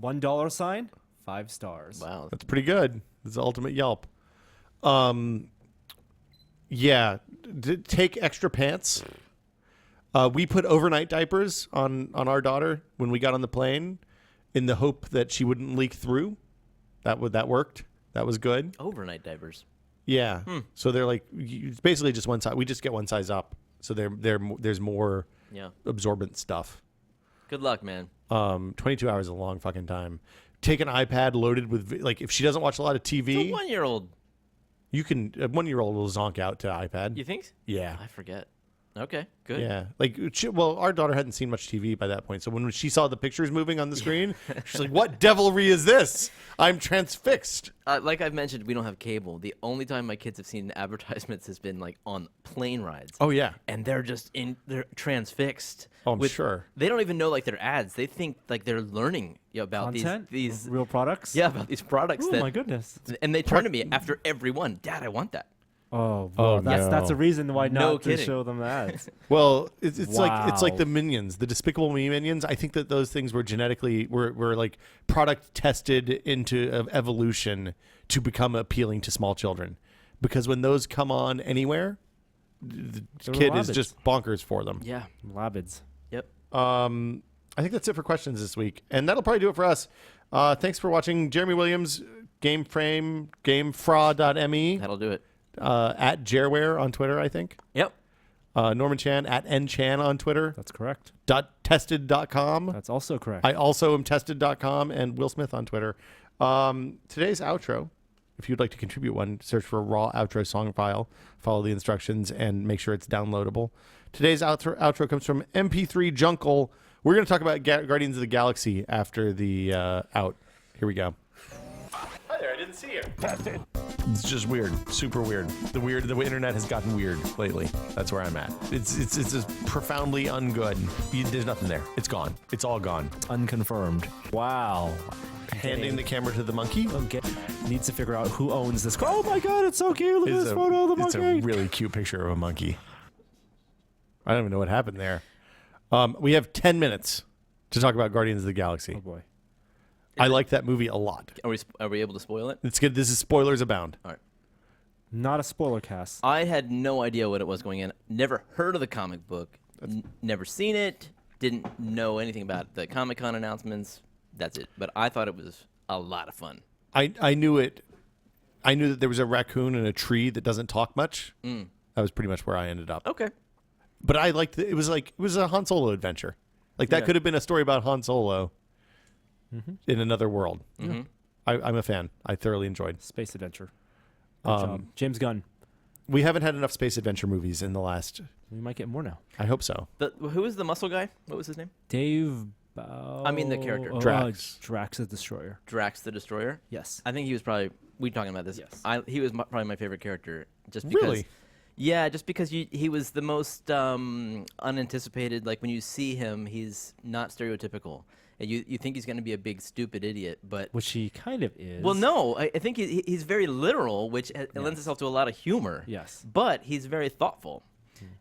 $1 sign, 5 stars. Wow. that's pretty good. It's the ultimate Yelp. Yeah, take extra pants. We put overnight diapers on our daughter when we got on the plane, in the hope that she wouldn't leak through. That worked. That was good. Overnight diapers. Yeah. So they're like, it's basically just one size. We just get one size up. So there's more Yeah. absorbent stuff. Good luck, man. 22 hours is a long fucking time. Take an iPad loaded with, like, if she doesn't watch a lot of It's a TV, 1-year-old. you can, a 1-year-old will zonk out to iPad. You think? Yeah. I forget. Okay. Good. Yeah. Like, well, our daughter hadn't seen much TV by that point. So when she saw the pictures moving on the screen, she's like, what devilry is this? I'm transfixed. Like I've mentioned, we don't have cable. The only time my kids have seen advertisements has been like on plane rides. Oh, yeah. And they're transfixed. Oh, I'm sure. They don't even know like they're ads. They think like they're learning about Content? these Real products? about these products. Oh, my goodness. And they turn to me after every one. Dad, I want that. Oh, well, that's a reason why No not to kidding. show them ads. Well, it's like Wow. the Minions, the Despicable Me Minions. I think that those things were genetically were like product tested into evolution to become appealing to small children, because when those come on anywhere, the They're kid is rabbits. just bonkers for them. Yeah. Labids. Yep. I think that's it for questions this week, and that'll probably do it for us. Thanks for watching. Jeremy Williams, GameFrame, GameFraud.me, That'll do it. at Jareware on Twitter, I think. Yep. Norman Chan at NChan on Twitter. That's correct. .tested.com. That's also correct. I also am tested.com, and Will Smith on Twitter. Today's outro, if you'd like to contribute one, search for a raw outro song file, follow the instructions, and make sure it's downloadable. Today's outro comes from MP3 Junkle. We're going to talk about Guardians of the Galaxy after the out. Here we go. Hi there, I didn't see you. It's just weird, super weird. The internet has gotten weird lately. That's where I'm at. It's just profoundly ungood. There's nothing there. It's gone. It's all gone. Unconfirmed. Wow. Handing the camera to the monkey. Okay. Needs to figure out who owns this. Oh my god, it's so cute. Look at this photo of the It's monkey. a really cute picture of a monkey. I don't even know what happened there. We have 10 minutes to talk about Guardians of the Galaxy. Oh boy. I like that movie a lot. Are we able to spoil it? It's good. This is spoilers abound. All right. Not a spoiler cast. I had no idea what it was going in. Never heard of the comic book. Never seen it. Didn't know anything about the Comic-Con announcements. That's it. But I thought it was a lot of fun. I knew it. I knew that there was a raccoon in a tree that doesn't talk much. That was pretty much where I ended up. Okay. But I liked it. It was a Han Solo adventure. Like that could have been a story about Han Solo in another world. I'm a fan. I thoroughly enjoyed. Space adventure. Good job. James Gunn. We haven't had enough space adventure movies in the last. We might get more now. I hope so. Who was the muscle guy? What was his name? Dave. I mean the character. Drax. Drax the Destroyer. Drax the Destroyer. Yes. I think he was probably. We talking about this? Yes. He was probably my favorite character, just because. Really? Yeah, just because he was the most unanticipated. Like when you see him, he's not stereotypical. And you think he's going to be a big stupid idiot, but Which he kind of is. well, no, I think he's very literal, which lends itself to a lot of humor. Yes. But he's very thoughtful,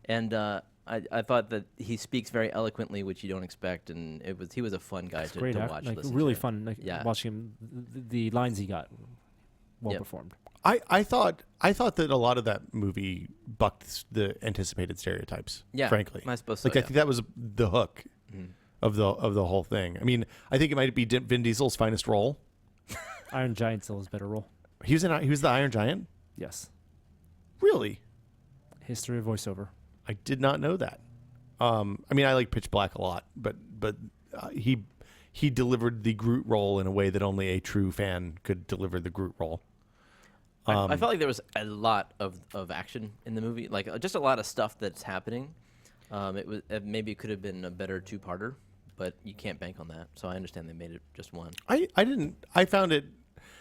and I thought that he speaks very eloquently, which you don't expect, and he was a fun guy to Great. watch. Like listen really to. fun. Like Yeah. watching him. The lines he got. Well Yep. performed. I thought that a lot of that movie bucked the anticipated stereotypes. Yeah, frankly, I suppose so, Like I yeah. think that was the hook of the whole thing. I mean, I think it might be Vin Diesel's finest role. Iron Giant still his better role. He was the Iron Giant. Yes. Really, History of voiceover. I did not know that. I mean, I like Pitch Black a lot, but he delivered the Groot role in a way that only a true fan could deliver the Groot role. I felt like there was a lot of action in the movie, like just a lot of stuff that's happening. Maybe it could have been a better two-parter, but you can't bank on that. So I understand they made it just one. I found it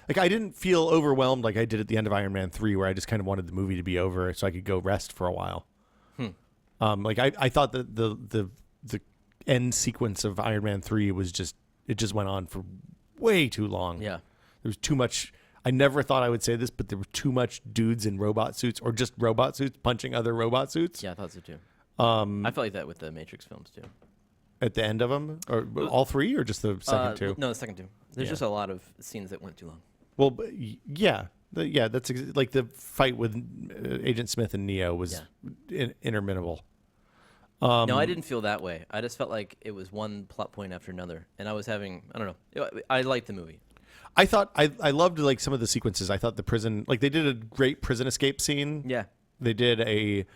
like I didn't feel overwhelmed like I did at the end of Iron Man 3, where I just kind of wanted the movie to be over so I could go rest for a while. Like I thought that the end sequence of Iron Man 3 was just went on for way too long. Yeah. There was too much. I never thought I would say this, but there were too much dudes in robot suits or just robot suits punching other robot suits. Yeah, I thought so too. I felt like that with the Matrix films too. At the end of them, or all three, or just the second two? No, the second two. There's just a lot of scenes that went too long. Well, yeah, that's like the fight with Agent Smith and Neo was interminable. No, I didn't feel that way. I just felt like it was one plot point after another, and I don't know. I liked the movie. I thought I loved like some of the sequences. I thought the prison, like they did a great prison escape scene. Yeah. They did a.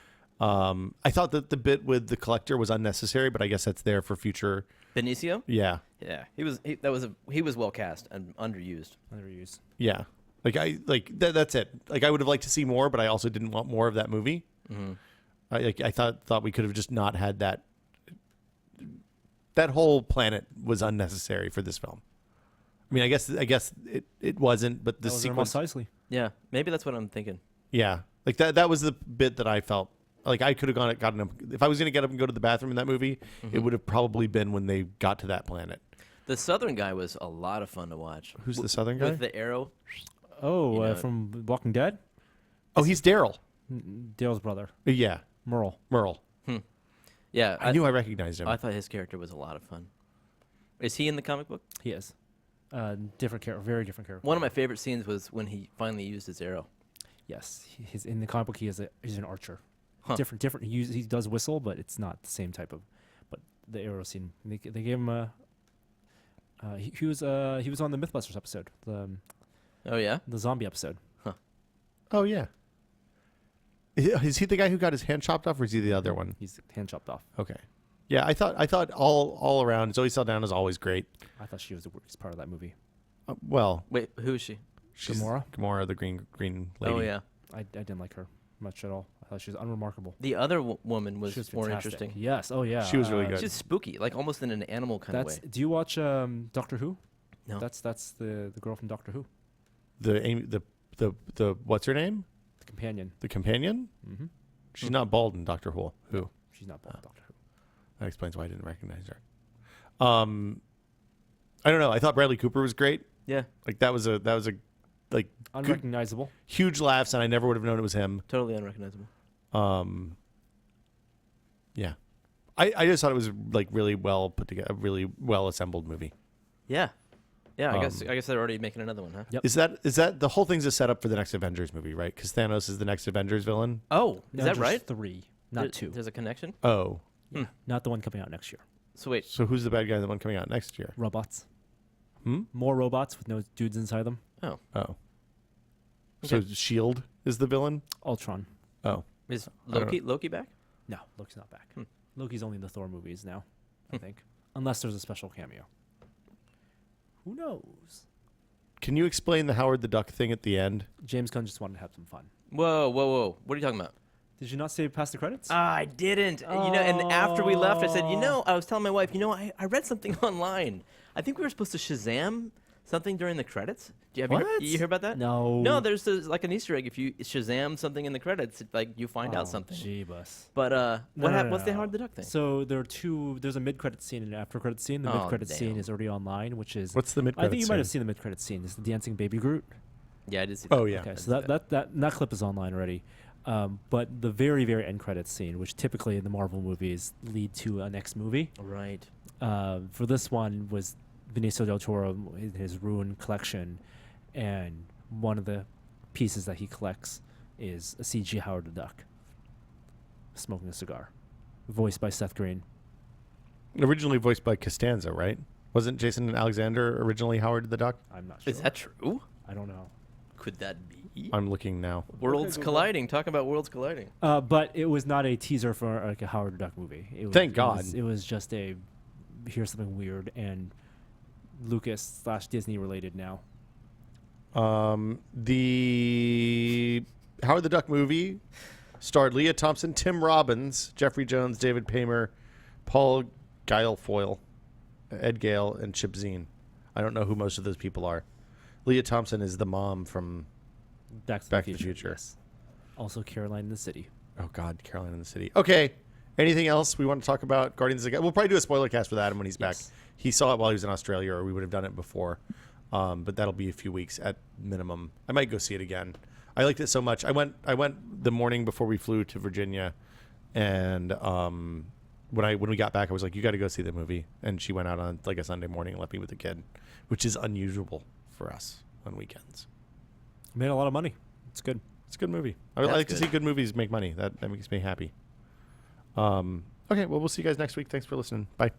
I thought that the bit with the collector was unnecessary, but I guess that's there for future. Benicio? Yeah. Yeah. He was well cast and underused. Yeah. That's it. Like I would have liked to see more, but I also didn't want more of that movie. Mm-hmm. I thought we could have just not had that. That whole planet was unnecessary for this film. I mean, I guess it wasn't, but the sequence. Precisely. Yeah, maybe that's what I'm thinking. Yeah, like that was the bit that I felt like I could have gotten up. If I was going to get up and go to the bathroom in that movie, it would have probably been when they got to that planet. The Southern guy was a lot of fun to watch. Who's the Southern guy? With the arrow. Oh, from Walking Dead? Oh, he's Daryl. Dale's brother. Yeah, Merle. Yeah, I knew I recognized him. I thought his character was a lot of fun. Is he in the comic book? He is. Different character, very different character. One of my favorite scenes was when he finally used his arrow. Yes, he's in the comic book. He's an archer. Huh. Different. He does whistle, but it's not the same type of. But the arrow scene, they gave him a. He was on the MythBusters episode, Oh yeah, the zombie episode. Oh yeah. Is he the guy who got his hand chopped off, or is he the other one? He's hand chopped off. Okay. Yeah, I thought all around Zoe Saldana is always great. I thought she was the worst part of that movie. Well, wait, who is she? she's Gamora? Gamora, the green lady. Oh yeah, I didn't like her much at all. I thought she was unremarkable. the other woman was She was more fantastic. interesting. Yes. Oh yeah. She was really good. She's spooky, like almost in an animal kind of way. Do you watch Doctor Who? No. That's the girl from Doctor Who, The what's her name? the companion. The companion? Mm-hmm. She's not bald in Doctor Who. Who? She's not bald. Doctor Who. That explains why I didn't recognize her. I don't know. I thought Bradley Cooper was great. Yeah, Like that was a like Unrecognizable. huge laughs, and I never would have known it was him. totally unrecognizable. Yeah. I just thought it was like really well put together, a really well assembled movie. Yeah, yeah. I guess they're already making another one, huh? Yep. Is that the whole thing's a setup for the next Avengers movie, right? Because Thanos is the next Avengers villain. Oh, No, is that just right? 3, not 2. There's a connection. Oh, Not the one coming out next year. So wait, so who's the bad guy? The one coming out next year? Robots. Hmm. More robots with no dudes inside them. Oh. Okay. So Shield is the villain. Ultron. Oh. is don't Loki back? No, Loki's not back. Loki's only in the Thor movies now, I think. Unless there's a special cameo. Who knows? Can you explain the Howard the Duck thing at the end? James Gunn just wanted to have some fun. Whoa! What are you talking about? Did you not say past the credits? I didn't. And after we left, I said, I was telling my wife, I read something online. I think we were supposed to Shazam something during the credits. Have you heard about that? No. No, there's like an Easter egg. If you Shazam something in the credits, you find out something. Jeebus. But what's the Howard the Duck thing? So there's a mid-credit scene and an after-credit scene. The mid-credit scene is already online, which is... What's the mid-credit I think you might have scene? seen the mid-credit scene. It's the dancing baby Groot. Yeah, I did see. Oh, yeah. Okay, so that clip is online already. But the very, very end credits scene, which typically in the Marvel movies lead to a next movie, Right. for this one was Benicio del Toro in his Ruin collection, and one of the pieces that he collects is a CG Howard the Duck smoking a cigar, voiced by Seth Green. Originally voiced by Costanza, right? Wasn't Jason Alexander originally Howard the Duck? I'm not sure. Is that true? I don't know. Could that be? I'm looking now. Worlds colliding. Talk about worlds colliding. But it was not a teaser for like a Howard the Duck movie. Thank God. It was just here's something weird and Lucas/Disney related now. The Howard the Duck movie starred Leah Thompson, Tim Robbins, Jeffrey Jones, David Paymer, Paul Guilfoyle, Ed Gale, and Chip Zien. I don't know who most of those people are. Leah Thompson is the mom from Back to the Future. Yes. Also Caroline in the City. Oh, God, Caroline in the City. Okay. Anything else we want to talk about? Guardians of the Galaxy? We'll probably do a spoiler cast with Adam when he's back. Yes. He saw it while he was in Australia, or we would have done it before. But that'll be a few weeks at minimum. I might go see it again. I liked it so much. I went the morning before we flew to Virginia, and when we got back, I was like, "You got to go see the movie." And she went out on like a Sunday morning and left me with the kid, which is unusual for us on weekends. Made a lot of money. It's good. It's a good movie. I like to see good movies make money. That makes me happy. Okay, well, we'll see you guys next week. Thanks for listening. Bye.